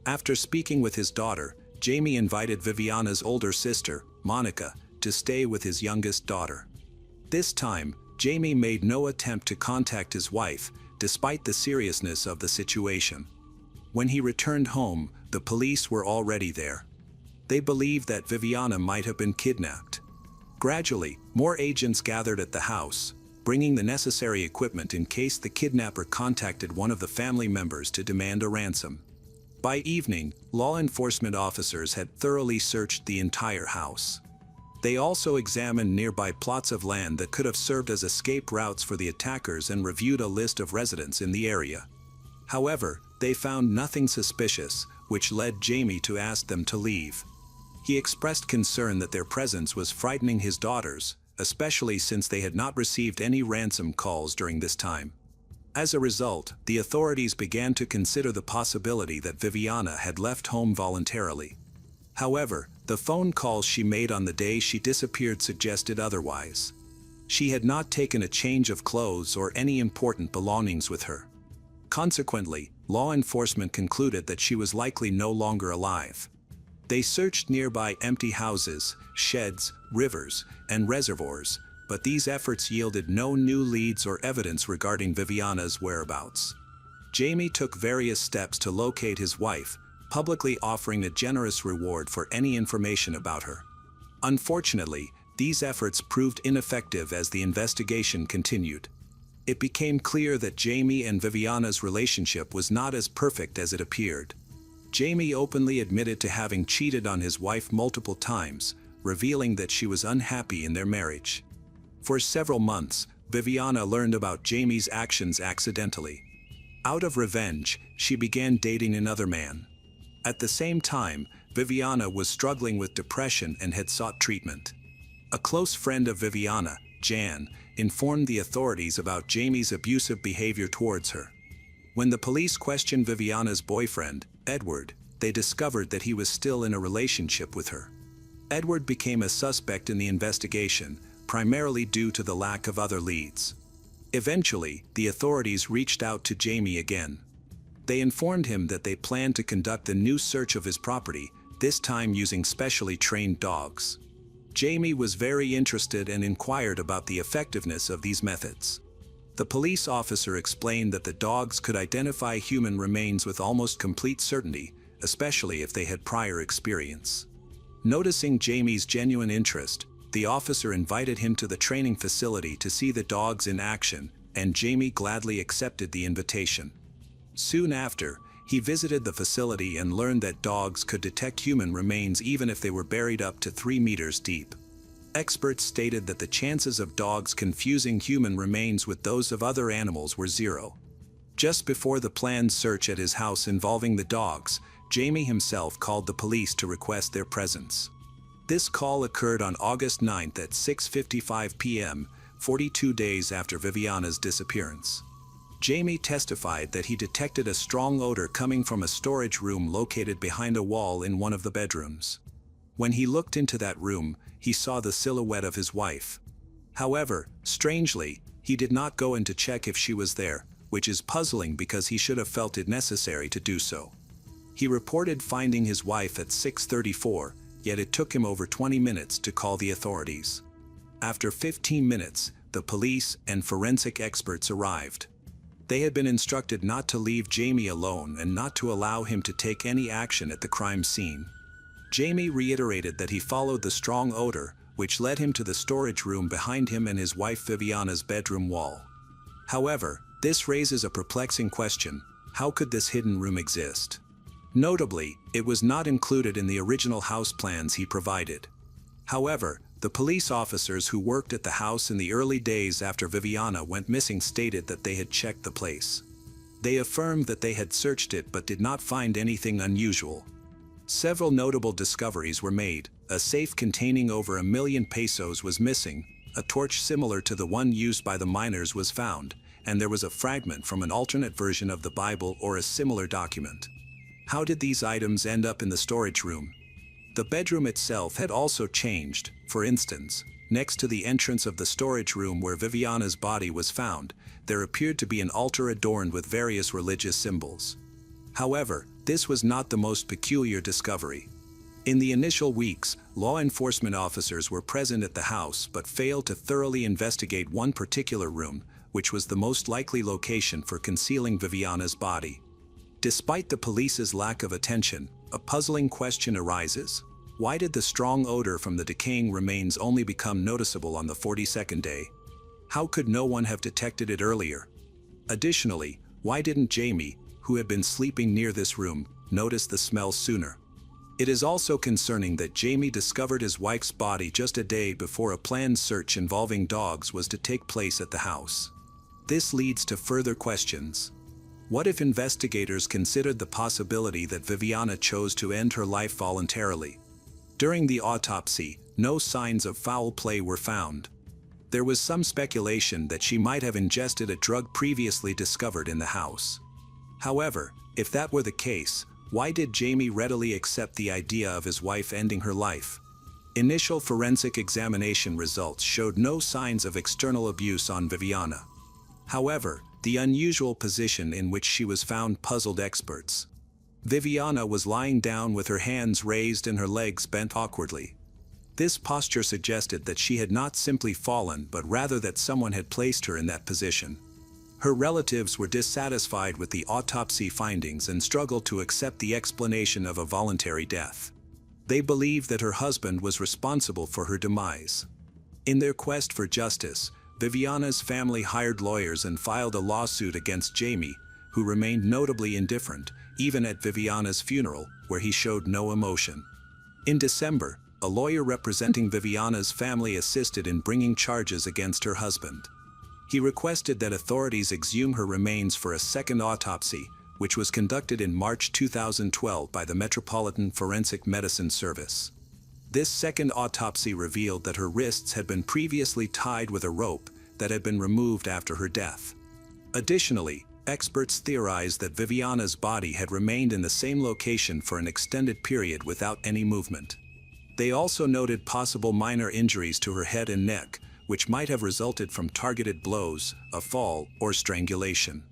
After speaking with his daughter, Jamie invited Viviana's older sister, Monica, to stay with his youngest daughter. This time, Jamie made no attempt to contact his wife, despite the seriousness of the situation. When he returned home, the police were already there. They believed that Viviana might have been kidnapped. Gradually, more agents gathered at the house, bringing the necessary equipment in case the kidnapper contacted one of the family members to demand a ransom. By evening, law enforcement officers had thoroughly searched the entire house. They also examined nearby plots of land that could have served as escape routes for the attackers and reviewed a list of residents in the area. However, they found nothing suspicious, which led Jamie to ask them to leave. He expressed concern that their presence was frightening his daughters, especially since they had not received any ransom calls during this time. As a result, the authorities began to consider the possibility that Viviana had left home voluntarily. However, the phone calls she made on the day she disappeared suggested otherwise. She had not taken a change of clothes or any important belongings with her. Consequently, law enforcement concluded that she was likely no longer alive. They searched nearby empty houses, sheds, rivers, and reservoirs, but these efforts yielded no new leads or evidence regarding Viviana's whereabouts. Jamie took various steps to locate his wife, publicly offering a generous reward for any information about her. Unfortunately, these efforts proved ineffective as the investigation continued. It became clear that Jamie and Viviana's relationship was not as perfect as it appeared. Jamie openly admitted to having cheated on his wife multiple times, revealing that she was unhappy in their marriage. For several months, Viviana learned about Jamie's actions accidentally. Out of revenge, she began dating another man. At the same time, Viviana was struggling with depression and had sought treatment. A close friend of Viviana, Jan, informed the authorities about Jamie's abusive behavior towards her. When the police questioned Viviana's boyfriend, Edward, they discovered that he was still in a relationship with her. Edward became a suspect in the investigation, primarily due to the lack of other leads. Eventually, the authorities reached out to Jamie again. They informed him that they planned to conduct a new search of his property, this time using specially trained dogs. Jamie was very interested and inquired about the effectiveness of these methods. The police officer explained that the dogs could identify human remains with almost complete certainty, especially if they had prior experience. Noticing Jamie's genuine interest, the officer invited him to the training facility to see the dogs in action, and Jamie gladly accepted the invitation. Soon after, he visited the facility and learned that dogs could detect human remains even if they were buried up to 3 meters deep. Experts stated that the chances of dogs confusing human remains with those of other animals were zero. Just before the planned search at his house involving the dogs, Jamie himself called the police to request their presence. This call occurred on August 9th at 6:55 p.m., 42 days after Viviana's disappearance. Jamie testified that he detected a strong odor coming from a storage room located behind a wall in one of the bedrooms. When he looked into that room, he saw the silhouette of his wife. However, strangely, he did not go in to check if she was there, which is puzzling because he should have felt it necessary to do so. He reported finding his wife at 6:34, yet it took him over 20 minutes to call the authorities. After 15 minutes, the police and forensic experts arrived. They had been instructed not to leave Jamie alone and not to allow him to take any action at the crime scene. Jamie reiterated that he followed the strong odor, which led him to the storage room behind him and his wife Viviana's bedroom wall. However, this raises a perplexing question: how could this hidden room exist? Notably, it was not included in the original house plans he provided. However, the police officers who worked at the house in the early days after Viviana went missing stated that they had checked the place. They affirmed that they had searched it but did not find anything unusual. Several notable discoveries were made. A safe containing over 1,000,000 pesos was missing, a torch similar to the one used by the miners was found, and there was a fragment from an alternate version of the Bible or a similar document. How did these items end up in the storage room? The bedroom itself had also changed. For instance, next to the entrance of the storage room where Viviana's body was found, there appeared to be an altar adorned with various religious symbols. However, this was not the most peculiar discovery. In the initial weeks, law enforcement officers were present at the house but failed to thoroughly investigate one particular room, which was the most likely location for concealing Viviana's body. Despite the police's lack of attention, a puzzling question arises. Why did the strong odor from the decaying remains only become noticeable on the 42nd day? How could no one have detected it earlier? Additionally, why didn't Jamie, who had been sleeping near this room, notice the smell sooner? It is also concerning that Jamie discovered his wife's body just a day before a planned search involving dogs was to take place at the house. This leads to further questions. What if investigators considered the possibility that Viviana chose to end her life voluntarily? During the autopsy, no signs of foul play were found. There was some speculation that she might have ingested a drug previously discovered in the house. However, if that were the case, why did Jamie readily accept the idea of his wife ending her life? Initial forensic examination results showed no signs of external abuse on Viviana. However, the unusual position in which she was found puzzled experts. Viviana was lying down with her hands raised and her legs bent awkwardly. This posture suggested that she had not simply fallen but rather that someone had placed her in that position. Her relatives were dissatisfied with the autopsy findings and struggled to accept the explanation of a voluntary death. They believed that her husband was responsible for her demise. In their quest for justice, Viviana's family hired lawyers and filed a lawsuit against Jamie, who remained notably indifferent, even at Viviana's funeral, where he showed no emotion. In December, a lawyer representing Viviana's family assisted in bringing charges against her husband. He requested that authorities exhume her remains for a second autopsy, which was conducted in March 2012 by the Metropolitan Forensic Medicine Service. This second autopsy revealed that her wrists had been previously tied with a rope that had been removed after her death. Additionally, experts theorized that Viviana's body had remained in the same location for an extended period without any movement. They also noted possible minor injuries to her head and neck, which might have resulted from targeted blows, a fall, or strangulation.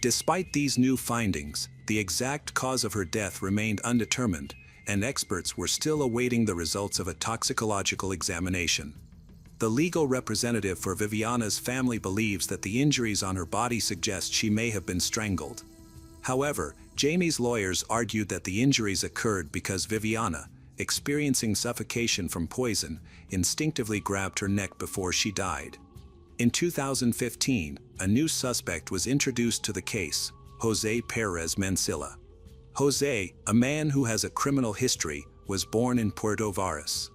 Despite these new findings, the exact cause of her death remained undetermined, and experts were still awaiting the results of a toxicological examination. The legal representative for Viviana's family believes that the injuries on her body suggest she may have been strangled. However, Jamie's lawyers argued that the injuries occurred because Viviana, experiencing suffocation from poison, instinctively grabbed her neck before she died. In 2015, a new suspect was introduced to the case, Jose Perez Mancilla. Jose, a man who has a criminal history, was born in Puerto Varas.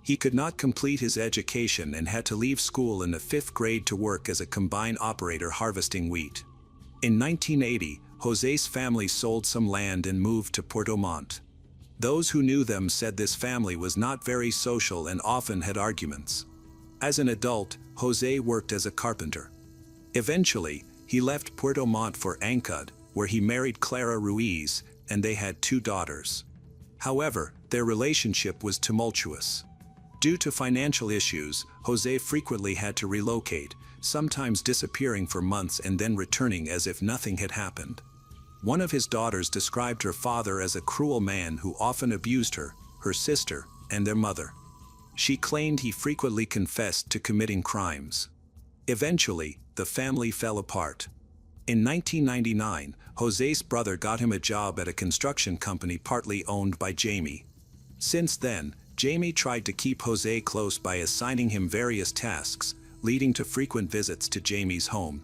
He could not complete his education and had to leave school in the 5th grade to work as a combine operator harvesting wheat. In 1980, Jose's family sold some land and moved to Puerto Montt. Those who knew them said this family was not very social and often had arguments. As an adult, Jose worked as a carpenter. Eventually, he left Puerto Montt for Ancud, where he married Clara Ruiz, and they had 2 daughters. However, their relationship was tumultuous. Due to financial issues, Jose frequently had to relocate, sometimes disappearing for months and then returning as if nothing had happened. One of his daughters described her father as a cruel man who often abused her, her sister, and their mother. She claimed he frequently confessed to committing crimes. Eventually, the family fell apart. In 1999, Jose's brother got him a job at a construction company partly owned by Jamie. Since then, Jamie tried to keep Jose close by assigning him various tasks, leading to frequent visits to Jamie's home.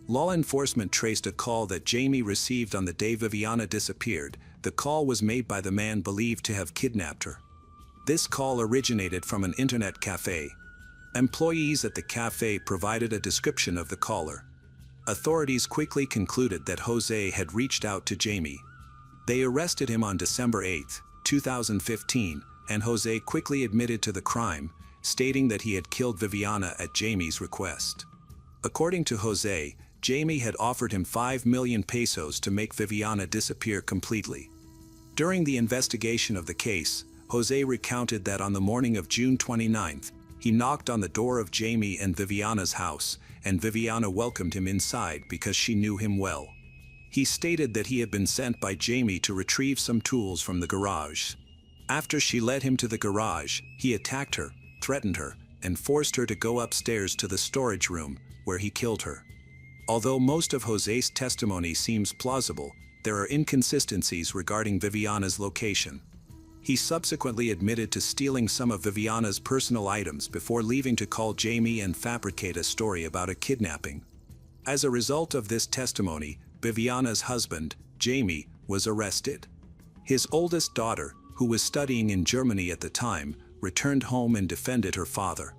Law enforcement traced a call that Jamie received on the day Viviana disappeared. The call was made by the man believed to have kidnapped her. This call originated from an internet cafe. Employees at the cafe provided a description of the caller. Authorities quickly concluded that Jose had reached out to Jamie. They arrested him on December 8, 2015, and Jose quickly admitted to the crime, stating that he had killed Viviana at Jamie's request. According to Jose, Jamie had offered him 5 million pesos to make Viviana disappear completely. During the investigation of the case, Jose recounted that on the morning of June 29, he knocked on the door of Jamie and Viviana's house, and Viviana welcomed him inside because she knew him well. He stated that he had been sent by Jamie to retrieve some tools from the garage. After she led him to the garage, he attacked her, threatened her, and forced her to go upstairs to the storage room, where he killed her. Although most of Jose's testimony seems plausible, there are inconsistencies regarding Viviana's location. He subsequently admitted to stealing some of Viviana's personal items before leaving to call Jamie and fabricate a story about a kidnapping. As a result of this testimony, Viviana's husband, Jamie, was arrested. His oldest daughter, who was studying in Germany at the time, returned home and defended her father.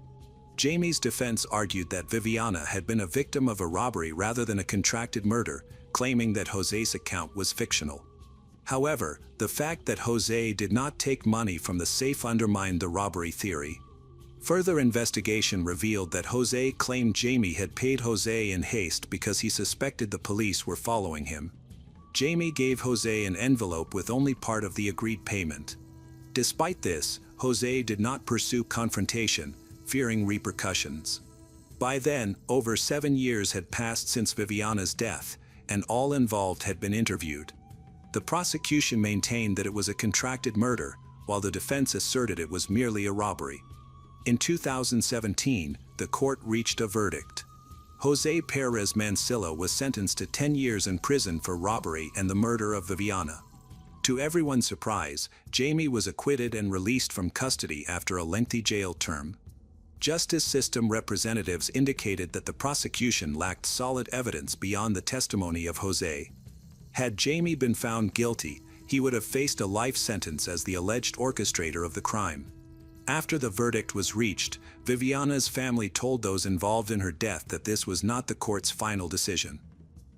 Jamie's defense argued that Viviana had been a victim of a robbery rather than a contracted murder, claiming that Jose's account was fictional. However, the fact that Jose did not take money from the safe undermined the robbery theory. Further investigation revealed that Jose claimed Jamie had paid Jose in haste because he suspected the police were following him. Jamie gave Jose an envelope with only part of the agreed payment. Despite this, Jose did not pursue confrontation, fearing repercussions. By then, over 7 years had passed since Viviana's death, and all involved had been interviewed. The prosecution maintained that it was a contracted murder, while the defense asserted it was merely a robbery. In 2017, the court reached a verdict. Jose Perez Mancilla was sentenced to 10 years in prison for robbery and the murder of Viviana. To everyone's surprise, Jamie was acquitted and released from custody after a lengthy jail term. Justice system representatives indicated that the prosecution lacked solid evidence beyond the testimony of Jose. Had Jamie been found guilty, he would have faced a life sentence as the alleged orchestrator of the crime. After the verdict was reached, Viviana's family told those involved in her death that this was not the court's final decision.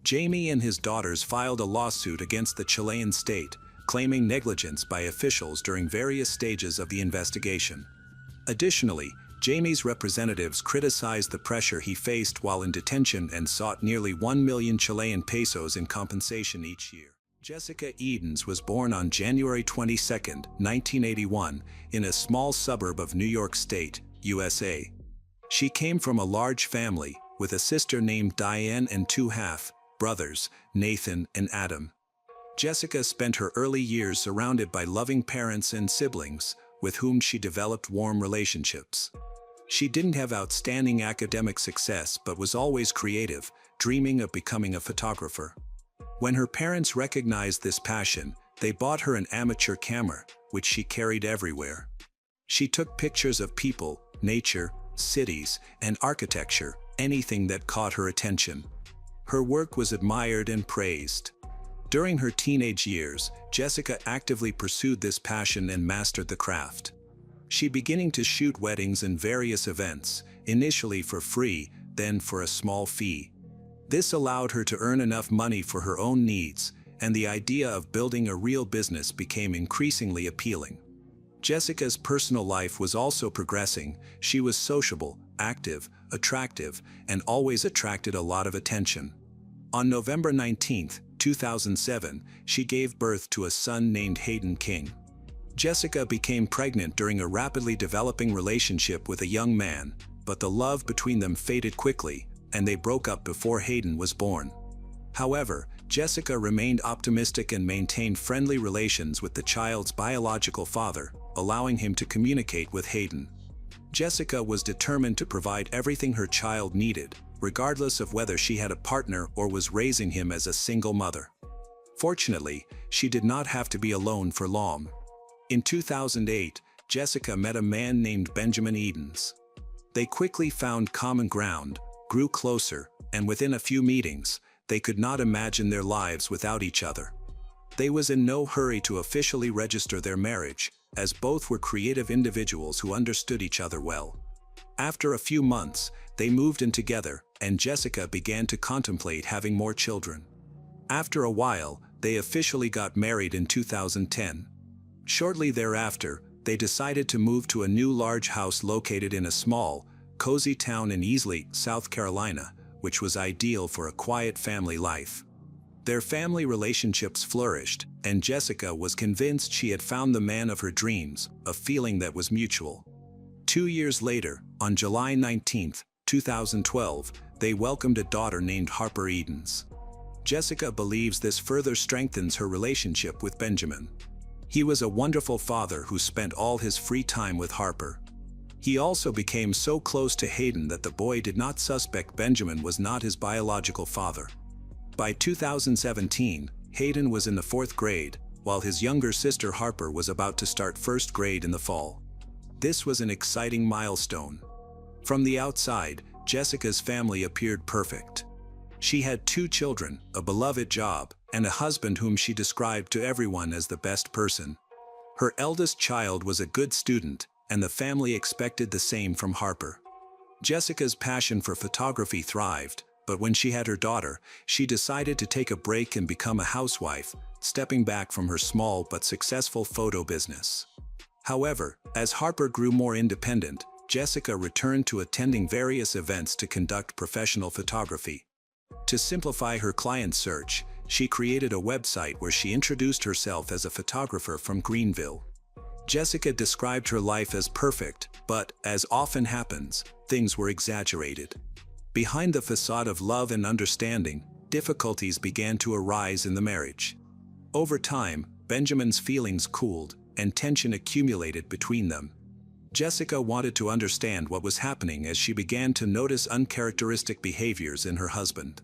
Jamie and his daughters filed a lawsuit against the Chilean state, claiming negligence by officials during various stages of the investigation. Additionally, Jamie's representatives criticized the pressure he faced while in detention and sought nearly 1 million Chilean pesos in compensation each year. Jessica Edens was born on January 22, 1981, in a small suburb of New York State, USA. She came from a large family, with a sister named Diane and 2 half-brothers, Nathan and Adam. Jessica spent her early years surrounded by loving parents and siblings, with whom she developed warm relationships. She didn't have outstanding academic success but was always creative, dreaming of becoming a photographer. When her parents recognized this passion, they bought her an amateur camera, which she carried everywhere. She took pictures of people, nature, cities, and architecture, anything that caught her attention. Her work was admired and praised. During her teenage years, Jessica actively pursued this passion and mastered the craft. She began to shoot weddings and various events, initially for free, then for a small fee. This allowed her to earn enough money for her own needs, and the idea of building a real business became increasingly appealing. Jessica's personal life was also progressing. She was sociable, active, attractive, and always attracted a lot of attention. On November 19, 2007, she gave birth to a son named Hayden King. Jessica became pregnant during a rapidly developing relationship with a young man, but the love between them faded quickly, and they broke up before Hayden was born. However, Jessica remained optimistic and maintained friendly relations with the child's biological father, allowing him to communicate with Hayden. Jessica was determined to provide everything her child needed, regardless of whether she had a partner or was raising him as a single mother. Fortunately, she did not have to be alone for long. In 2008, Jessica met a man named Benjamin Edens. They quickly found common ground, grew closer, and within a few meetings, they could not imagine their lives without each other. They was in no hurry to officially register their marriage, as both were creative individuals who understood each other well. After a few months, they moved in together, and Jessica began to contemplate having more children. After a while, they officially got married in 2010. Shortly thereafter, they decided to move to a new large house located in a small, cozy town in Easley, South Carolina, which was ideal for a quiet family life. Their family relationships flourished, and Jessica was convinced she had found the man of her dreams, a feeling that was mutual. 2 years later, on July 19, 2012, they welcomed a daughter named Harper Edens. Jessica believes this further strengthens her relationship with Benjamin. He was a wonderful father who spent all his free time with Harper. He also became so close to Hayden that the boy did not suspect Benjamin was not his biological father. By 2017, Hayden was in the 4th grade, while his younger sister Harper was about to start 1st grade in the fall. This was an exciting milestone. From the outside, Jessica's family appeared perfect. She had 2 children, a beloved job, and a husband whom she described to everyone as the best person. Her eldest child was a good student, and the family expected the same from Harper. Jessica's passion for photography thrived, but when she had her daughter, she decided to take a break and become a housewife, stepping back from her small but successful photo business. However, as Harper grew more independent, Jessica returned to attending various events to conduct professional photography. To simplify her client search, she created a website where she introduced herself as a photographer from Greenville. Jessica described her life as perfect, but, as often happens, things were exaggerated. Behind the facade of love and understanding, difficulties began to arise in the marriage. Over time, Benjamin's feelings cooled, and tension accumulated between them. Jessica wanted to understand what was happening as she began to notice uncharacteristic behaviors in her husband.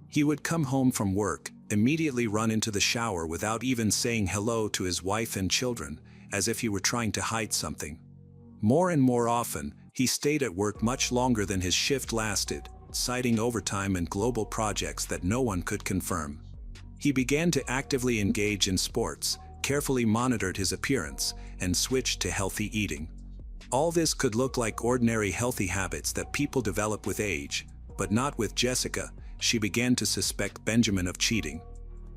He would come home from work, immediately run into the shower without even saying hello to his wife and children, as if he were trying to hide something. More and more often, he stayed at work much longer than his shift lasted, citing overtime and global projects that no one could confirm. He began to actively engage in sports, carefully monitored his appearance, and switched to healthy eating. All this could look like ordinary healthy habits that people develop with age, but not with Jessica. She began to suspect Benjamin of cheating.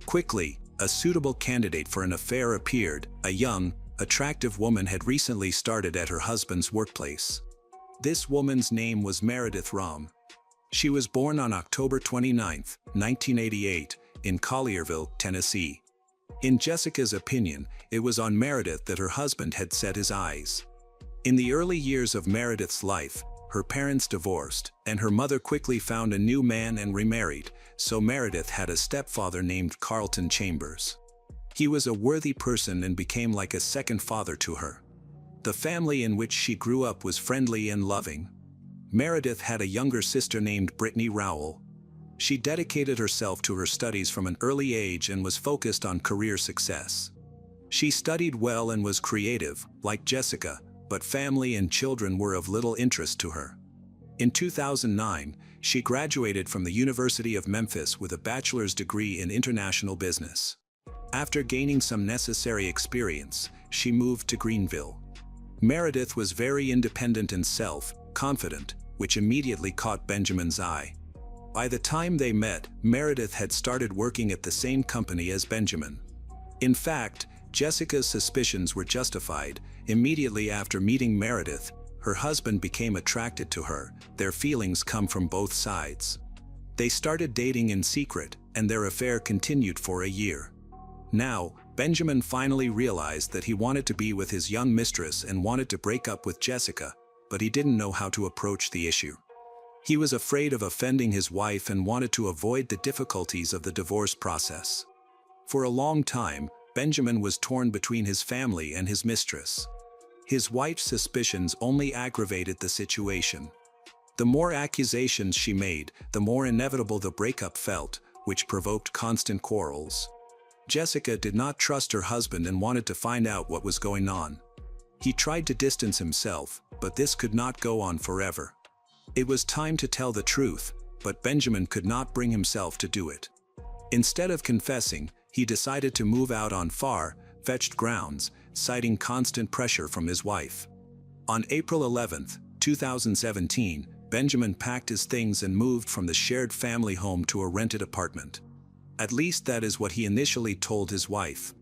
Quickly, a suitable candidate for an affair appeared. A young, attractive woman had recently started at her husband's workplace. This woman's name was Meredith Rahm. She was born on October 29, 1988, in Collierville, Tennessee. In Jessica's opinion, it was on Meredith that her husband had set his eyes. In the early years of Meredith's life, her parents divorced, and her mother quickly found a new man and remarried, so Meredith had a stepfather named Carlton Chambers. He was a worthy person and became like a second father to her. The family in which she grew up was friendly and loving. Meredith had a younger sister named Brittany Rowell. She dedicated herself to her studies from an early age and was focused on career success. She studied well and was creative, like Jessica, but family and children were of little interest to her. In 2009, she graduated from the University of Memphis with a bachelor's degree in international business. After gaining some necessary experience, she moved to Greenville. Meredith was very independent and self-confident, which immediately caught Benjamin's eye. By the time they met, Meredith had started working at the same company as Benjamin. In fact, Jessica's suspicions were justified. Immediately after meeting Meredith, her husband became attracted to her. Their feelings come from both sides. They started dating in secret, and their affair continued for a year. Now, Benjamin finally realized that he wanted to be with his young mistress and wanted to break up with Jessica, but he didn't know how to approach the issue. He was afraid of offending his wife and wanted to avoid the difficulties of the divorce process. For a long time, Benjamin was torn between his family and his mistress. His wife's suspicions only aggravated the situation. The more accusations she made, the more inevitable the breakup felt, which provoked constant quarrels. Jessica did not trust her husband and wanted to find out what was going on. He tried to distance himself, but this could not go on forever. It was time to tell the truth, but Benjamin could not bring himself to do it. Instead of confessing, he decided to move out on far-fetched grounds, citing constant pressure from his wife. On April 11, 2017, Benjamin packed his things and moved from the shared family home to a rented apartment. At least that is what he initially told his wife.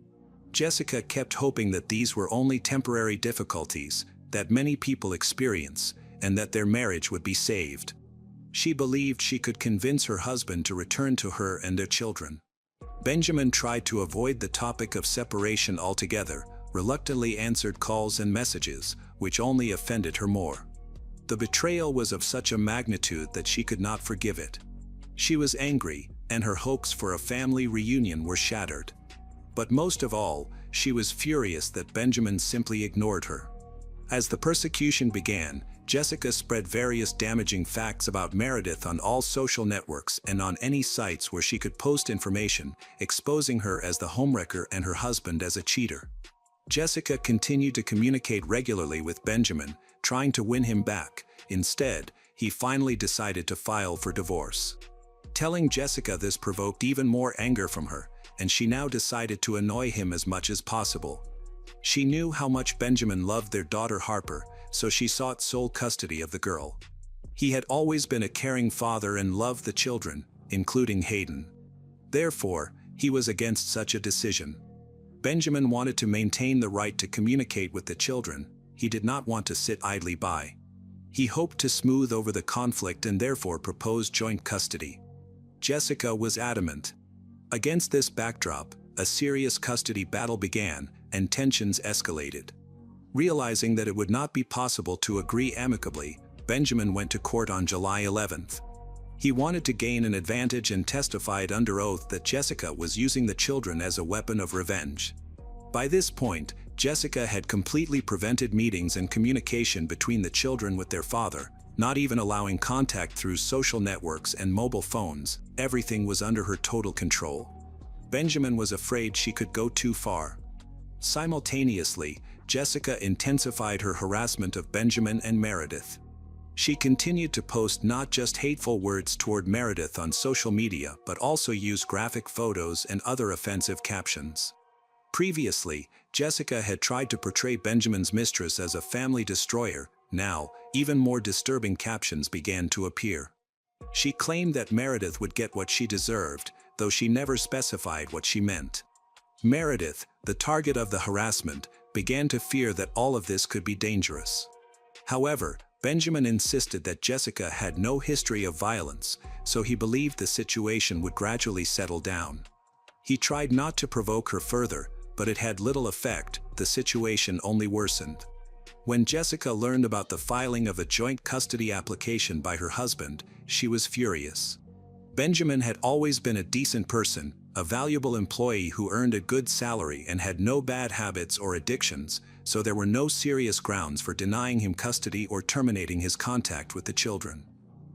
Jessica kept hoping that these were only temporary difficulties that many people experience, and that their marriage would be saved. She believed she could convince her husband to return to her and their children. Benjamin tried to avoid the topic of separation altogether, reluctantly answered calls and messages, which only offended her more. The betrayal was of such a magnitude that she could not forgive it. She was angry, and her hopes for a family reunion were shattered. But most of all, she was furious that Benjamin simply ignored her. As the persecution began, Jessica spread various damaging facts about Meredith on all social networks and on any sites where she could post information, exposing her as the homewrecker and her husband as a cheater. Jessica continued to communicate regularly with Benjamin, trying to win him back. Instead, he finally decided to file for divorce. Telling Jessica this provoked even more anger from her, and she now decided to annoy him as much as possible. She knew how much Benjamin loved their daughter Harper, so she sought sole custody of the girl. He had always been a caring father and loved the children, including Hayden. Therefore, he was against such a decision. Benjamin wanted to maintain the right to communicate with the children. He did not want to sit idly by. He hoped to smooth over the conflict and therefore proposed joint custody. Jessica was adamant. Against this backdrop, a serious custody battle began, and tensions escalated. Realizing that it would not be possible to agree amicably, Benjamin went to court on July 11th. He wanted to gain an advantage and testified under oath that Jessica was using the children as a weapon of revenge. By this point, Jessica had completely prevented meetings and communication between the children with their father, not even allowing contact through social networks and mobile phones. Everything was under her total control. Benjamin was afraid she could go too far. Simultaneously, Jessica intensified her harassment of Benjamin and Meredith. She continued to post not just hateful words toward Meredith on social media but also used graphic photos and other offensive captions. Previously, Jessica had tried to portray Benjamin's mistress as a family destroyer. Now, even more disturbing captions began to appear. She claimed that Meredith would get what she deserved, though she never specified what she meant. Meredith, the target of the harassment, began to fear that all of this could be dangerous. However, Benjamin insisted that Jessica had no history of violence, so he believed the situation would gradually settle down. He tried not to provoke her further, but it had little effect. The situation only worsened. When Jessica learned about the filing of a joint custody application by her husband, she was furious. Benjamin had always been a decent person, a valuable employee who earned a good salary and had no bad habits or addictions, so there were no serious grounds for denying him custody or terminating his contact with the children.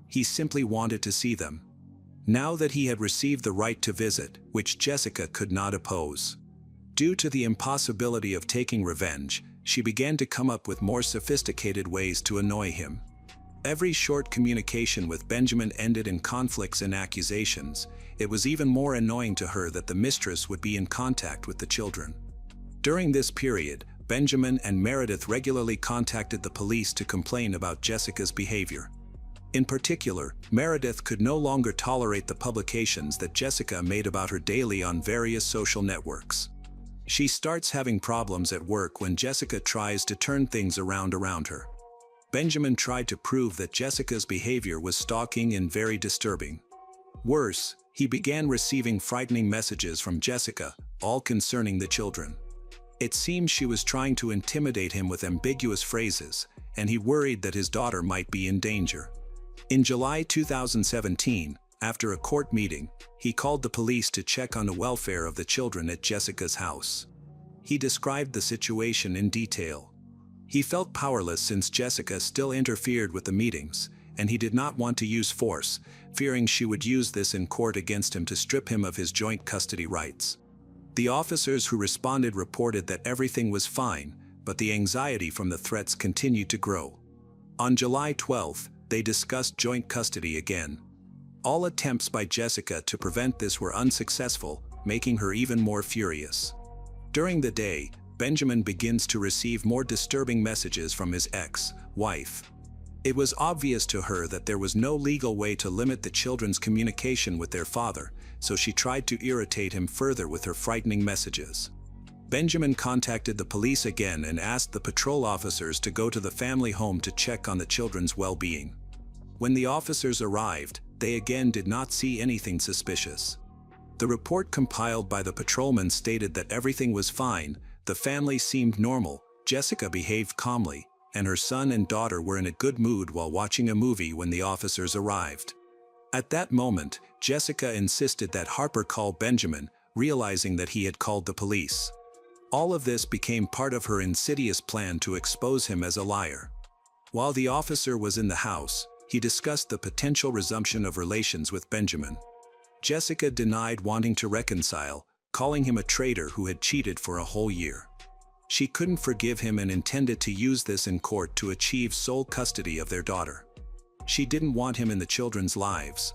He simply wanted to see them. Now that he had received the right to visit, which Jessica could not oppose. Due to the impossibility of taking revenge, she began to come up with more sophisticated ways to annoy him. Every short communication with Benjamin ended in conflicts and accusations. It was even more annoying to her that the mistress would be in contact with the children. During this period, Benjamin and Meredith regularly contacted the police to complain about Jessica's behavior. In particular, Meredith could no longer tolerate the publications that Jessica made about her daily on various social networks. She starts having problems at work when Jessica tries to turn things around her. Benjamin tried to prove that Jessica's behavior was stalking and very disturbing. Worse, he began receiving frightening messages from Jessica, all concerning the children. It seemed she was trying to intimidate him with ambiguous phrases, and he worried that his daughter might be in danger. In July 2017, after a court meeting, he called the police to check on the welfare of the children at Jessica's house. He described the situation in detail. He felt powerless since Jessica still interfered with the meetings, and he did not want to use force, fearing she would use this in court against him to strip him of his joint custody rights. The officers who responded reported that everything was fine, but the anxiety from the threats continued to grow. On July 12th, they discussed joint custody again. All attempts by Jessica to prevent this were unsuccessful, making her even more furious. During the day, Benjamin begins to receive more disturbing messages from his ex-wife. It was obvious to her that there was no legal way to limit the children's communication with their father, so she tried to irritate him further with her frightening messages. Benjamin contacted the police again and asked the patrol officers to go to the family home to check on the children's well-being. When the officers arrived, they again did not see anything suspicious. The report compiled by the patrolman stated that everything was fine, the family seemed normal, Jessica behaved calmly, and her son and daughter were in a good mood while watching a movie when the officers arrived. At that moment, Jessica insisted that Harper call Benjamin, realizing that he had called the police. All of this became part of her insidious plan to expose him as a liar. While the officer was in the house, he discussed the potential resumption of relations with Benjamin. Jessica denied wanting to reconcile, calling him a traitor who had cheated for a whole year. She couldn't forgive him and intended to use this in court to achieve sole custody of their daughter. She didn't want him in the children's lives.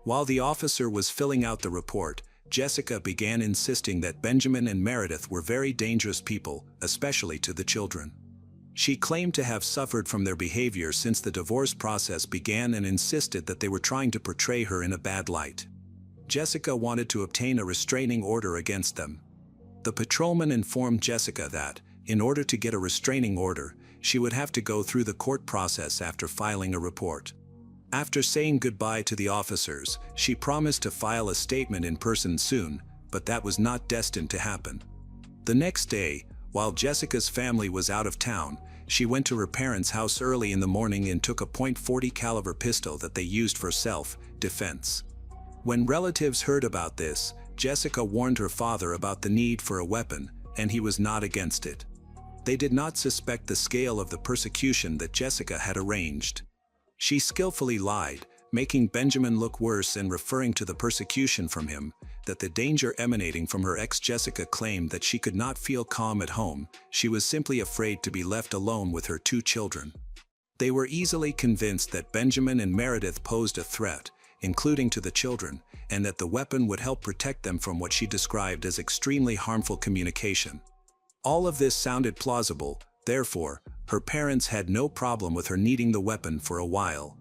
While the officer was filling out the report, Jessica began insisting that Benjamin and Meredith were very dangerous people, especially to the children. She claimed to have suffered from their behavior since the divorce process began and insisted that they were trying to portray her in a bad light. Jessica wanted to obtain a restraining order against them. The patrolman informed Jessica that, in order to get a restraining order, she would have to go through the court process after filing a report. After saying goodbye to the officers, she promised to file a statement in person soon, but that was not destined to happen. The next day, while Jessica's family was out of town, she went to her parents' house early in the morning and took a .40 caliber pistol that they used for self-defense. When relatives heard about this, Jessica warned her father about the need for a weapon, and he was not against it. They did not suspect the scale of the persecution that Jessica had arranged. She skillfully lied, making Benjamin look worse and referring to the persecution from him, that the danger emanating from her ex. Jessica claimed that she could not feel calm at home, she was simply afraid to be left alone with her 2 children. They were easily convinced that Benjamin and Meredith posed a threat, including to the children, and that the weapon would help protect them from what she described as extremely harmful communication. All of this sounded plausible, therefore, her parents had no problem with her needing the weapon for a while.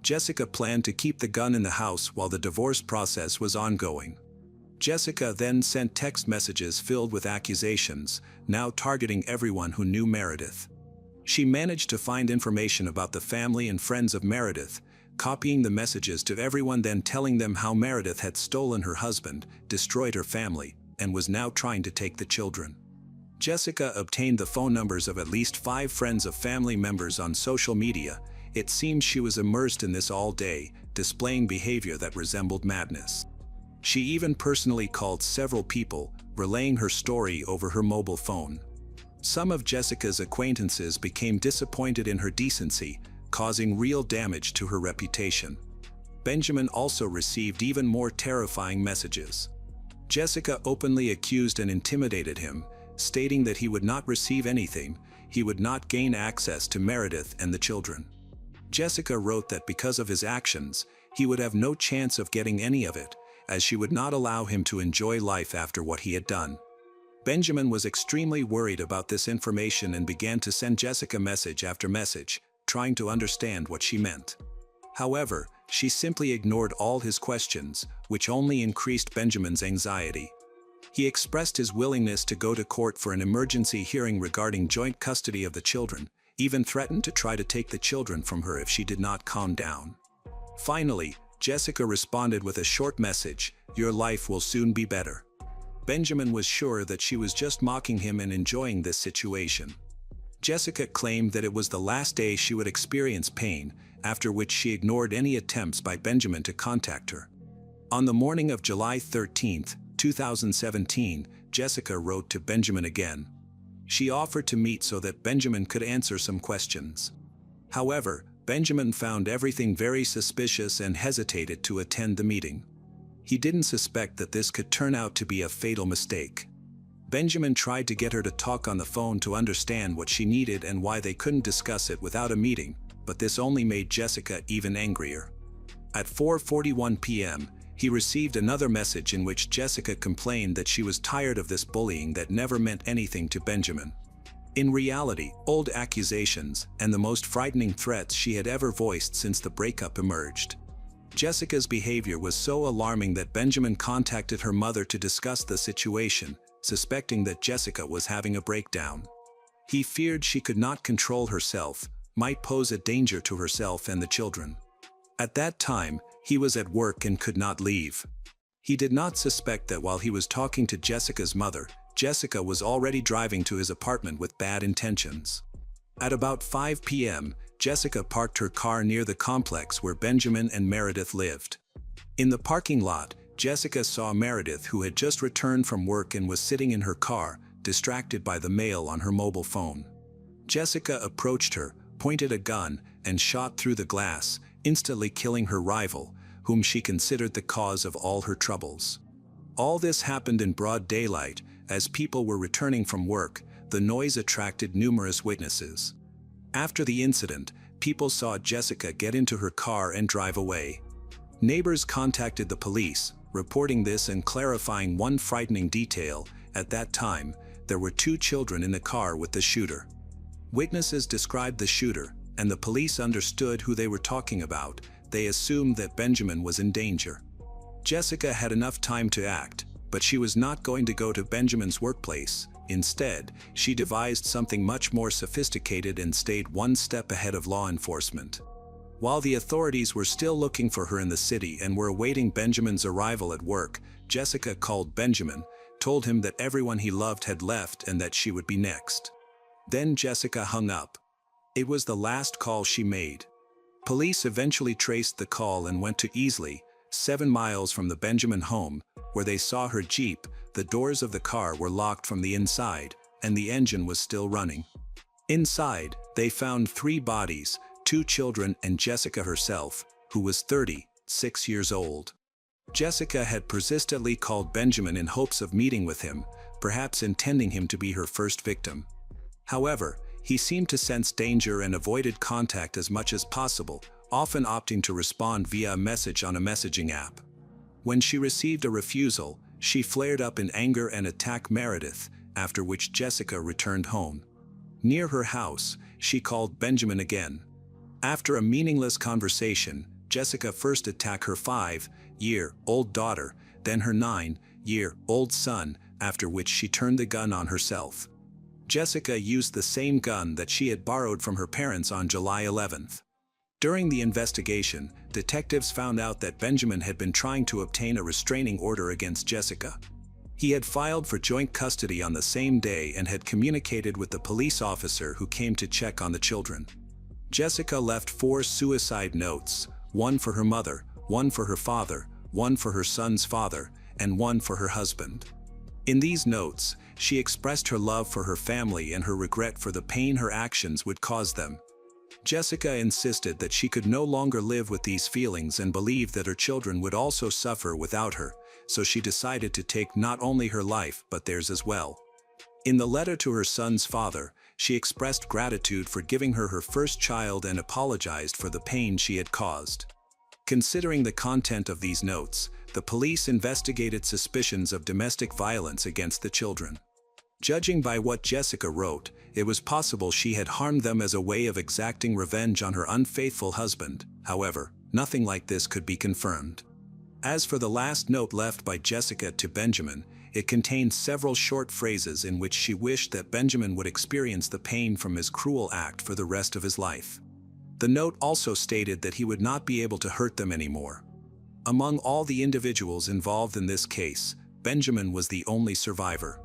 Jessica planned to keep the gun in the house while the divorce process was ongoing. Jessica then sent text messages filled with accusations, now targeting everyone who knew Meredith. She managed to find information about the family and friends of Meredith, copying the messages to everyone, then telling them how Meredith had stolen her husband, destroyed her family, and was now trying to take the children. Jessica obtained the phone numbers of at least 5 friends of family members on social media. It seemed she was immersed in this all day, displaying behavior that resembled madness. She even personally called several people, relaying her story over her mobile phone. Some of Jessica's acquaintances became disappointed in her decency, causing real damage to her reputation. Benjamin also received even more terrifying messages. Jessica openly accused and intimidated him, stating that he would not receive anything, he would not gain access to Meredith and the children. Jessica wrote that because of his actions, he would have no chance of getting any of it, as she would not allow him to enjoy life after what he had done. Benjamin was extremely worried about this information and began to send Jessica message after message, trying to understand what she meant. However, she simply ignored all his questions, which only increased Benjamin's anxiety. He expressed his willingness to go to court for an emergency hearing regarding joint custody of the children, even threatened to try to take the children from her if she did not calm down. Finally, Jessica responded with a short message, "Your life will soon be better." Benjamin was sure that she was just mocking him and enjoying this situation. Jessica claimed that it was the last day she would experience pain, after which she ignored any attempts by Benjamin to contact her. On the morning of July 13, 2017, Jessica wrote to Benjamin again. She offered to meet so that Benjamin could answer some questions. However, Benjamin found everything very suspicious and hesitated to attend the meeting. He didn't suspect that this could turn out to be a fatal mistake. Benjamin tried to get her to talk on the phone to understand what she needed and why they couldn't discuss it without a meeting, but this only made Jessica even angrier. At 4:41 p.m., he received another message in which Jessica complained that she was tired of this bullying that never meant anything to Benjamin. In reality, old accusations and the most frightening threats she had ever voiced since the breakup emerged. Jessica's behavior was so alarming that Benjamin contacted her mother to discuss the situation, suspecting that Jessica was having a breakdown. He feared she could not control herself, might pose a danger to herself and the children. At that time, he was at work and could not leave. He did not suspect that while he was talking to Jessica's mother, Jessica was already driving to his apartment with bad intentions. At about 5 p.m., Jessica parked her car near the complex where Benjamin and Meredith lived. In the parking lot, Jessica saw Meredith, who had just returned from work and was sitting in her car, distracted by the mail on her mobile phone. Jessica approached her, pointed a gun, and shot through the glass, instantly killing her rival, whom she considered the cause of all her troubles. All this happened in broad daylight. As people were returning from work, the noise attracted numerous witnesses. After the incident, people saw Jessica get into her car and drive away. Neighbors contacted the police, reporting this and clarifying one frightening detail. At that time, there were 2 children in the car with the shooter. Witnesses described the shooter, and the police understood who they were talking about. They assumed that Benjamin was in danger. Jessica had enough time to act, but she was not going to go to Benjamin's workplace. Instead, she devised something much more sophisticated and stayed one step ahead of law enforcement. While the authorities were still looking for her in the city and were awaiting Benjamin's arrival at work, Jessica called Benjamin, told him that everyone he loved had left and that she would be next. Then Jessica hung up. It was the last call she made. Police eventually traced the call and went to Easley, 7 miles from the Benjamin home, where they saw her Jeep. The doors of the car were locked from the inside, and the engine was still running. Inside, they found 3 bodies, 2 children and Jessica herself, who was 36 years old. Jessica had persistently called Benjamin in hopes of meeting with him, perhaps intending him to be her first victim. However, he seemed to sense danger and avoided contact as much as possible, often opting to respond via a message on a messaging app. When she received a refusal, she flared up in anger and attacked Meredith, after which Jessica returned home. Near her house, she called Benjamin again. After a meaningless conversation, Jessica first attacked her 5-year-old daughter, then her 9-year-old son, after which she turned the gun on herself. Jessica used the same gun that she had borrowed from her parents on July 11th. During the investigation, detectives found out that Benjamin had been trying to obtain a restraining order against Jessica. He had filed for joint custody on the same day and had communicated with the police officer who came to check on the children. Jessica left 4 suicide notes, 1 for her mother, 1 for her father, 1 for her son's father, and 1 for her husband. In these notes, she expressed her love for her family and her regret for the pain her actions would cause them. Jessica insisted that she could no longer live with these feelings and believed that her children would also suffer without her, so she decided to take not only her life but theirs as well. In the letter to her son's father, she expressed gratitude for giving her her first child and apologized for the pain she had caused. Considering the content of these notes, the police investigated suspicions of domestic violence against the children. Judging by what Jessica wrote, it was possible she had harmed them as a way of exacting revenge on her unfaithful husband. However, nothing like this could be confirmed. As for the last note left by Jessica to Benjamin, it contained several short phrases in which she wished that Benjamin would experience the pain from his cruel act for the rest of his life. The note also stated that he would not be able to hurt them anymore. Among all the individuals involved in this case, Benjamin was the only survivor.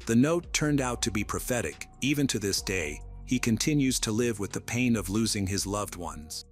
The note turned out to be prophetic. Even to this day, he continues to live with the pain of losing his loved ones.